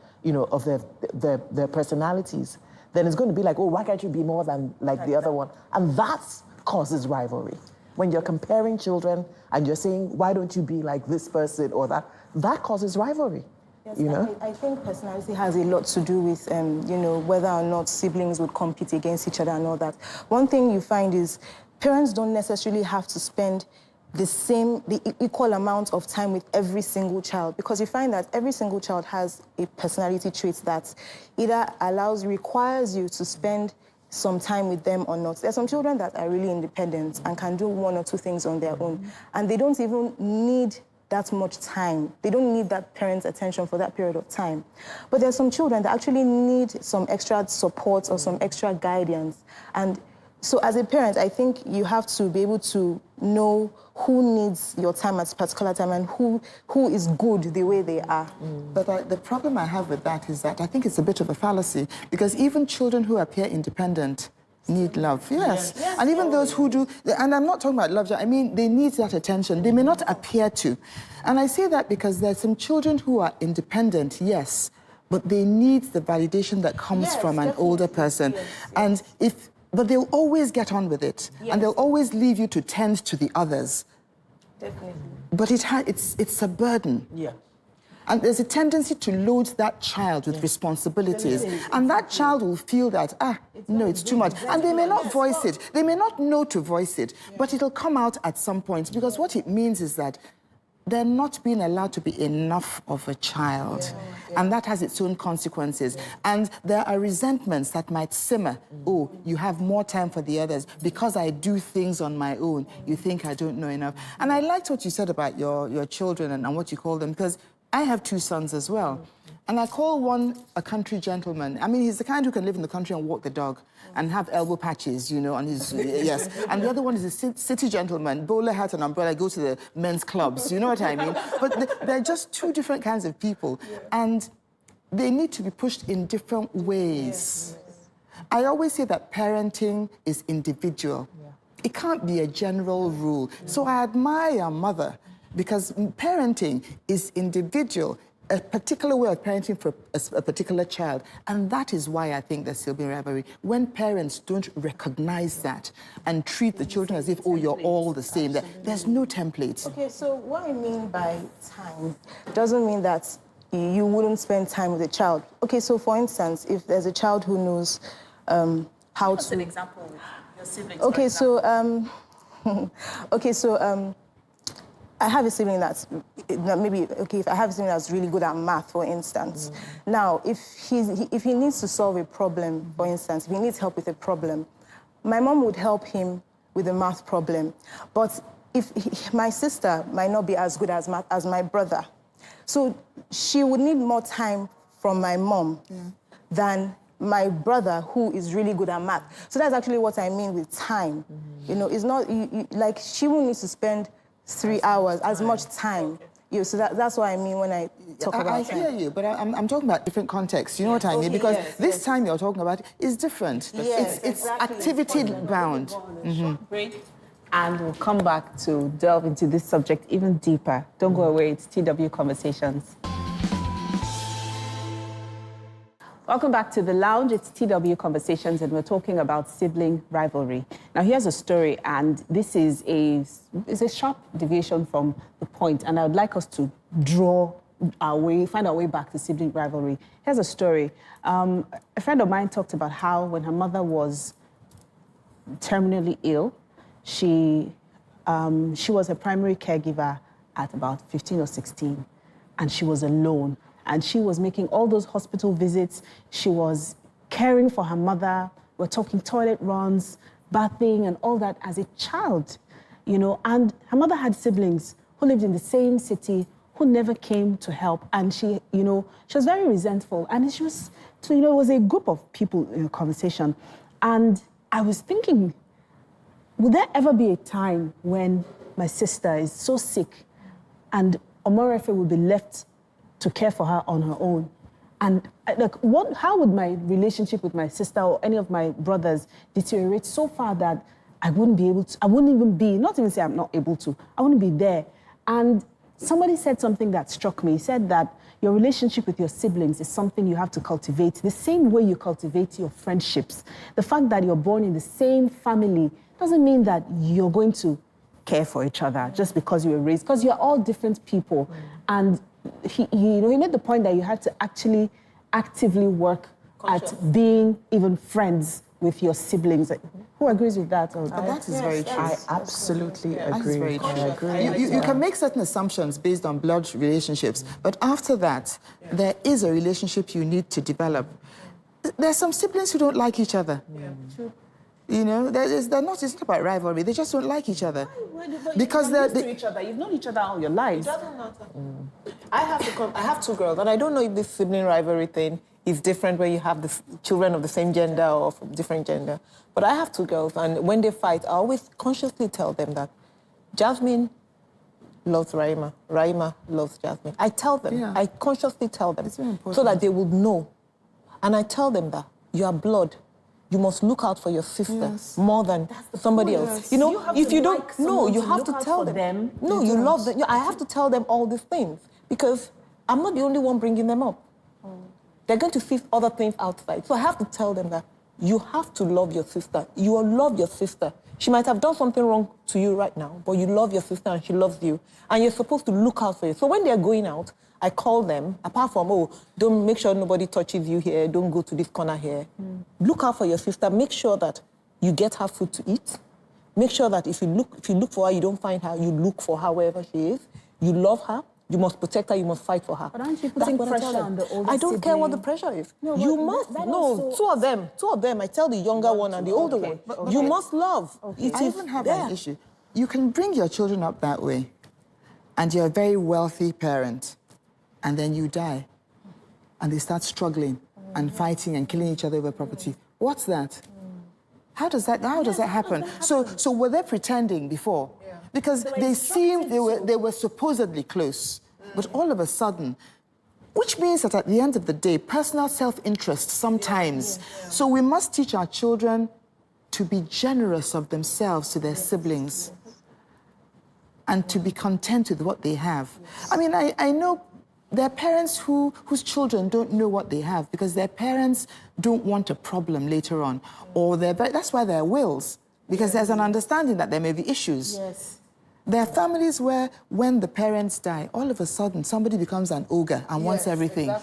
personalities, then it's going to be like, why can't you be more than like the other one? And that causes rivalry. When you're comparing children and you're saying, why don't you be like this person or that causes rivalry.
Yes, I think personality has a lot to do with, whether or not siblings would compete against each other and all that. One thing you find is parents don't necessarily have to spend the equal amount of time with every single child, because you find that every single child has a personality trait that either requires you to spend some time with them or not. There are some children that are really independent and can do 1 or 2 things on their own, and they don't even need that much time. They don't need that parent's attention for that period of time. But there are some children that actually need some extra support or some extra guidance. And so as a parent, I think you have to be able to know who needs your time at a particular time and who is good the way they are.
But the problem I have with that is that I think it's a bit of a fallacy, because even children who appear independent need love, yes. And even those who do, and I'm not talking about love, I mean, they need that attention. They may not appear to. And I say that because there's some children who are independent, yes, but they need the validation that comes from an older person. But they'll always get on with it, and they'll always leave you to tend to the others.
Definitely.
But it's a burden.
Yeah.
And there's a tendency to load that child with responsibilities. And that child will feel that, it's too much. And they may not voice it. They may not know to voice it, but it'll come out at some point, because what it means is that they're not being allowed to be enough of a child. And that has its own consequences. And there are resentments that might simmer. You have more time for the others. Because I do things on my own, you think I don't know enough. And I liked what you said about your children and what you call them, because I have 2 sons as well. And I call one a country gentleman. I mean, he's the kind who can live in the country and walk the dog and have elbow patches, on his, yes. And the other one is a city gentleman, bowler hat and umbrella, go to the men's clubs, you know what I mean? But they're just 2 different kinds of people. And they need to be pushed in different ways. I always say that parenting is individual. It can't be a general rule. So I admire your mother, because parenting is individual. A particular way of parenting for a particular child. And that is why I think there's still being rivalry. When parents don't recognize that and treat the children as if, you're all the same, there's no template.
Okay, so what I mean by time doesn't mean that you wouldn't spend time with a child. Okay, so for instance, if there's a child who knows how to...
What's an example with your siblings?
Okay, so I have a sibling that's if I have a sibling that's really good at math, for instance. Now, if he needs to solve a problem, for instance, if he needs help with a problem, my mom would help him with the math problem. But my sister might not be as good as math as my brother. So she would need more time from my mom than my brother who is really good at math. So that's actually what I mean with time. You know, it's not, like, she will need to spend 3 hours, as much time. You know, so that's what I mean when I talk about
I
time.
hear you, but I'm talking about different contexts. You know what I mean? Because this time you're talking about is different.
Yes,
it's
exactly.
activity-bound.
Break. And we'll come back to delve into this subject even deeper. Don't go away, it's TW Conversations. Welcome back to the lounge. It's TW Conversations, and we're talking about sibling rivalry. Now, here's a story, and this is a sharp deviation from the point, and I would like us to find our way back to sibling rivalry. Here's a story. A friend of mine talked about how when her mother was terminally ill, she was a primary caregiver at about 15 or 16, and she was alone. And she was making all those hospital visits. She was caring for her mother. We're talking toilet runs, bathing, and all that as a child, you know. And her mother had siblings who lived in the same city who never came to help. And she, you know, she was very resentful. And she was, so, you know, it was a group of people in a conversation. And I was thinking, would there ever be a time when my sister is so sick and Omorefe will be left to care for her on her own? And like, how would my relationship with my sister or any of my brothers deteriorate so far that I wouldn't be able to, I wouldn't even be, not even say I'm not able to, I wouldn't be there. And somebody said something that struck me. He said that your relationship with your siblings is something you have to cultivate the same way you cultivate your friendships. The fact that you're born in the same family doesn't mean that you're going to care for each other just because you were raised, because you're all different people. And he made the point that you had to actually actively work at being even friends with your siblings. Who agrees with that?
But that is very true.
I absolutely agree.
I agree. You can make certain assumptions based on blood relationships, but after that, there is a relationship you need to develop. There's some siblings who don't like each other.
True.
You know, it's not about rivalry. They just don't like each other.
Because they're used to each other. You've known each other all your lives.
It doesn't matter.
I have two girls, and I don't know if this sibling rivalry thing is different when you have the children of the same gender or from different gender. But I have two girls, and when they fight, I always consciously tell them that Jasmine loves Raima. Raima loves Jasmine. I tell them. Yeah. I consciously tell them. It's very important. So that they would know. And I tell them that you are blood. You must look out for your sister more than somebody else. You know, if you don't, no, you have to tell them. No, you love them. I have to tell them all these things because I'm not the only one bringing them up. They're going to see other things outside. So I have to tell them that you have to love your sister. You will love your sister. She might have done something wrong to you right now, but you love your sister and she loves you. And you're supposed to look out for you. So when they're going out, I call them, apart from, don't make sure nobody touches you here, don't go to this corner here. Look out for your sister. Make sure that you get her food to eat. Make sure that if you look for her, you don't find her, you look for her wherever she is. You love her. You must protect her, you must fight for her.
But aren't you putting pressure on the older
I don't care what the pressure is. No, you must, two of them. I tell the younger one and the older one. But you must love.
Okay. I even have an issue. You can bring your children up that way, and you're a very wealthy parent, and then you die, and they start struggling and fighting and killing each other over property. What's that? How does that happen? So were they pretending before? Because they were supposedly close, but all of a sudden, which means that at the end of the day, personal self-interest sometimes. So we must teach our children to be generous of themselves to their siblings and to be content with what they have. I mean, I know there are parents whose children don't know what they have because their parents don't want a problem later on, or that's why there are wills, because there's an understanding that there may be issues.
Yes.
There are families where, when the parents die, all of a sudden somebody becomes an ogre and wants everything,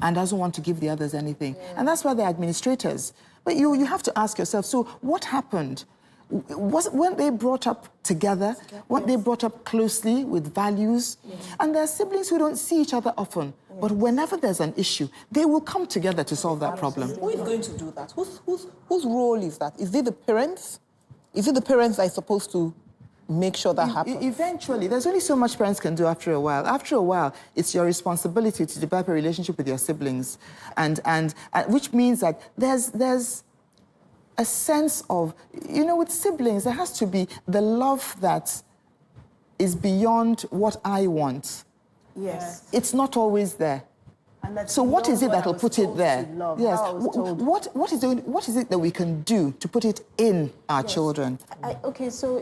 and doesn't want to give the others anything. Yeah. And that's why they're administrators. But you have to ask yourself, so what happened? Weren't they brought up together? Weren't they brought up closely with values? And there are siblings who don't see each other often, but whenever there's an issue, they will come together to solve that problem.
Who is going to do that? Whose role is that? Is it the parents? Is it the parents that are supposed to make sure that happens?
Eventually, there's only so much parents can do after a while. After a while, it's your responsibility to develop a relationship with your siblings, and which means that there's a sense of, with siblings, there has to be the love that is beyond what I want.
Yes.
It's not always there. So what is it that will put it there? Yes. What is it that we can do to put it in our children?
Okay, so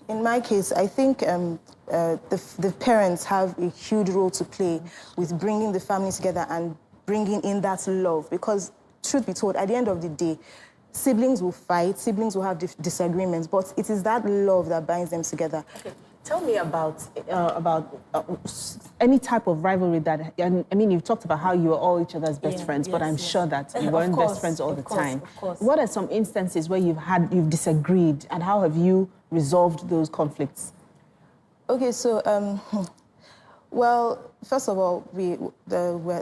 in my case, I think the parents have a huge role to play with bringing the family together and bringing in that love. Because, truth be told, at the end of the day, siblings will fight, siblings will have disagreements, but it is that love that binds them together.
Okay. Tell me about any type of rivalry that, I mean, you've talked about how you are all each other's best friends, but I'm sure that you weren't best friends all the time.
Of course.
What are some instances where you've disagreed, and how have you resolved those conflicts?
Okay, so, well, first of all, there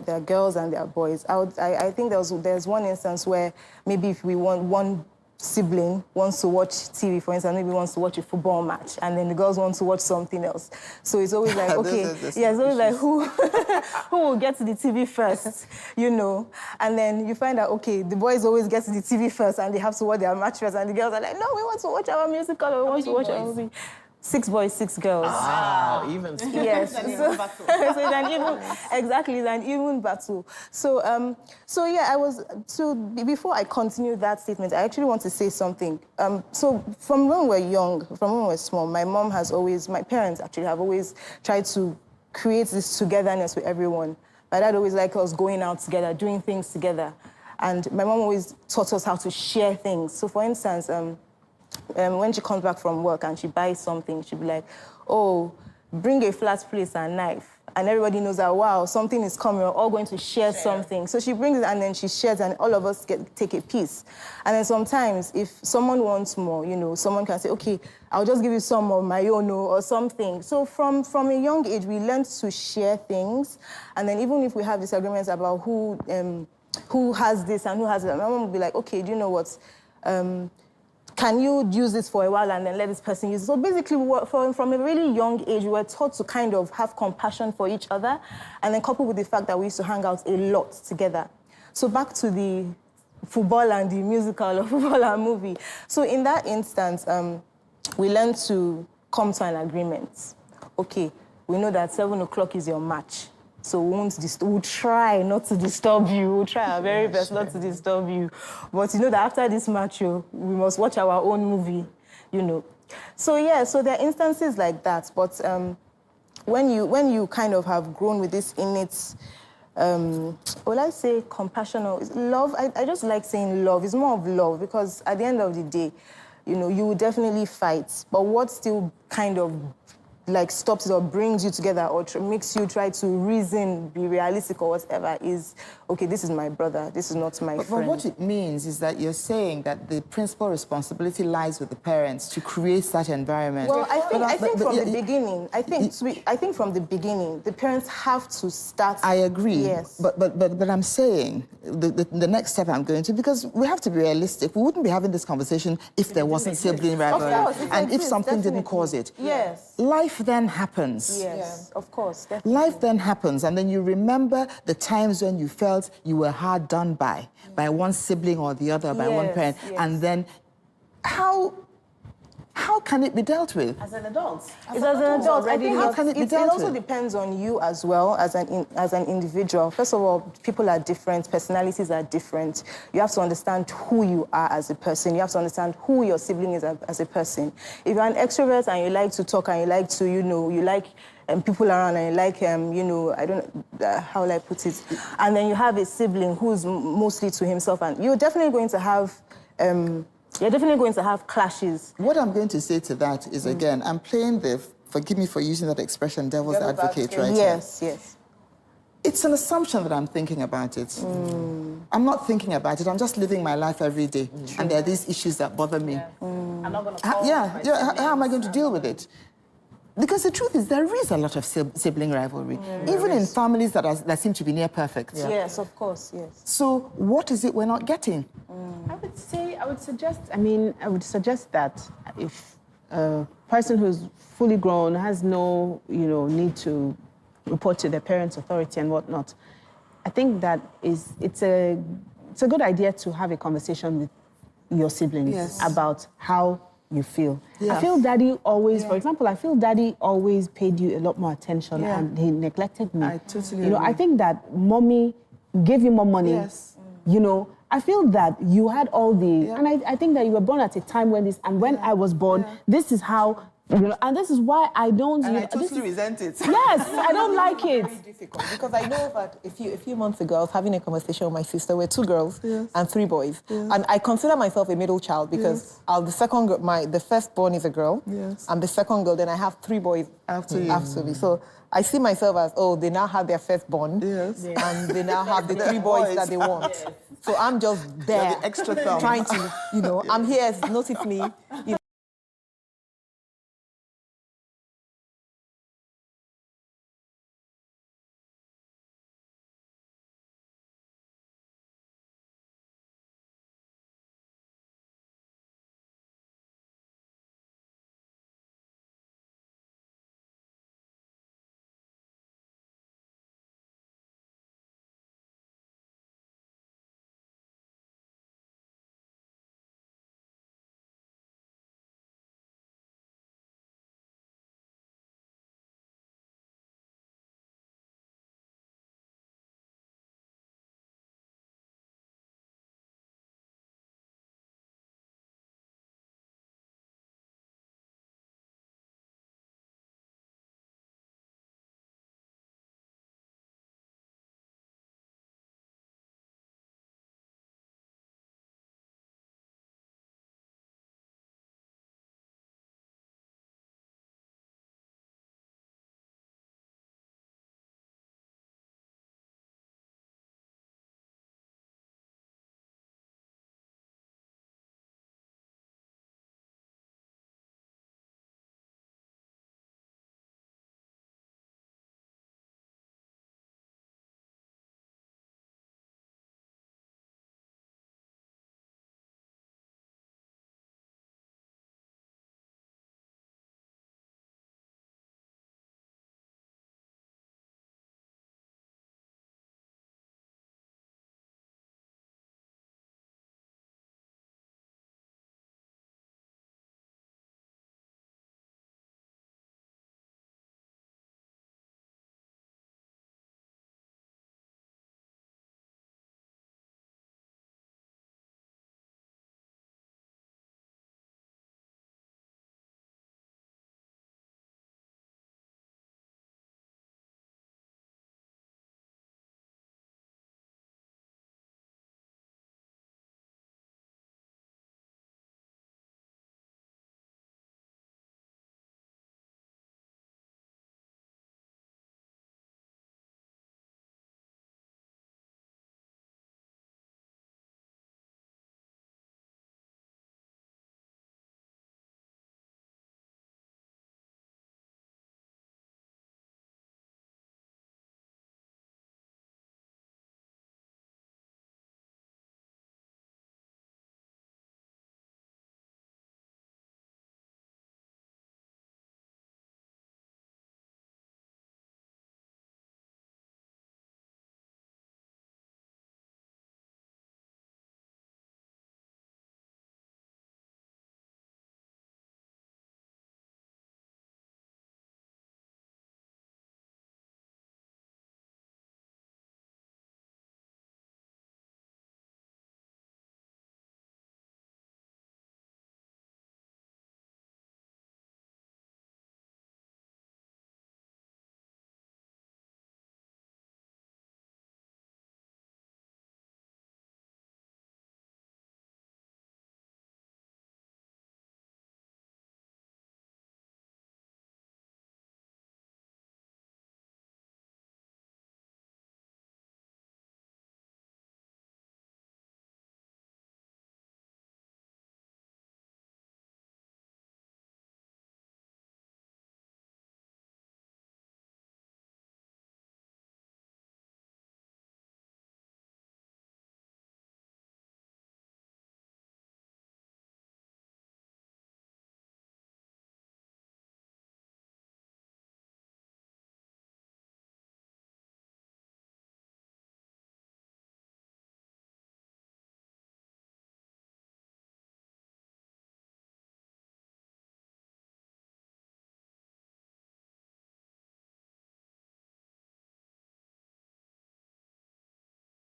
are girls and there are boys. I think there's one instance where maybe if we want one sibling wants to watch TV, for instance, maybe wants to watch a football match, and then the girls want to watch something else. So it's always like, okay, it's always like who will get to the TV first, And then you find out, okay, the boys always get to the TV first, and they have to watch their match first, and the girls are like, no, we want to watch our musical, or we want to watch our movie. 6 boys, 6 girls.
Wow, even.
Yes. So it's an even battle. So yeah, before I continue that statement, I actually want to say something. So from when we're young, from when we're small, my parents actually have always tried to create this togetherness with everyone. My dad always liked us going out together, doing things together. And my mom always taught us how to share things. So for instance, when she comes back from work and she buys something, she'll be like, oh, bring a flat plate and knife. And everybody knows that, wow, something is coming, we're all going to share something. So she brings it and then she shares and all of us take a piece. And then sometimes if someone wants more, someone can say, okay, I'll just give you some of my own or something. So from a young age, we learned to share things. And then even if we have disagreements about who has this and who has that, my mom will be like, okay, do you know what? Can you use this for a while and then let this person use it? So basically, from a really young age, we were taught to kind of have compassion for each other, and then coupled with the fact that we used to hang out a lot together. So back to the football and the musical or football and movie. So in that instance, we learned to come to an agreement. Okay, we know that 7 o'clock is your match. So we'll try not to disturb you. We'll try our very best not to disturb you. But that after this match, we must watch our own movie, So yeah, so there are instances like that. But when you kind of have grown with this innate, will I say compassion or love? I just like saying love. It's more of love because at the end of the day, you will definitely fight. But what still kind of stops it or brings you together or makes you try to reason, be realistic or whatever is, okay, this is my brother, this is not my friend.
But what it means is that you're saying that the principal responsibility lies with the parents to create that environment.
Well, I think from the beginning, the parents have to start.
I agree.
Yes.
But I'm saying the next step I'm going to, because we have to be realistic. We wouldn't be having this conversation if there wasn't sibling rivalry.
Of course,
and if something didn't cause it.
Yes.
Life then happens.
Yes, of course, definitely.
Life then happens, and then you remember the times when you felt you were hard done by one sibling or the other, by one parent, and then how can it be dealt with?
As an adult.
As an adult, I think
how can it be dealt with?
It also depends on you as well, as an individual. First of all, people are different, personalities are different. You have to understand who you are as a person. You have to understand who your sibling is as a person. If you're an extrovert and you like to talk and you like to, you like people around and you like, I don't know, how will I put it? And then you have a sibling who's mostly to himself, and you're definitely going to have clashes.
What I'm going to say to that is, again, I'm playing forgive me for using that expression, devil's advocate right
yes,
here.
Yes.
It's an assumption that I'm thinking about it. I'm not thinking about it. I'm just living my life every day. And there are these issues that bother me.
I'm not going to
how am I going to deal with it? Because the truth is, there is a lot of sibling rivalry, even in families that seem to be near perfect.
Yeah. Yes, of course, yes.
So what is it we're not getting?
I would suggest that if person who's fully grown, has no, need to report to their parents' authority and whatnot. I think that it's a good idea to have a conversation with your siblings about how you feel.
Yeah.
I feel daddy always, for example, I feel daddy always paid you a lot more attention and he neglected me.
I totally agree.
I think that mommy gave you more money.
Yes.
I feel that you had all the, and I think that you were born at a time when when I was born, this is how, and this is why I don't.
And I totally resent it.
Yes, I don't like it.
It's very difficult because I know that a few months ago I was having a conversation with my sister. We're 2 girls and 3 boys, and I consider myself a middle child because the second girl, the firstborn is a girl, and the second girl. Then I have 3 boys after me. So I see myself as they now have their firstborn, and they now have the 3 boys that they want. So I'm just there,
the extra thumb.
trying to, I'm here. Notice me.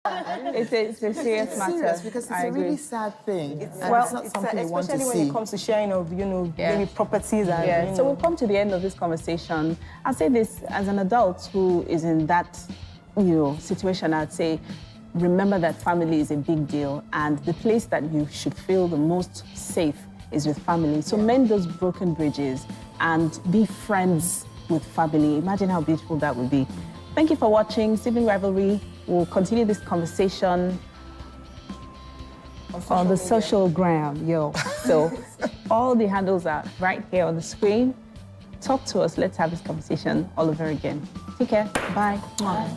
It's a serious matter.
Serious because it's
I
a really
agree.
sad thing.
It's
not something you want to
especially when
see.
it comes to sharing of, maybe properties and,
Yeah, so we've come to the end of this conversation. I'll say this, as an adult who is in that, situation, I'd say, remember that family is a big deal, and the place that you should feel the most safe is with family. So mend those broken bridges and be friends with family. Imagine how beautiful that would be. Thank you for watching Sibling Rivalry. We'll continue this conversation on the social gram, So all the handles are right here on the screen. Talk to us. Let's have this conversation all over again. Take care. Bye. Bye.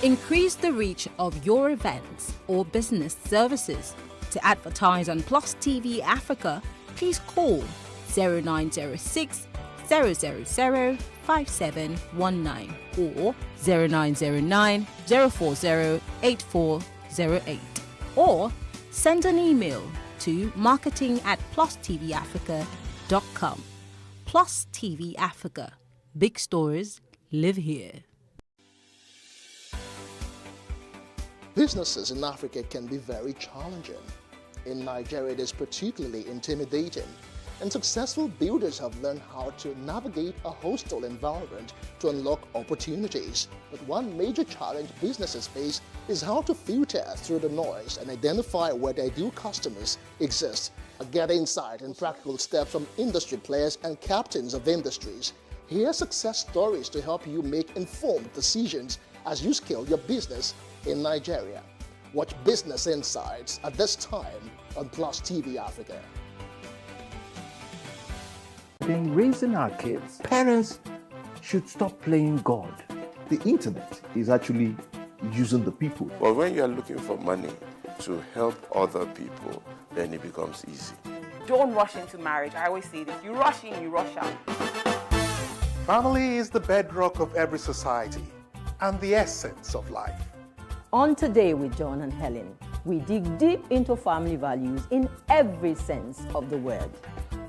Increase the reach of your events or business services. To advertise on Plus TV Africa, please call 0906 000 5719 or 0909 040 8408, or send an email to marketing@PlusTvAfrica.com. Plus TV Africa. Big stories live here.
Businesses in Africa can be very challenging. In Nigeria, it is particularly intimidating, and successful builders have learned how to navigate a hostile environment to unlock opportunities. But one major challenge businesses face is how to filter through the noise and identify where their ideal customers exist. Get insight and practical steps from industry players and captains of industries. Hear success stories to help you make informed decisions as you scale your business in Nigeria. Watch Business Insights at this time on Plus TV Africa.
In raising our kids, parents should stop playing God.
The internet is actually using the people.
But when you are looking for money to help other people, then it becomes easy.
Don't rush into marriage. I always say this. You rush in, you rush out.
Family is the bedrock of every society and the essence of life.
On Today with John and Helen, we dig deep into family values in every sense of the word.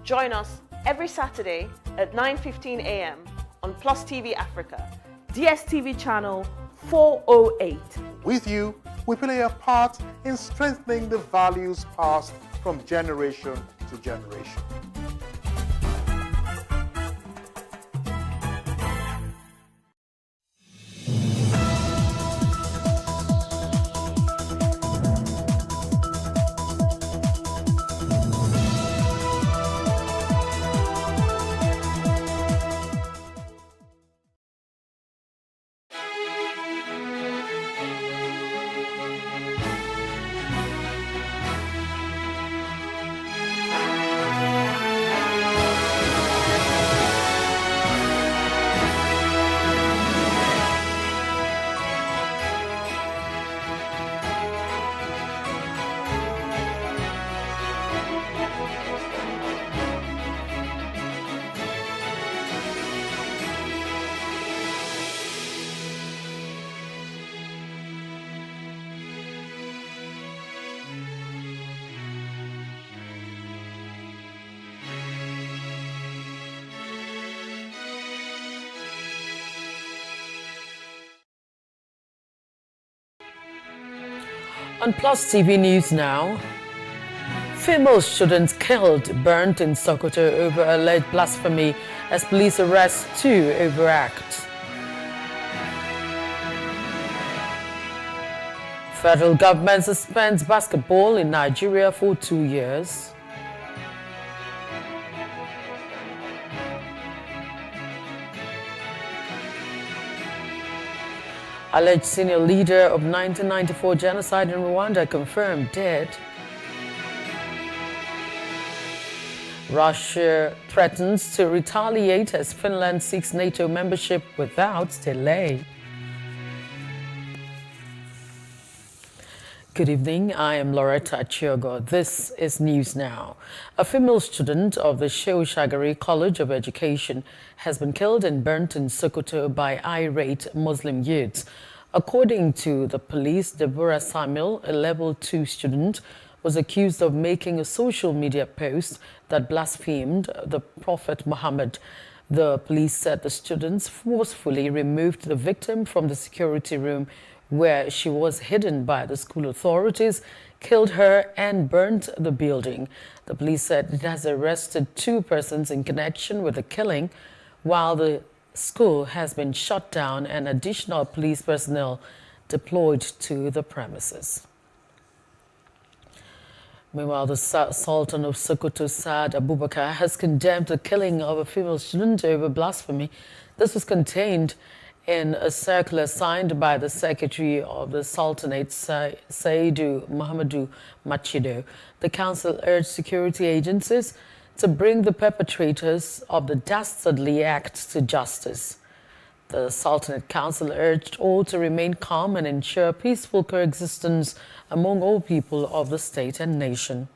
Join us every Saturday at 9:15 a.m. on Plus TV Africa, DSTV channel 408.
With you, we play a part in strengthening the values passed from generation to generation.
On Plus TV News now, female students killed, burnt in Sokoto over alleged blasphemy as police arrest two overact. Federal government suspends basketball in Nigeria for 2 years. Alleged senior leader of 1994 genocide in Rwanda confirmed dead. Russia threatens to retaliate as Finland seeks NATO membership without delay. Good evening, I am Loretta Chiogo. This is News Now. A female student of the Shehu Shagari College of Education has been killed and burnt in Sokoto by irate Muslim youths. According to the police, Deborah Samuel, a level 2 student, was accused of making a social media post that blasphemed the Prophet Muhammad. The police said the students forcefully removed the victim from the security room where she was hidden by the school authorities, killed her and burnt the building. The police said it has arrested 2 persons in connection with the killing, while the school has been shut down and additional police personnel deployed to the premises. Meanwhile, the Sultan of Sokoto, Saad Abubakar, has condemned the killing of a female student over blasphemy. This was contained in a circular signed by the Secretary of the Sultanate, Saidu Muhammadu Machido. The council urged security agencies to bring the perpetrators of the dastardly act to justice. The Sultanate Council urged all to remain calm and ensure peaceful coexistence among all people of the state and nation.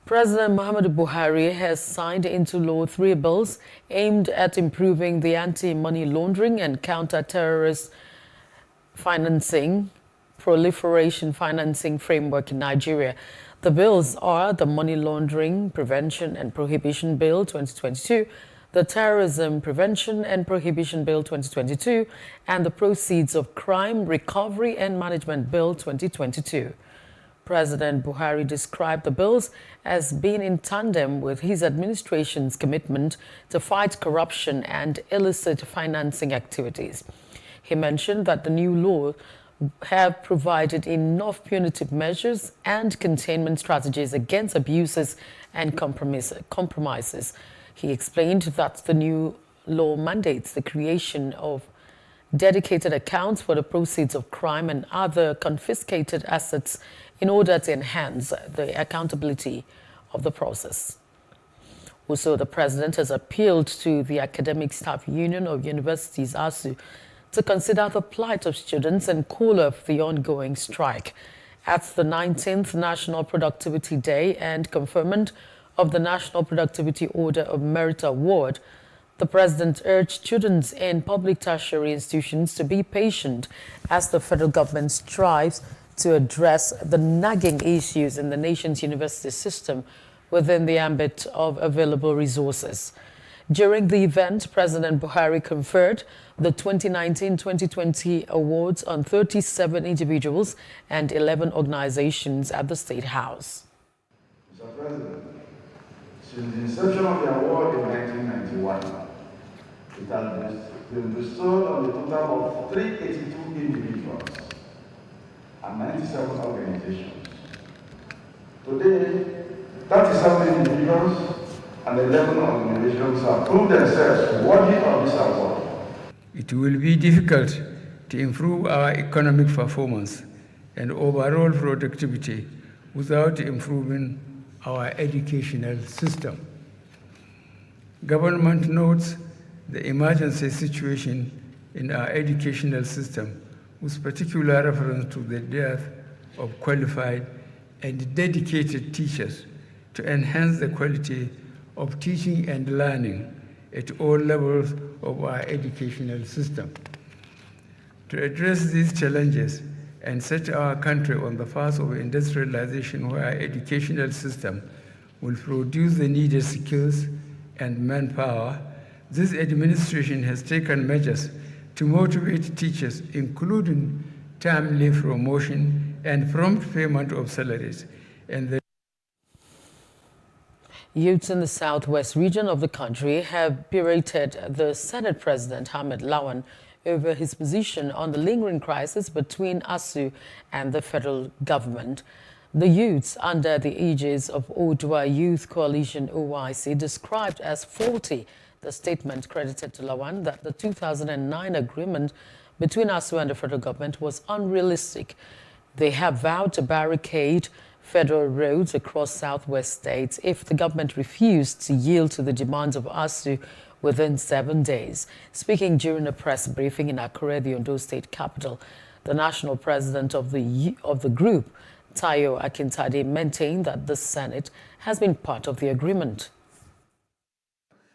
President Muhammadu Buhari has signed into law 3 bills aimed at improving the anti-money laundering and counter-terrorist financing, proliferation financing framework in Nigeria. The bills are the Money Laundering Prevention and Prohibition Bill 2022, the Terrorism Prevention and Prohibition Bill 2022, and the Proceeds of Crime Recovery and Management Bill 2022. President Buhari described the bills as being in tandem with his administration's commitment to fight corruption and illicit financing activities. He mentioned that the new law have provided enough punitive measures and containment strategies against abuses and compromises. He explained that the new law mandates the creation of dedicated accounts for the proceeds of crime and other confiscated assets in order to enhance the accountability of the process. Also, the president has appealed to the Academic Staff Union of Universities, ASU, to consider the plight of students and call off the ongoing strike. At the 19th National Productivity Day and conferment of the National Productivity Order of Merit Award, the president urged students in public tertiary institutions to be patient as the federal government strives to address the nagging issues in the nation's university system within the ambit of available resources. During the event, President Buhari conferred the 2019-2020 awards on 37 individuals and 11 organizations at the State House.
Mr. President, since the inception of the award in 1991, it has been bestowed on a total of 382 individuals and 97 organizations. Today, 37 individuals and 11 organizations have proved themselves worthy of this award.
It will be difficult to improve our economic performance and overall productivity without improving our educational system. Government notes the emergency situation in our educational system, with particular reference to the dearth of qualified and dedicated teachers to enhance the quality of teaching and learning at all levels of our educational system. To address these challenges and set our country on the path of industrialization where our educational system will produce the needed skills and manpower, this administration has taken measures to motivate teachers, including timely promotion, and prompt payment of salaries. And the
youths in the southwest region of the country have berated the Senate President Ahmed Lawan over his position on the lingering crisis between ASU and the federal government. The youths, under the aegis of Odua Youth Coalition OYC, described as faulty the statement credited to Lawan that the 2009 agreement between ASU and the federal government was unrealistic. They have vowed to barricade federal roads across southwest states if the government refused to yield to the demands of ASU within 7 days. Speaking during a press briefing in Akure, the Ondo State capital, the national president of the group, Tayo Akintade, maintained that the Senate has been part of the agreement.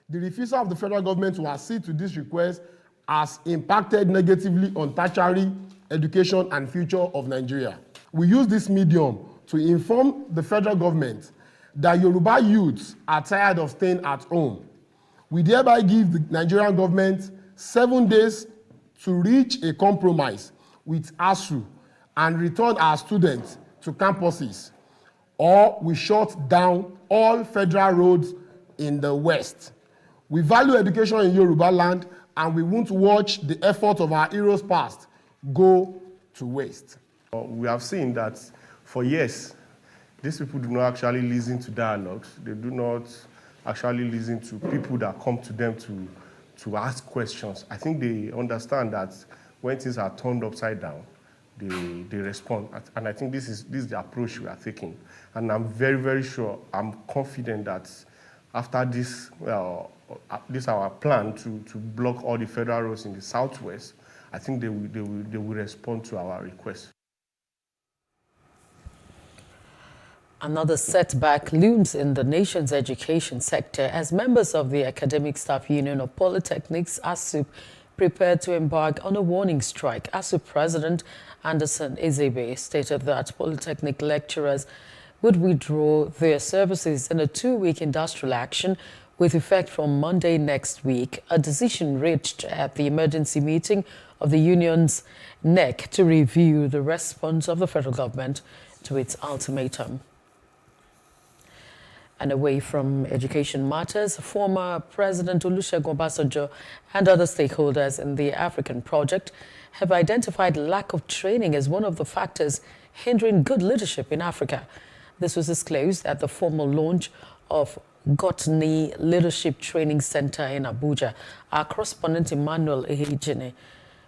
The refusal of the federal government to accede to this request has impacted negatively on tertiary education and future of Nigeria. We use this medium to inform the federal government that Yoruba youths are tired of staying at home. We thereby give the Nigerian government 7 days to reach a compromise with ASU and return our students to campuses, or we shut down all federal roads in the West. We value education in Yoruba land, and we won't watch the effort of our heroes past go to waste.
We have seen that for years, these people do not actually listen to dialogues. They do not actually listen to people that come to them to ask questions. I think they understand that when things are turned upside down, they respond. And I think this is the approach we are taking. And I'm very, very sure, I'm confident that after this, this our plan to block all the federal roads in the southwest, I think they will respond to our request.
Another setback looms in the nation's education sector as members of the Academic Staff Union of Polytechnics, ASUP, prepare to embark on a warning strike. ASUP President Anderson Ezebe stated that Polytechnic lecturers would withdraw their services in a 2-week industrial action with effect from Monday next week, a decision reached at the emergency meeting of the union's NEC to review the response of the federal government to its ultimatum. And away from education matters, former President Olusegun Obasanjo and other stakeholders in the African project have identified lack of training as one of the factors hindering good leadership in Africa. This was disclosed at the formal launch of Gotni Leadership Training Center in Abuja. Our correspondent Emmanuel Ehejene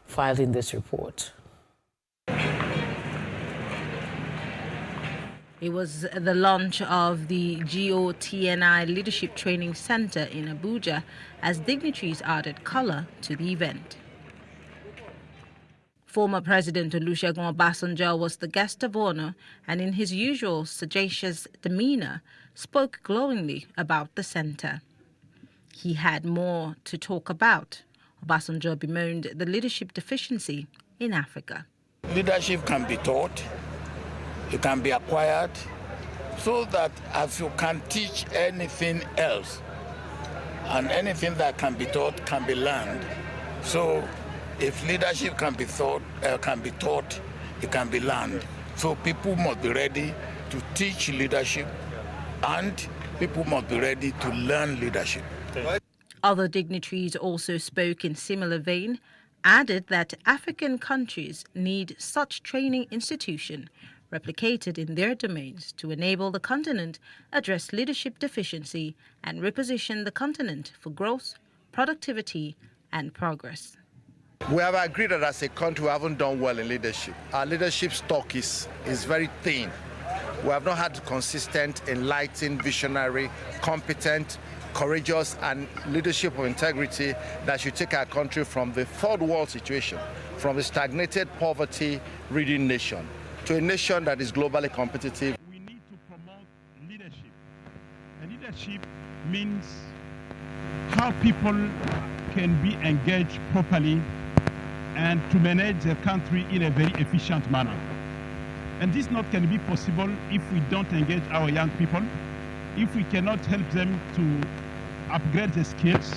filed in this report.
It was the launch of the GOTNI Leadership Training Center in Abuja as dignitaries added color to the event. Former President Olusegun Obasanjo was the guest of honor and in his usual sagacious demeanor spoke glowingly about the center. He had more to talk about. Obasanjo bemoaned the leadership deficiency in Africa.
Leadership can be taught. It can be acquired, so that as you can teach anything else, and anything that can be taught can be learned. So if leadership can be taught, it can be learned. So people must be ready to teach leadership, and people must be ready to learn leadership.
Other dignitaries also spoke in similar vein, added that African countries need such training institution replicated in their domains to enable the continent address leadership deficiency and reposition the continent for growth, productivity, and progress.
We have agreed that as a country we haven't done well in leadership. Our leadership stock is very thin. We have not had consistent, enlightened, visionary, competent, courageous, and leadership of integrity that should take our country from the third world situation, from a stagnated, poverty-ridden nation, to a nation that is globally competitive.
We need to promote leadership. And leadership means how people can be engaged properly and to manage their country in a very efficient manner. And this not can be possible if we don't engage our young people, if we cannot help them to upgrade their skills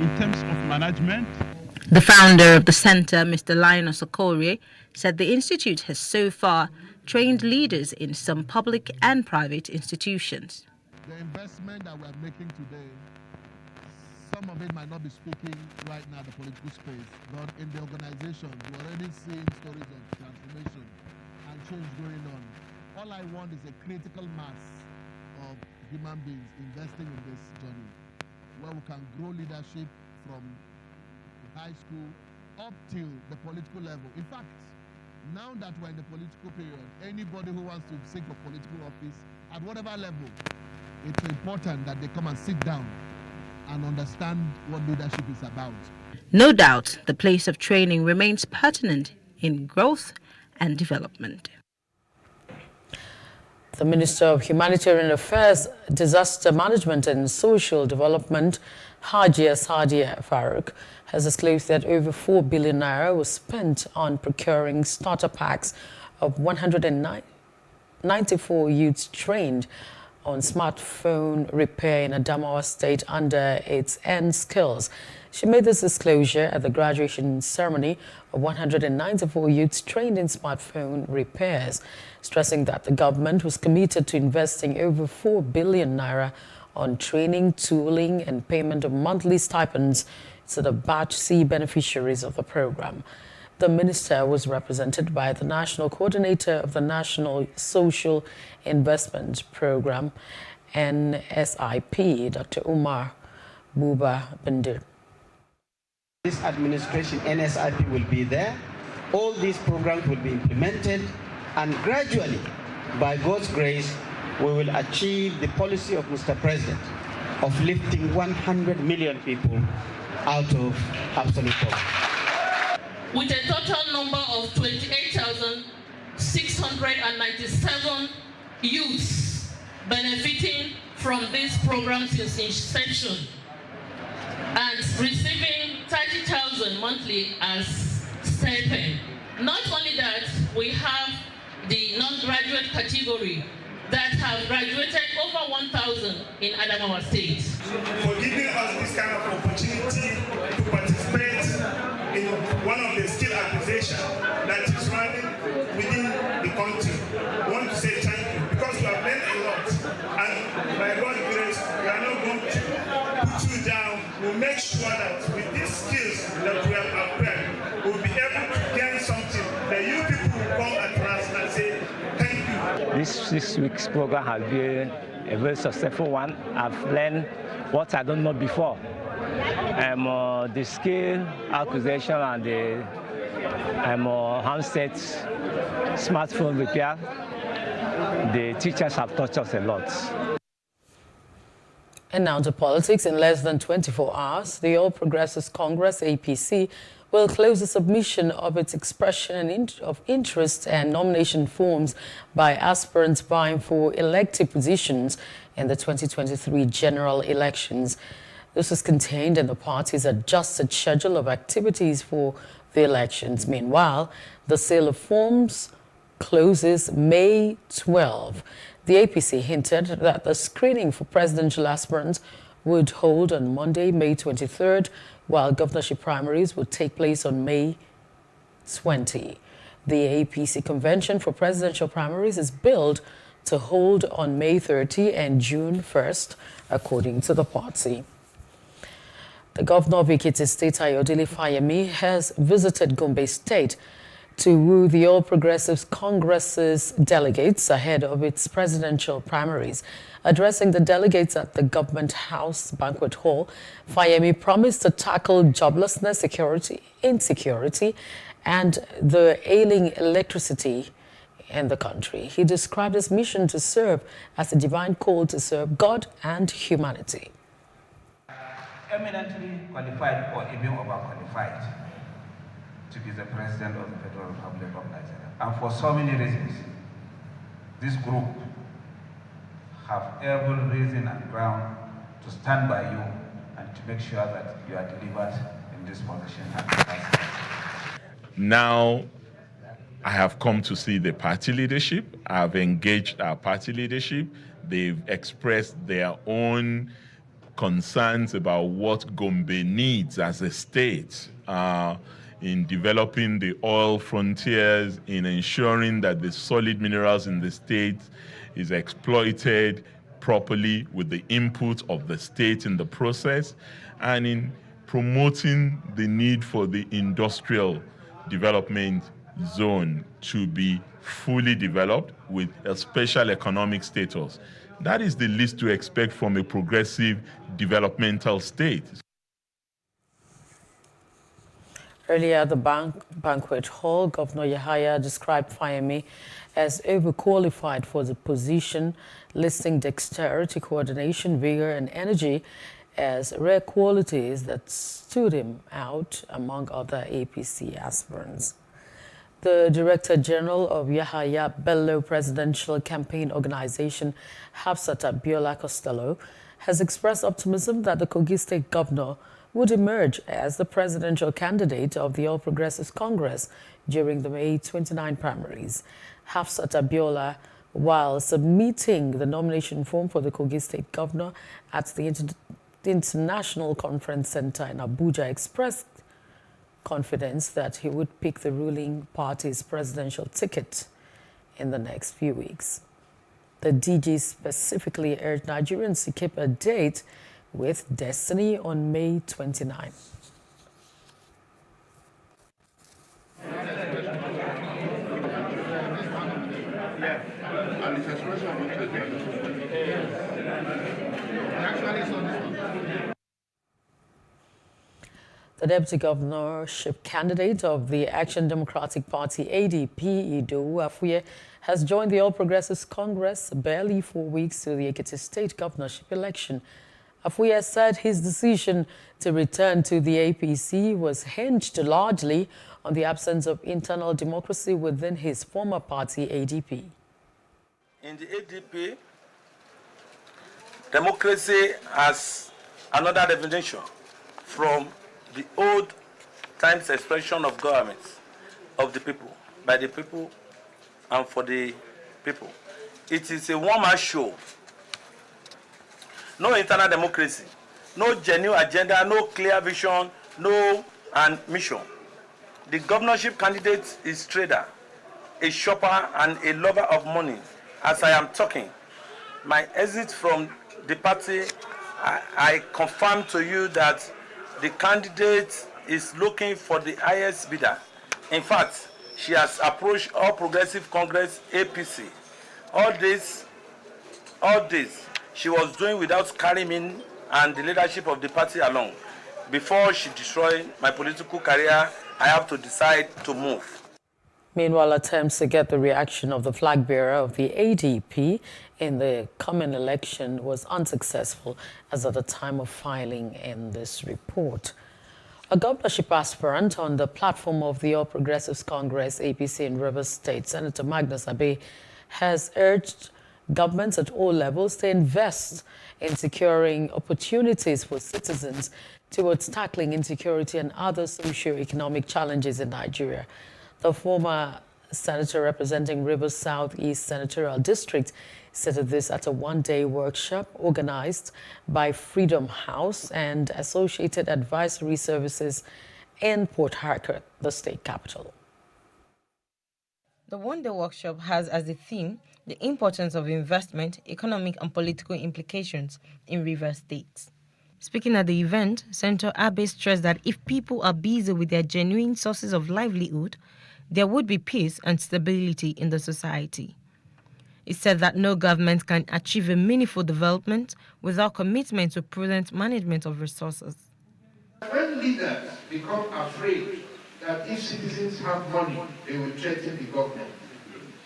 in terms of management.
The founder of the center, Mr. Lionel Sokorie, said the institute has so far trained leaders in some public and private institutions.
The investment that we're making today, some of it might not be speaking right now in the political space, but in the organization, we're already seeing stories of transformation and change going on. All I want is a critical mass of human beings investing in this journey, where we can grow leadership from high school up till the political level. In fact, now that we're in the political period, anybody who wants to seek for political office at whatever level, it's important that they come and sit down and understand what leadership is about.
No doubt, the place of training remains pertinent in growth and development.
The Minister of Humanitarian Affairs, Disaster Management and Social Development, Hajia Sadia Farouk, has disclosed that over 4 billion naira was spent on procuring starter packs of 194 youths trained on smartphone repair in Adamawa State under its N Skills. She made this disclosure at the graduation ceremony of 194 youths trained in smartphone repairs, stressing that the government was committed to investing over 4 billion naira on training, tooling, and payment of monthly stipends to the Batch C beneficiaries of the program. The minister was represented by the National Coordinator of the National Social Investment Program, NSIP, Dr. Umar Buba Bendir.
This administration, NSIP, will be there. All these programs will be implemented, and gradually, by God's grace, we will achieve the policy of Mr. President of lifting 100 million people out of absolute poverty.
With a total number of 28,697 youths benefiting from this program since inception and receiving 30,000 monthly as stipend. Not only that, we have the non-graduate category that have graduated over 1,000 in Adamawa State.
For giving us this kind of opportunity to participate in one of the skill acquisition that is running within the country. I want to say thank you because we have learned a lot, and by God's grace, we are not going to put you down. We'll make sure that with these skills that we have acquired, we'll be able to gain something that you people will come at last and say thank you.
This 6 weeks program has been a very successful one. I've learned what I don't know before. The skill acquisition and the handset smartphone repair, the teachers have taught us a lot.
And now to politics. In less than 24 hours, the All Progressives Congress, APC, will close the submission of its expression of interest and nomination forms by aspirants vying for elective positions in the 2023 general elections. This is contained in the party's adjusted schedule of activities for the elections. Meanwhile, the sale of forms closes May 12. The APC hinted that the screening for presidential aspirants would hold on Monday, May 23rd, while governorship primaries would take place on May 20. The APC convention for presidential primaries is billed to hold on May 30 and June 1st, according to the party. The governor of Ekiti State, Ayodele Fayemi, has visited Gombe State to woo the All Progressives Congress's delegates ahead of its presidential primaries. Addressing the delegates at the Government House Banquet Hall, Fayemi promised to tackle joblessness, insecurity, and the ailing electricity in the country. He described his mission to serve as a divine call to serve God and humanity.
Eminently qualified or even overqualified to be the President of the Federal Republic of Nigeria. And for so many reasons, this group have every reason and ground to stand by you and to make sure that you are delivered in this position.
Now, I have come to see the party leadership. I've engaged our party leadership. They've expressed their own concerns about what Gombe needs as a state in developing the oil frontiers, in ensuring that the solid minerals in the state is exploited properly with the input of the state in the process, and in promoting the need for the industrial development zone to be fully developed with a special economic status. That is the least to expect from a progressive developmental state.
Earlier at the banquet hall, Governor Yahaya described Fayemi as overqualified for the position, listing dexterity, coordination, vigor, and energy as rare qualities that stood him out among other APC aspirants. The Director General of Yahaya Bello Presidential Campaign Organization, Hafsat Abiola Costello, has expressed optimism that the Kogi State Governor would emerge as the presidential candidate of the All Progressives Congress during the May 29 primaries. Hafsat Abiola, while submitting the nomination form for the Kogi State Governor at the International Conference Center in Abuja, expressed confidence that he would pick the ruling party's presidential ticket in the next few weeks. The DG specifically urged Nigerians to keep a date with destiny on May 29. The deputy governorship candidate of the Action Democratic Party, ADP, PlusTvAfrica, has joined the All Progressives Congress barely 4 weeks to the Ekiti State governorship election. Afuye said his decision to return to the APC was hinged largely on the absence of internal democracy within his former party, ADP.
In the ADP, democracy has another definition from the old times expression of government of the people, by the people, and for the people. It is a one-man show. No internal democracy, no genuine agenda, no clear vision, no mission. The governorship candidate is trader, a shopper, and a lover of money. As I am talking, my exit from the party, I confirm to you that the candidate is looking for the highest bidder. In fact, she has approached All Progressive Congress, APC. All this she was doing without carrying me and the leadership of the party along. Before she destroyed my political career, I have to decide to move.
Meanwhile, attempts to get the reaction of the flag bearer of the ADP in the coming election was unsuccessful, as at the time of filing in this report. A governorship aspirant on the platform of the All Progressives Congress, APC in Rivers State, Senator Magnus Abe, has urged governments at all levels to invest in securing opportunities for citizens towards tackling insecurity and other socio-economic challenges in Nigeria. The former senator representing Rivers Southeast Senatorial District said this at a one-day workshop organized by Freedom House and Associated Advisory Services in Port Harcourt, the state capital.
The one-day workshop has as a theme the importance of investment, economic and political implications in Rivers State. Speaking at the event, Senator Abe stressed that if people are busy with their genuine sources of livelihood, there would be peace and stability in the society. He said that no government can achieve a meaningful development without commitment to prudent management of resources.
When leaders become afraid that if citizens have money, they will threaten the government,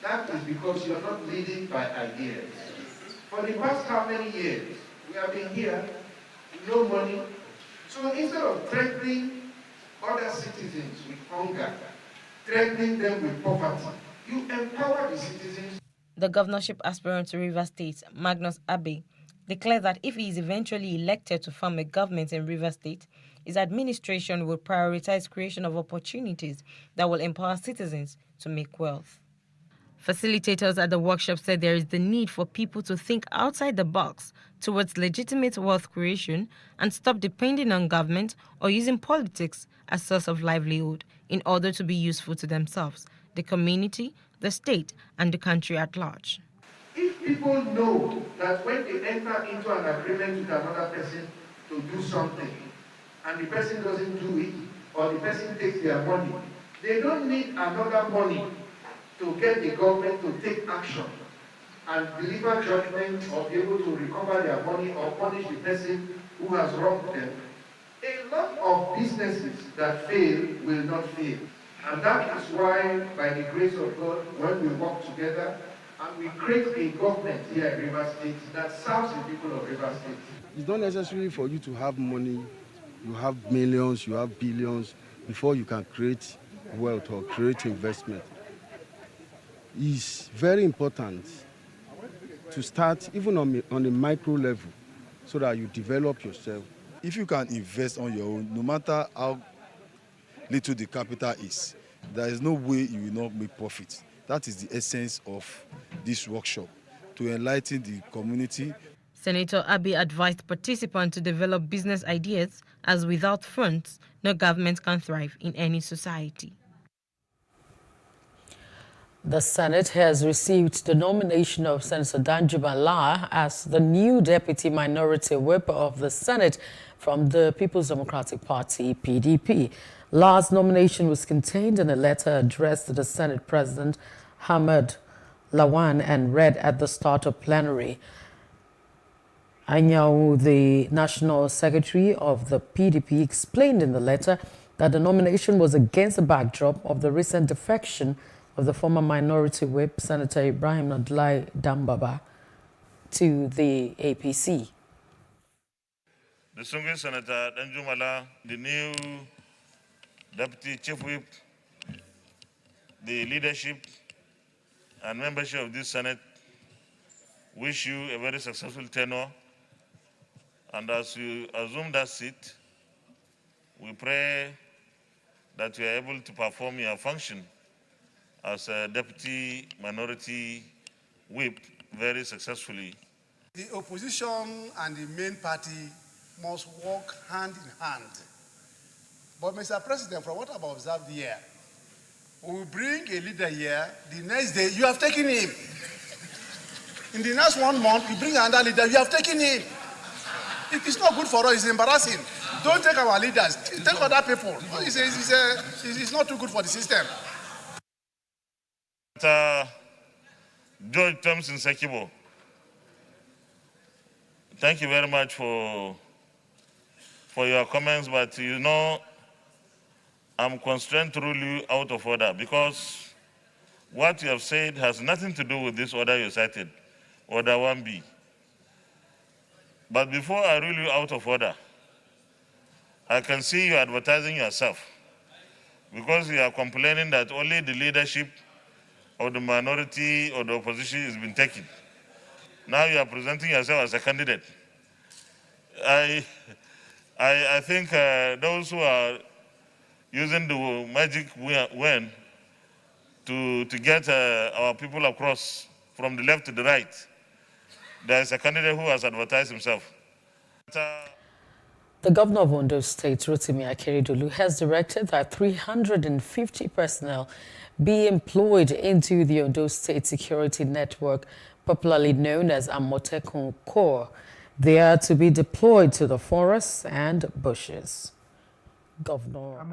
that is because you are not leading by ideas. For the past how many years, we have been here, no money. So instead of threatening other citizens with hunger, threatening them with poverty, you empower the citizens.
The governorship aspirant to Rivers State, Magnus Abe, declared that if he is eventually elected to form a government in Rivers State, his administration will prioritize creation of opportunities that will empower citizens to make wealth. Facilitators at the workshop said there is the need for people to think outside the box towards legitimate wealth creation and stop depending on government or using politics as source of livelihood in order to be useful to themselves, the community, the state, and the country at large.
If people know that when they enter into an agreement with another person to do something, and the person doesn't do it, or the person takes their money, they don't need another money to get the government to take action and deliver judgment or be able to recover their money or punish the person who has wronged them. A lot of businesses that fail will not fail. And that is why, by the grace of God, when we work together and we create a government here in River State that serves the people of River State.
It's not necessary for you to have money, you have millions, you have billions, before you can create wealth or create investment. It's very important to start even on a micro level so that you develop yourself.
If you can invest on your own, no matter how little the capital is, there is no way you will not make profit. That is the essence of this workshop, to enlighten the community.
Senator Abbey advised participants to develop business ideas, as without funds, no government can thrive in any society.
The Senate has received the nomination of Senator Danjuma Lah as the new Deputy Minority Whip of the Senate from the People's Democratic Party, PDP. Lah's nomination was contained in a letter addressed to the Senate President, Hamad Lawan, and read at the start of plenary. Anyau, the National Secretary of the PDP, explained in the letter that the nomination was against the backdrop of the recent defection of the former Minority Whip, Senator Ibrahim Nadlai Dambaba, to the APC.
Distinguished Senator Danjuma Lah, the new Deputy Chief Whip, the leadership and membership of this Senate wish you a very successful tenure. And as you assume that seat, we pray that you are able to perform your function as a Deputy Minority Whip very successfully.
The opposition and the main party must work hand in hand. But Mr. President, from what I've observed here, we will bring a leader here, the next day you have taken him. In the next 1 month, you bring another leader, you have taken him. It is not good for us, it's embarrassing. Don't take our leaders, take other people. It's not too good for the system.
George Thompson Sekibo, thank you very much for your comments, but you know, I'm constrained to rule you out of order because what you have said has nothing to do with this order you cited, Order 1B. But before I rule you out of order, I can see you advertising yourself because you are complaining that only the leadership of the minority or the opposition has been taken. Now you are presenting yourself as a candidate. I think those who are using the magic wand to get our people across from the left to the right, there is a candidate who has advertised himself.
The governor of Ondo State, Rotimi Akeredolu, has directed that 350 personnel be employed into the Ondo State Security Network, popularly known as Amotekun Corps. They are to be deployed to the forests and bushes. Governor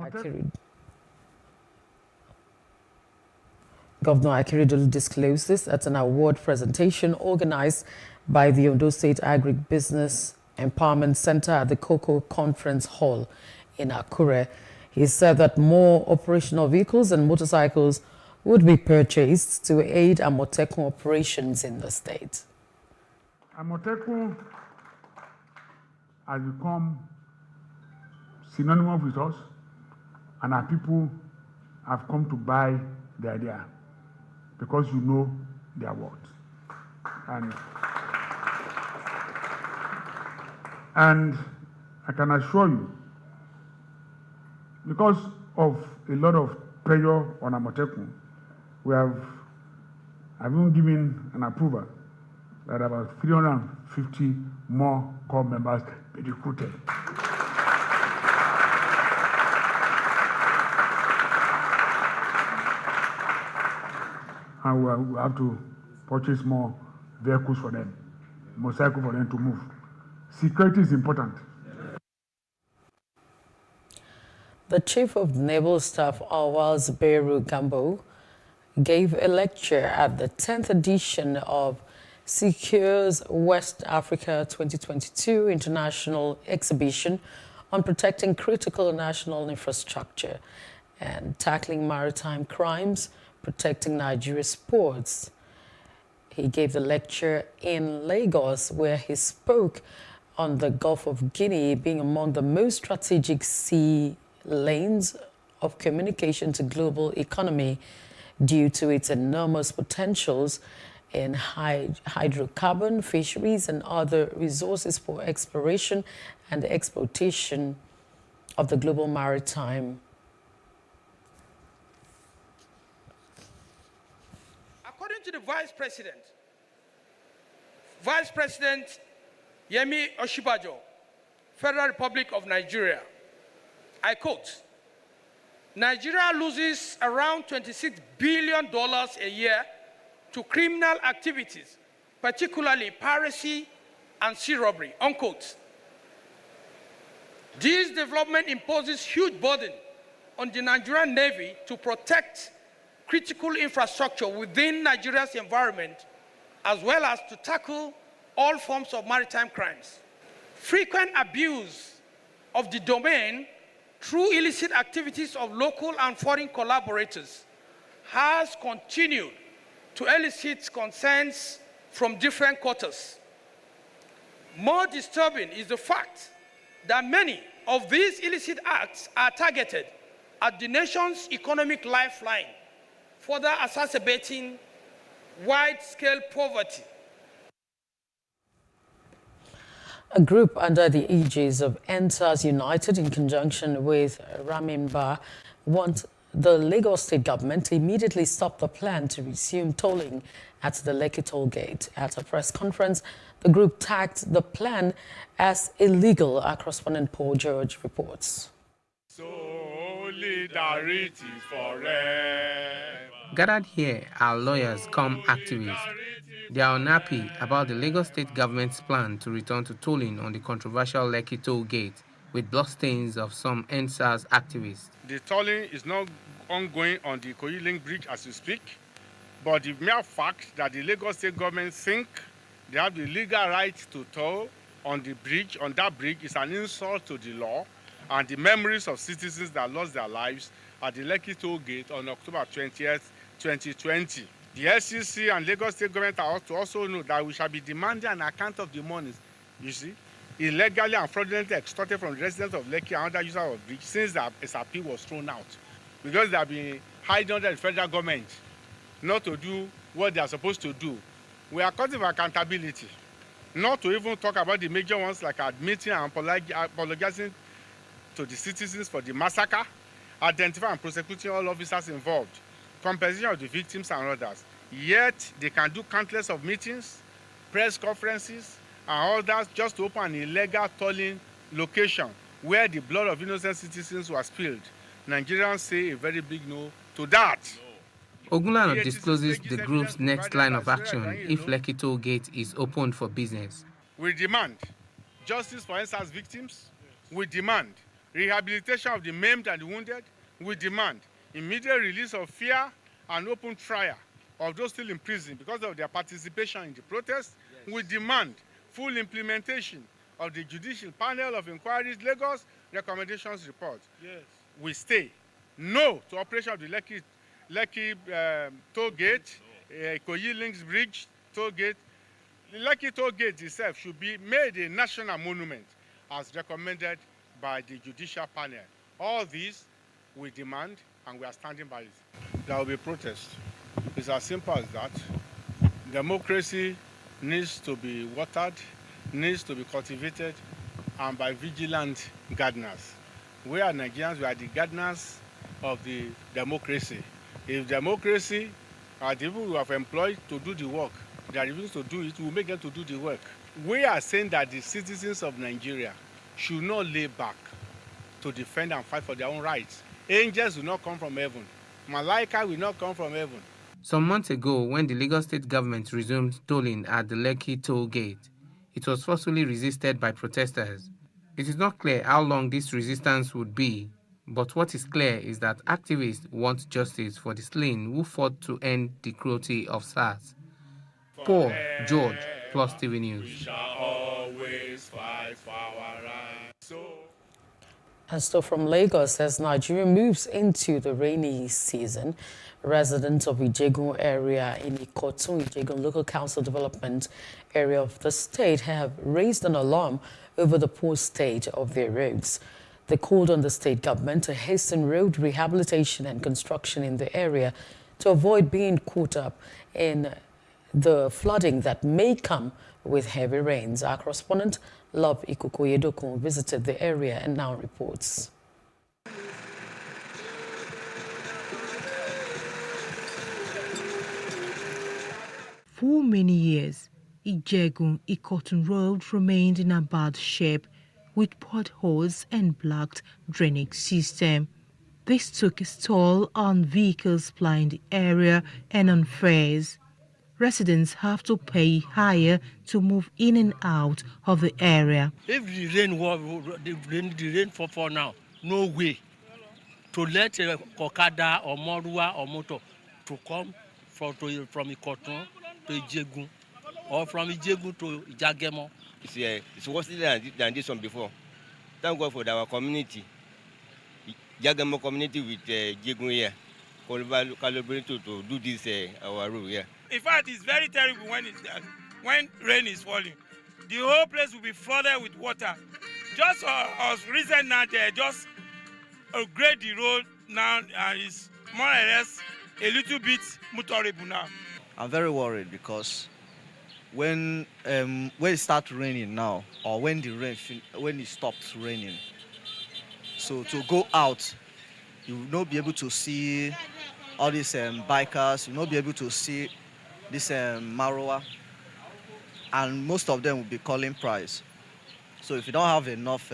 Akeredolu disclosed this at an award presentation organized by the Ondo State Agribusiness Empowerment Center at the Cocoa Conference Hall in Akure. He said that more operational vehicles and motorcycles would be purchased to aid Amotekun operations in the state.
Amotekun has become synonymous with us, and our people have come to buy the idea because you know their worth. And I can assure you, because of a lot of pressure on Amotekun, we have I've even given an approval that about 350 more corps members be recruited. And we have to purchase more vehicles for them, motorcycles for them to move. Security is important.
The Chief of Naval Staff, Awaz Beru Gambo, gave a lecture at the 10th edition of Secures West Africa 2022 International Exhibition on protecting critical national infrastructure and tackling maritime crimes, protecting Nigeria's ports. He gave the lecture in Lagos, where he spoke on the Gulf of Guinea being among the most strategic sea lanes of communication to global economy due to its enormous potentials in hydrocarbon, fisheries, and other resources for exploration and exploitation of the global maritime.
According to the Vice President Yemi Oshibajo, Federal Republic of Nigeria, I quote, Nigeria loses around $26 billion a year to criminal activities, particularly piracy and sea robbery, unquote. This development imposes huge burden on the Nigerian Navy to protect critical infrastructure within Nigeria's environment, as well as to tackle all forms of maritime crimes. Frequent abuse of the domain through illicit activities of local and foreign collaborators has continued to elicit concerns from different quarters. More disturbing is the fact that many of these illicit acts are targeted at the nation's economic lifeline, further exacerbating wide-scale poverty.
A group under the aegis of NSAS United in conjunction with Ramimba want the Lagos state government to immediately stop the plan to resume tolling at the Lekki toll gate. At a press conference, the group tagged the plan as illegal. Our correspondent Paul George reports.
Solidarity forever.
Gathered here are lawyers come activists. They are unhappy about the Lagos state government's plan to return to tolling on the controversial Lekki toll gate with bloodstains of some NSAS activists.
The tolling is not ongoing on the Ikoyi Link Bridge as we speak, but the mere fact that the Lagos state government think they have the legal right to toll on the bridge, on that bridge, is an insult to the law and the memories of citizens that lost their lives at the Lekki toll gate on October 20th, 2020. The SCC and Lagos state government are to also know that we shall be demanding an account of the monies, you see, illegally and fraudulently extorted from the residents of Lekki and other users of the bridge since the SRP was thrown out. Because they have been hiding under the federal government not to do what they are supposed to do. We are calling for accountability, not to even talk about the major ones like admitting and apologizing to the citizens for the massacre, identifying and prosecuting all officers involved, compensation of the victims and others. Yet they can do countless of meetings, press conferences, and others just to open an illegal tolling location where the blood of innocent citizens was spilled. Nigerians say a very big no to that.
Ogunlano discloses the group's next line of action if Lekki toll gate is opened for business.
We demand justice for NSAS victims. We demand rehabilitation of the maimed and the wounded. We demand immediate release of fear and open trial of those still in prison because of their participation in the protest. Yes. We demand full implementation of the Judicial Panel of Inquiries Lagos Recommendations Report. Yes. We stay no to operation of the Lekki toll gate, Ikoyi Links Bridge toll gate. The Lekki toll gate itself should be made a national monument as recommended by the Judicial Panel. All these we demand, and we are standing by it. There will be protest. It's as simple as that. Democracy needs to be watered, needs to be cultivated, and by vigilant gardeners. We are Nigerians, we are the gardeners of the democracy. If democracy The people who have employed to do the work, they are refusing to do it, we will make them to do the work. We are saying that the citizens of Nigeria should not lay back to defend and fight for their own rights. Angels will not come from heaven. Malaika will not come from heaven.
Some months ago, when the Lagos state government resumed tolling at the Lekki toll gate, it was forcefully resisted by protesters. It is not clear how long this resistance would be, but what is clear is that activists want justice for the slain who fought to end the cruelty of SARS. Paul George, Plus TV News.
We shall always fight for our rights.
And so from Lagos, as Nigeria moves into the rainy season, residents of Ijegun area in Ikotun, Ijegun Local Council Development area of the state have raised an alarm over the poor state of their roads. They called on the state government to hasten road rehabilitation and construction in the area to avoid being caught up in the flooding that may come with heavy rains. Our correspondent, Love Ikukoyedokun, visited the area and now reports.
For many years, Ijegun-Ikotun Road remained in a bad shape with potholes and blocked drainage system. This took its toll on vehicles plying the area and on fares. Residents have to pay higher to move in and out of the area.
If the rain fall now, no way to let a Kokada or Morua or Moto to come from Ikotun to Ijegun or from Ijegun to Ijagemo.
It's worse than this one before. Thank God for our community. Jagamo community with Ijegun here. Collaborating to do this our road here.
In fact, it's very terrible when rain is falling. The whole place will be flooded with water. Just as recent now, they just upgrade the road now, and it's more or less a little bit motorable now.
I'm very worried because when it starts raining now, or when it stops raining, so to go out, you will not be able to see all these bikers. You will not be able to see this Marwa, and most of them will be calling price. So if you don't have enough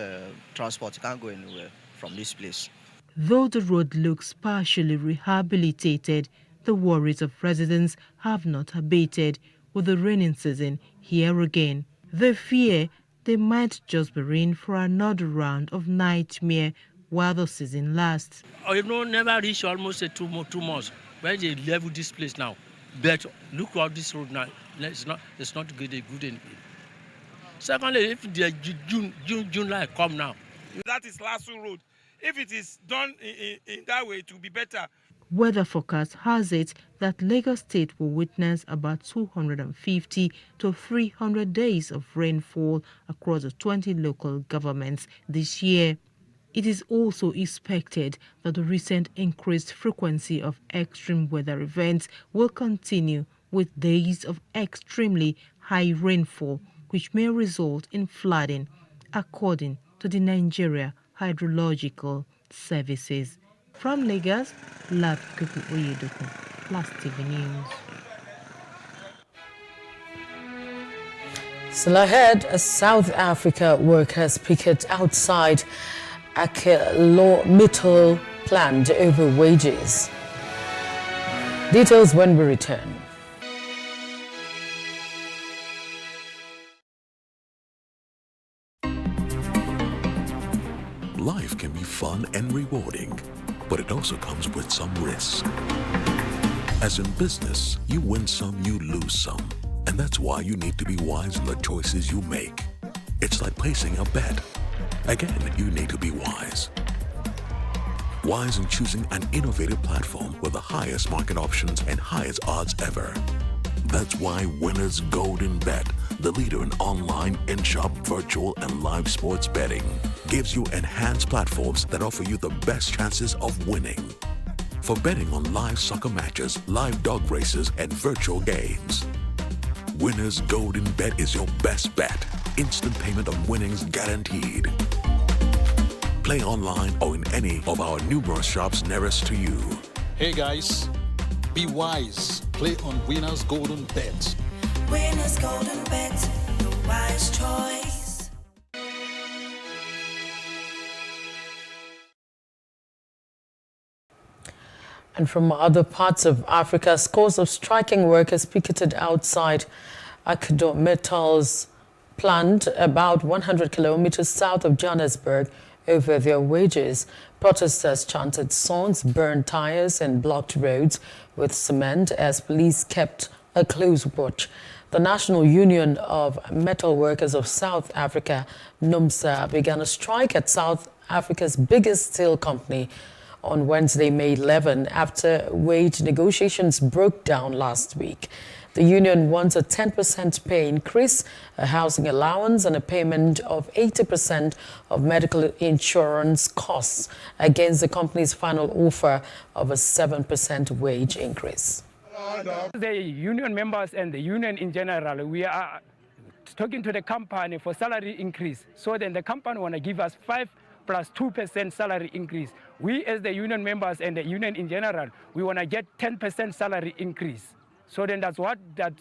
transport, you can't go anywhere from this place.
Though the road looks partially rehabilitated, the worries of residents have not abated with the raining season here again. They fear they might just be in for another round of nightmare while the season lasts.
Never reach almost 2 months when they level this place now. But look at this road now. It's not good anymore. Secondly, if the July come now,
that is Lasso Road. If it is done in that way, it will be better.
Weather forecast has it that Lagos State will witness about 250 to 300 days of rainfall across the 20 local governments this year. It is also expected that the recent increased frequency of extreme weather events will continue with days of extremely high rainfall, which may result in flooding, according to the Nigeria Hydrological Services. From Lagos, Love Ikukoyedokun, Plus TV News.
Still ahead, South Africa workers picket outside ArcelorMittal plant over wages. Details when we return.
Life can be fun and rewarding, but it also comes with some risk. As in business, you win some, you lose some. And that's why you need to be wise in the choices you make. It's like placing a bet. Again, you need to be wise. Wise in choosing an innovative platform with the highest market options and highest odds ever. That's why Winners Golden Bet, the leader in online, in-shop, virtual, and live sports betting, gives you enhanced platforms that offer you the best chances of winning. For betting on live soccer matches, live dog races, and virtual games. Winners Golden Bet is your best bet. Instant payment of winnings guaranteed. Play online or in any of our numerous shops nearest to you.
Hey guys, be wise.
Play on Winners Golden Bet.
Winners Golden Bet, the wise choice.
And from other parts of Africa, scores of striking workers picketed outside Metal's plant about 100 kilometers south of Johannesburg over their wages. Protesters chanted songs, burned tires and blocked roads with cement as police kept a close watch. The National Union of Metal Workers of South Africa, NUMSA, began a strike at South Africa's biggest steel company on Wednesday, May 11, after wage negotiations broke down last week. The union wants a 10% pay increase, a housing allowance, and a payment of 80% of medical insurance costs against the company's final offer of a 7% wage increase.
The union members and the union in general, we are talking to the company for salary increase. So then the company want to give us 5 plus 2% salary increase. We as the union members and the union in general, we want to get 10% salary increase. So then that's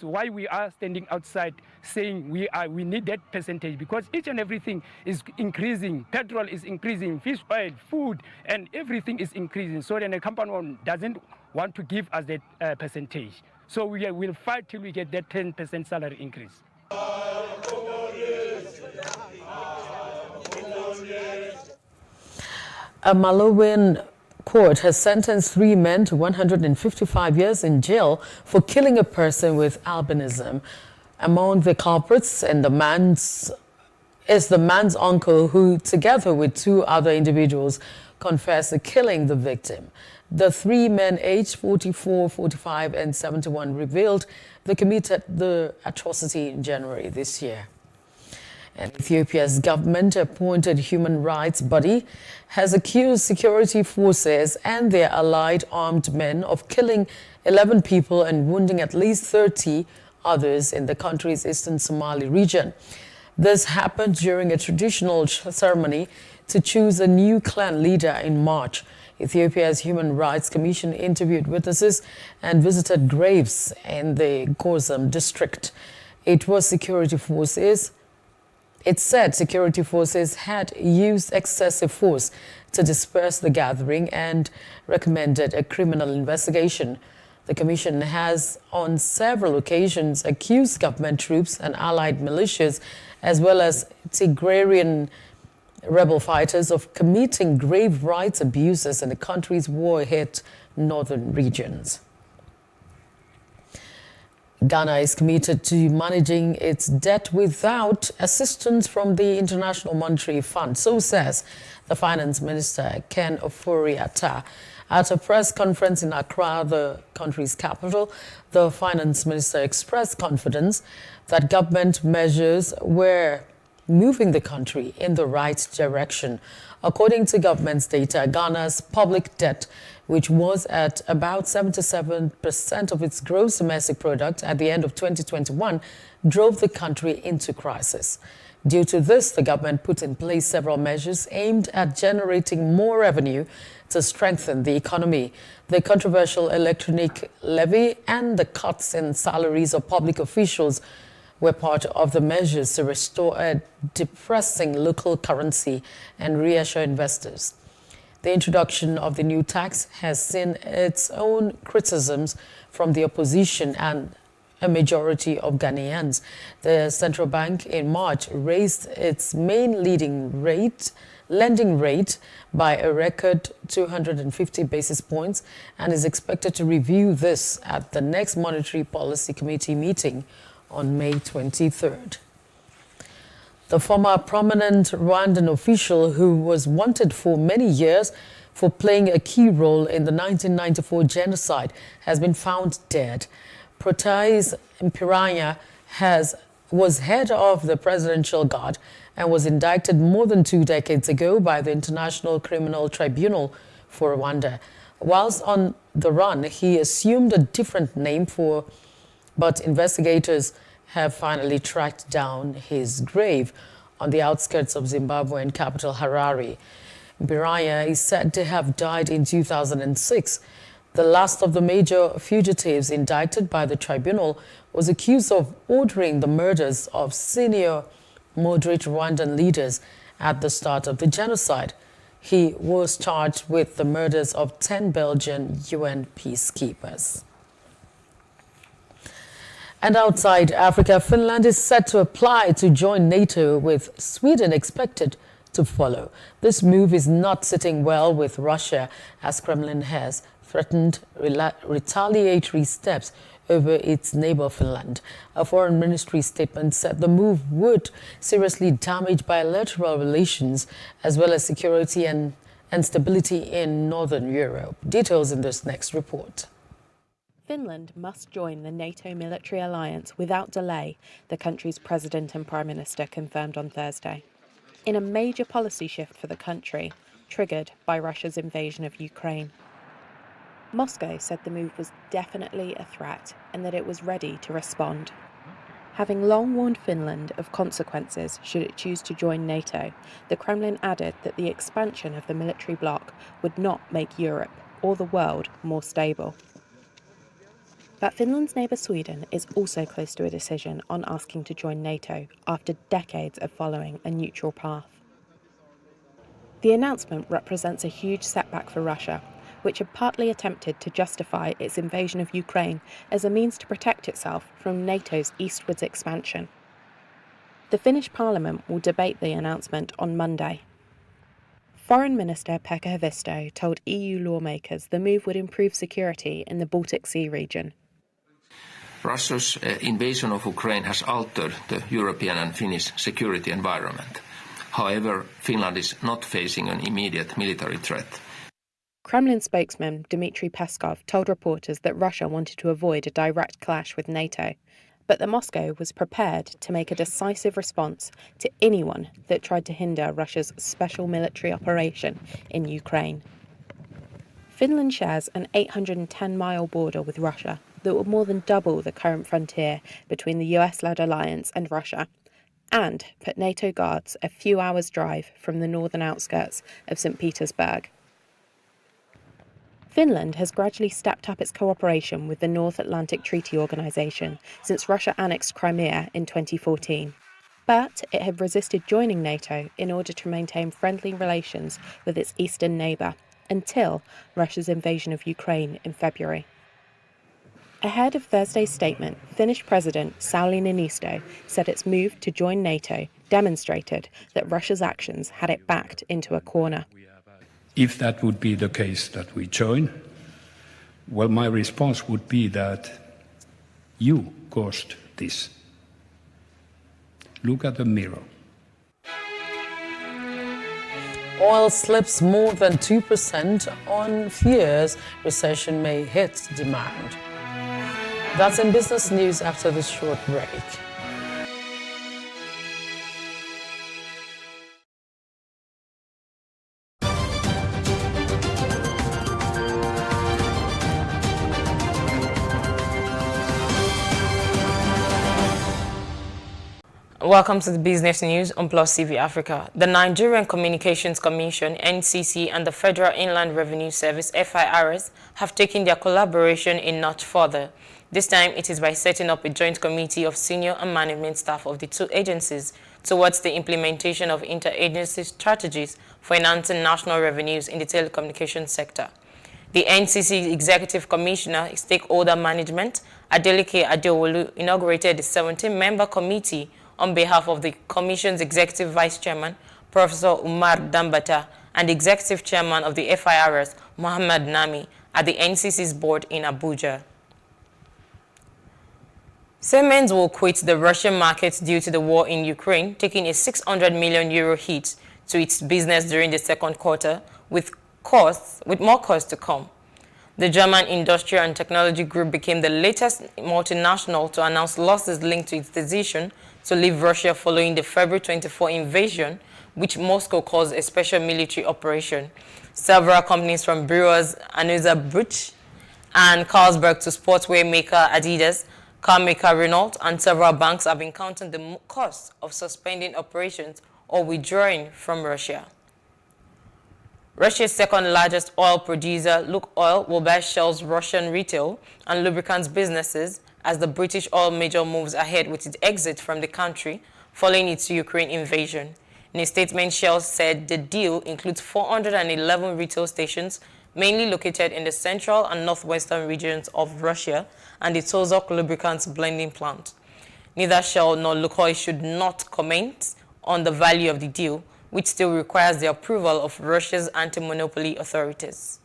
why we are standing outside saying we need that percentage, because each and everything is increasing. Petrol is increasing, fish oil, food, and everything is increasing. So then the company doesn't want to give us that percentage. So we will fight till we get that 10% salary increase.
A Malawian court has sentenced 3 men to 155 years in jail for killing a person with albinism. Among the culprits and the man's uncle, who, together with 2 other individuals, confessed to killing the victim. The 3 men, aged 44, 45, and 71, revealed they committed the atrocity in January this year. And Ethiopia's government-appointed human rights body has accused security forces and their allied armed men of killing 11 people and wounding at least 30 others in the country's eastern Somali region. This happened during a traditional ceremony to choose a new clan leader in March. Ethiopia's Human Rights Commission interviewed witnesses and visited graves in the Gorzum district. It said security forces had used excessive force to disperse the gathering and recommended a criminal investigation. The commission has on several occasions accused government troops and allied militias, as well as Tigrayan rebel fighters, of committing grave rights abuses in the country's war-hit northern regions. Ghana is committed to managing its debt without assistance from the International Monetary Fund, so says the Finance Minister, Ken Ofori-Atta. At a press conference in Accra, the country's capital, the Finance Minister expressed confidence that government measures were moving the country in the right direction. According to government's data, Ghana's public debt, which was at about 77% of its gross domestic product at the end of 2021, drove the country into crisis. Due to this, the government put in place several measures aimed at generating more revenue to strengthen the economy. The controversial electronic levy and the cuts in salaries of public officials were part of the measures to restore a depressing local currency and reassure investors. The introduction of the new tax has seen its own criticisms from the opposition and a majority of Ghanaians. The central bank in March raised its main lending rate by a record 250 basis points and is expected to review this at the next Monetary Policy Committee meeting on May 23rd. The former prominent Rwandan official who was wanted for many years for playing a key role in the 1994 genocide has been found dead. Protais Mpiranya was head of the Presidential Guard and was indicted more than 2 decades ago by the International Criminal Tribunal for Rwanda. Whilst on the run, he assumed a different name but investigators have finally tracked down his grave on the outskirts of Zimbabwean capital Harare. Mpiranya is said to have died in 2006. The last of the major fugitives indicted by the tribunal was accused of ordering the murders of senior moderate Rwandan leaders at the start of the genocide. He was charged with the murders of 10 Belgian UN peacekeepers. And outside Africa, Finland is set to apply to join NATO, with Sweden expected to follow. This move is not sitting well with Russia, as Kremlin has threatened retaliatory steps over its neighbor Finland. A foreign ministry statement said the move would seriously damage bilateral relations as well as security and stability in Northern Europe. Details in this next report.
Finland must join the NATO military alliance without delay, the country's president and prime minister confirmed on Thursday, in a major policy shift for the country, triggered by Russia's invasion of Ukraine. Moscow said the move was definitely a threat and that it was ready to respond. Having long warned Finland of consequences should it choose to join NATO, the Kremlin added that the expansion of the military bloc would not make Europe or the world more stable. But Finland's neighbour Sweden is also close to a decision on asking to join NATO after decades of following a neutral path. The announcement represents a huge setback for Russia, which had partly attempted to justify its invasion of Ukraine as a means to protect itself from NATO's eastwards expansion. The Finnish parliament will debate the announcement on Monday. Foreign Minister Pekka Haavisto told EU lawmakers the move would improve security in the Baltic Sea region.
Russia's invasion of Ukraine has altered the European and Finnish security environment. However, Finland is not facing an immediate military threat.
Kremlin spokesman Dmitry Peskov told reporters that Russia wanted to avoid a direct clash with NATO, but that Moscow was prepared to make a decisive response to anyone that tried to hinder Russia's special military operation in Ukraine. Finland shares an 810-mile border with Russia that would more than double the current frontier between the US-led alliance and Russia, and put NATO guards a few hours' drive from the northern outskirts of St. Petersburg. Finland has gradually stepped up its cooperation with the North Atlantic Treaty Organization since Russia annexed Crimea in 2014. But it had resisted joining NATO in order to maintain friendly relations with its eastern neighbour until Russia's invasion of Ukraine in February. Ahead of Thursday's statement, Finnish President Sauli Niinisto said its move to join NATO demonstrated that Russia's actions had it backed into a corner.
If that would be the case that we join, well, my response would be that you caused this. Look at the mirror.
Oil slips more than 2% on fears recession may hit demand. That's in business news after this short break.
Welcome to the business news on PlusTvAfrica. The Nigerian Communications Commission, NCC, and the Federal Inland Revenue Service, FIRS, have taken their collaboration a notch further. This time, it is by setting up a joint committee of senior and management staff of the two agencies towards the implementation of interagency strategies for enhancing national revenues in the telecommunications sector. The NCC Executive Commissioner, Stakeholder Management, Adeleke Adewolu, inaugurated the 17-member committee on behalf of the Commission's Executive Vice Chairman, Professor Umar Dambata, and Executive Chairman of the FIRS, Mohammed Nami, at the NCC's board in Abuja. Siemens will quit the Russian market due to the war in Ukraine, taking a 600 million euro hit to its business during the second quarter, with more costs to come. The German Industrial and Technology Group became the latest multinational to announce losses linked to its decision to leave Russia following the February 24 invasion, which Moscow calls a special military operation. Several companies from Brewers Anheuser-Busch and Carlsberg to sportswear maker Adidas, car maker Renault, and several banks have encountered the cost of suspending operations or withdrawing from Russia. Russia's second largest oil producer, Lukoil, will buy Shell's Russian retail and lubricants businesses as the British oil major moves ahead with its exit from the country following its Ukraine invasion. In a statement, Shell said the deal includes 411 retail stations, mainly located in the central and northwestern regions of Russia, and the Tozok lubricants blending plant. Neither Shell nor Lukoil should not comment on the value of the deal, which still requires the approval of Russia's anti-monopoly authorities.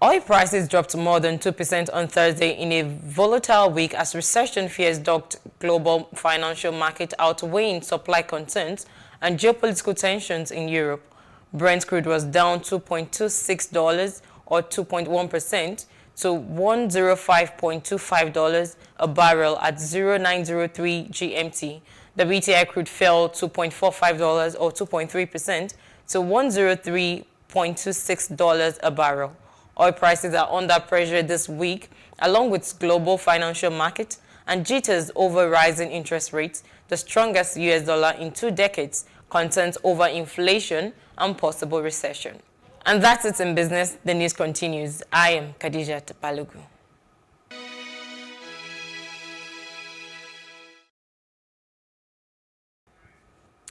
Oil prices dropped more than 2% on Thursday in a volatile week as recession fears dogged global financial market, outweighing supply concerns and geopolitical tensions in Europe. Brent crude was down $2.26 or 2.1% to $105.25 a barrel at 0903 GMT. The WTI crude fell $2.45 or 2.3% to $103.26 a barrel. Oil prices are under pressure this week, along with global financial market and jitters over rising interest rates, the strongest US dollar in 2 decades, concerns over inflation and possible recession. And that's it in business. The news continues. I am Khadija Tapalugu.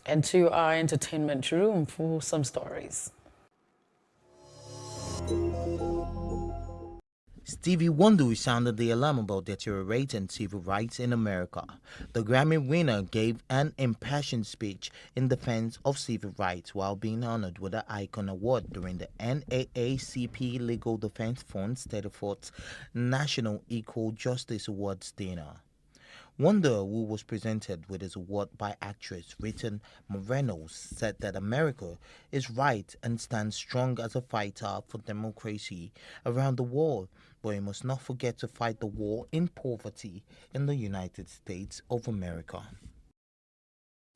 And to our entertainment room for some stories.
Stevie Wonder sounded the alarm about deteriorating civil rights in America. The Grammy winner gave an impassioned speech in defense of civil rights while being honored with the Icon Award during the NAACP Legal Defense Fund's 34th National Equal Justice Awards dinner. Wonder, who was presented with his award by actress Rita Moreno, said that America is right and stands strong as a fighter for democracy around the world, but we must not forget to fight the war in poverty in the United States of America.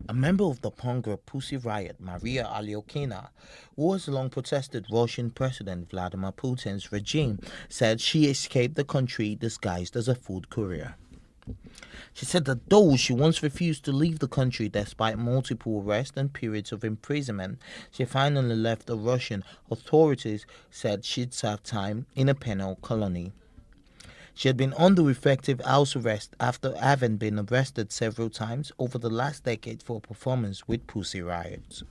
A member of the punk group Pussy Riot, Maria Alyokina, who has long protested Russian President Vladimir Putin's regime, said she escaped the country disguised as a food courier. She said that though she once refused to leave the country despite multiple arrests and periods of imprisonment, she finally left. The Russian authorities said she'd served time in a penal colony. She had been under effective house arrest after having been arrested several times over the last decade for a performance with Pussy Riot.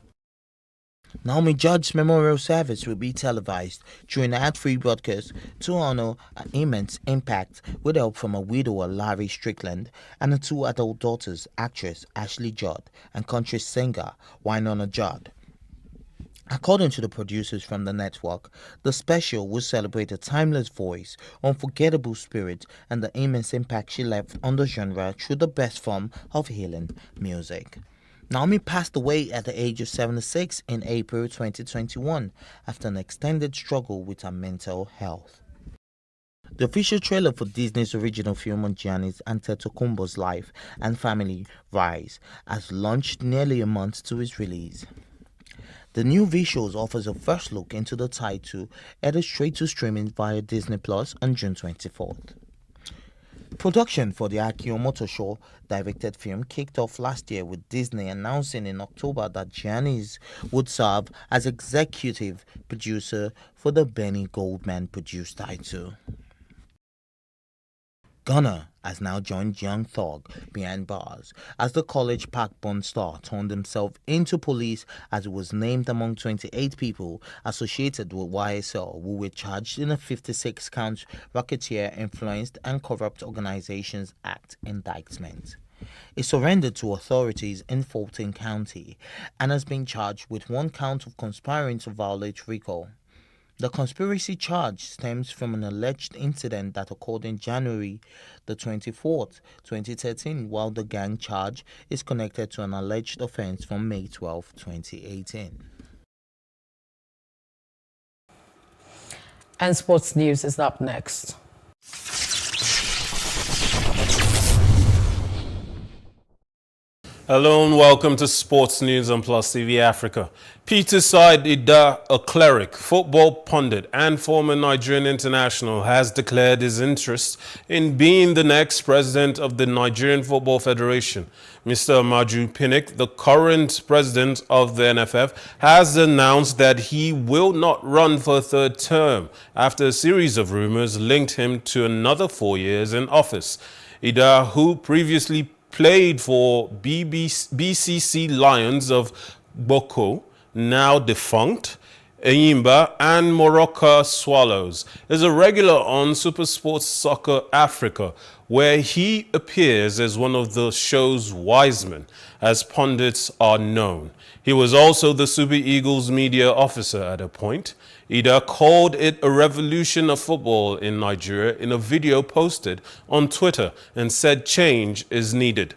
Naomi Judd's memorial service will be televised during an ad-free broadcast to honor an immense impact with help from a widower, Larry Strickland, and her 2 adult daughters, actress Ashley Judd and country singer Wynonna Judd. According to the producers from the network, the special will celebrate a timeless voice, unforgettable spirit, and the immense impact she left on the genre through the best form of healing music. Naomi passed away at the age of 76 in April 2021 after an extended struggle with her mental health. The official trailer for Disney's original film on Giannis Antetokounmpo's life and family, Rise, has launched nearly a month to its release. The new visuals offers a first look into the title, headed straight to streaming via Disney Plus on June 24th. Production for the Akio Motosho directed film kicked off last year, with Disney announcing in October that Giannis would serve as executive producer for the Benny Goldman produced title. Gunner has now joined Young Thug behind bars as the college Park-born star turned himself into police as he was named among 28 people associated with YSL who were charged in a 56-count Racketeer Influenced and Corrupt Organizations Act indictment. He surrendered to authorities in Fulton County and has been charged with 1 count of conspiring to violate RICO. The conspiracy charge stems from an alleged incident that occurred in January the 24th, 2013, while the gang charge is connected to an alleged offense from May 12, 2018.
And sports news is up next.
Hello and welcome to Sports News on Plus TV Africa. Peter Said Ida, a cleric, football pundit and former Nigerian international, has declared his interest in being the next president of the Nigerian Football Federation. Mr. Amaju Pinnick, the current president of the NFF, has announced that he will not run for a third term after a series of rumors linked him to another 4 years in office. Ida, who previously played for BCC Lions of Boko, now defunct, Enyimba and Morocco Swallows, is a regular on Super Sports Soccer Africa, where he appears as one of the show's wise men, as pundits are known. He was also the Super Eagles media officer at a point. Ida called it a revolution of football in Nigeria in a video posted on Twitter and said change is needed.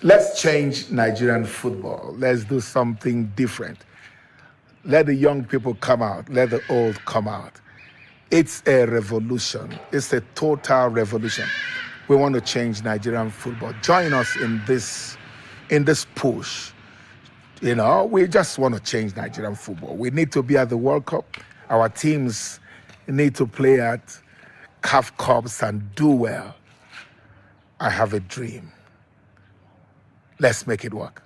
Let's change Nigerian football. Let's do something different. Let the young people come out. Let the old come out. It's a revolution. It's a total revolution. We want to change Nigerian football. Join us in this push. You know, we just want to change Nigerian football. We need to be at the World Cup. Our teams need to play at CAF Cups and do well. I have a dream. Let's make it work.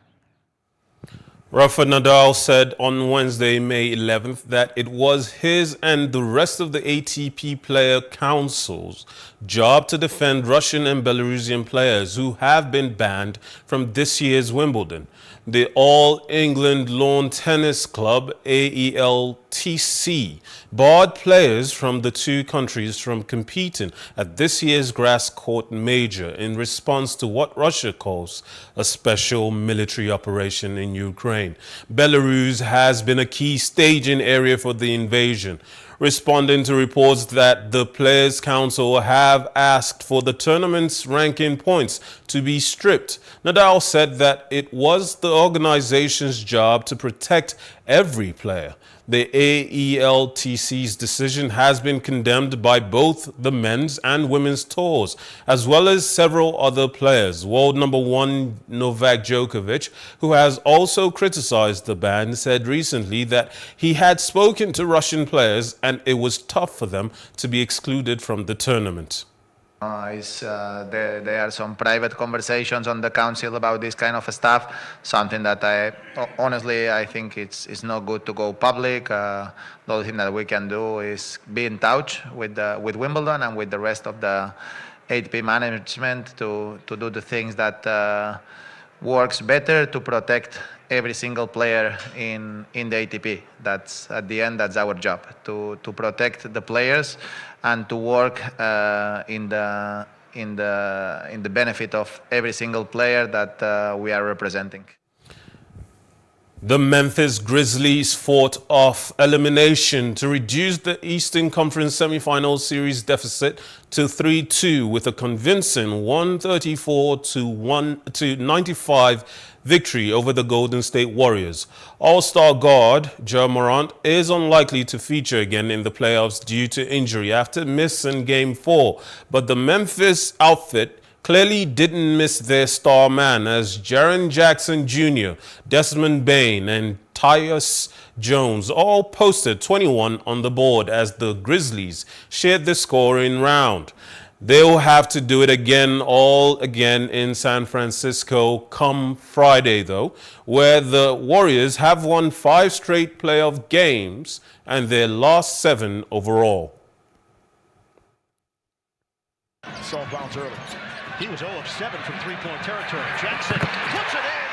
Rafa Nadal said on Wednesday, May 11th, that it was his and the rest of the ATP Player Council's job to defend Russian and Belarusian players who have been banned from this year's Wimbledon. The All England Lawn Tennis Club, AELTC, barred players from the two countries from competing at this year's grass court major in response to what Russia calls a special military operation in Ukraine. Belarus has been a key staging area for the invasion. Responding to reports that the Players' Council have asked for the tournament's ranking points to be stripped, Nadal said that it was the organization's job to protect every player. The AELTC's decision has been condemned by both the men's and women's tours, as well as several other players. World number one Novak Djokovic, who has also criticized the ban, said recently that he had spoken to Russian players and it was tough for them to be excluded from the tournament.
There are some private conversations on the council about this kind of stuff, something that I think it's not good to go public. The only thing that we can do is be in touch with Wimbledon and with the rest of the ATP management to do the things that works better to protect every single player in the ATP. That's at the end, that's our job, to protect the players and to work in the benefit of every single player that we are representing.
The Memphis Grizzlies fought off elimination to reduce the Eastern Conference semifinal series deficit to 3-2 with a convincing 134-95 victory over the Golden State Warriors. All-star guard Ja Morant is unlikely to feature again in the playoffs due to injury after missing Game 4, but the Memphis outfit clearly didn't miss their star man, as Jaren Jackson Jr., Desmond Bane, and Tyus Jones all posted 21 on the board as the Grizzlies shared the scoring round. They'll have to do it all again in San Francisco come Friday, though, where the Warriors have won 5 straight playoff games and their last 7 overall.
Soft bounce early. He was 0 of 7 from three-point territory. Jackson puts it in.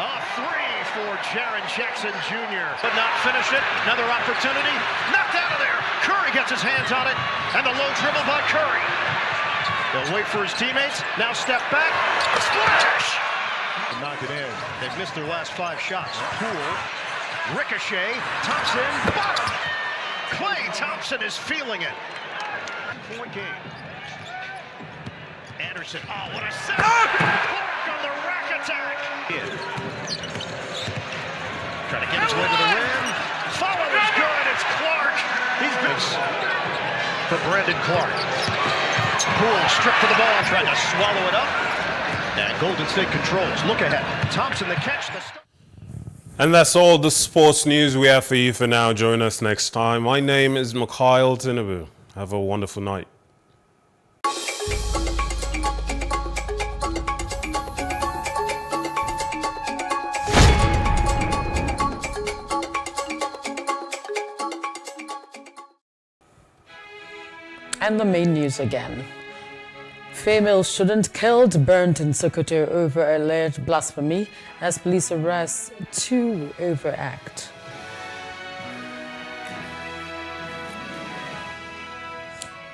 A 3 for Jaren Jackson Jr. But not finish it. Another opportunity. Knocked out of there. Curry gets his hands on it. And the low dribble by Curry. They'll wait for his teammates. Now step back. Splash! And knock it in. They've missed their last 5 shots. Poole. Ricochet. Thompson. Bottom. Klay Thompson is feeling it. 4 game. Anderson. Oh, what a set! Clark on the rack attack. Trying to get his way to the rim. Follow is good. It's Clark. He's been for Brandon Clark. Poole stripped to the ball, trying to swallow it up. And Golden State controls. Look ahead. Thompson the catch.
And that's all the sports news we have for you for now. Join us next time. My name is Mikhail Tinubu. Have a wonderful night.
And the main news again. Female student killed, burnt in Sokoto over alleged blasphemy as police arrest 2 over act.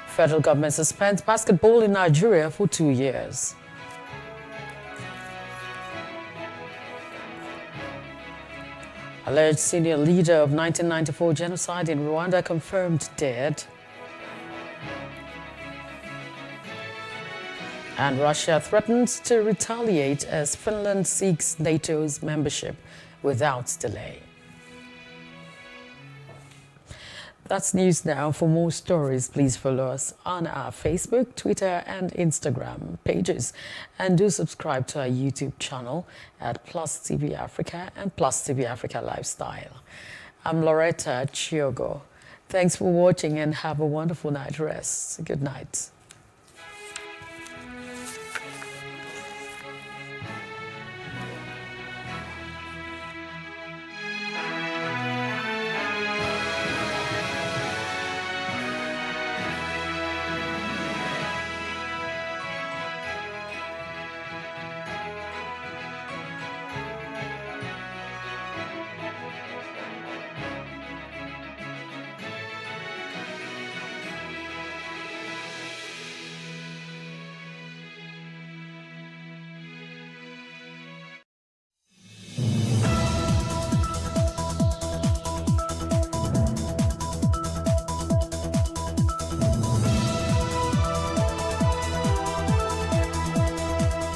Federal government suspends basketball in Nigeria for 2 years. Alleged senior leader of 1994 genocide in Rwanda confirmed dead. And Russia threatens to retaliate as Finland seeks NATO's membership without delay. That's news now. For more stories, please follow us on our Facebook, Twitter, and Instagram pages. And do subscribe to our YouTube channel at PlusTvAfrica and PlusTvAfrica Lifestyle. I'm Loretta Chiogo. Thanks for watching and have a wonderful night rest. Good night.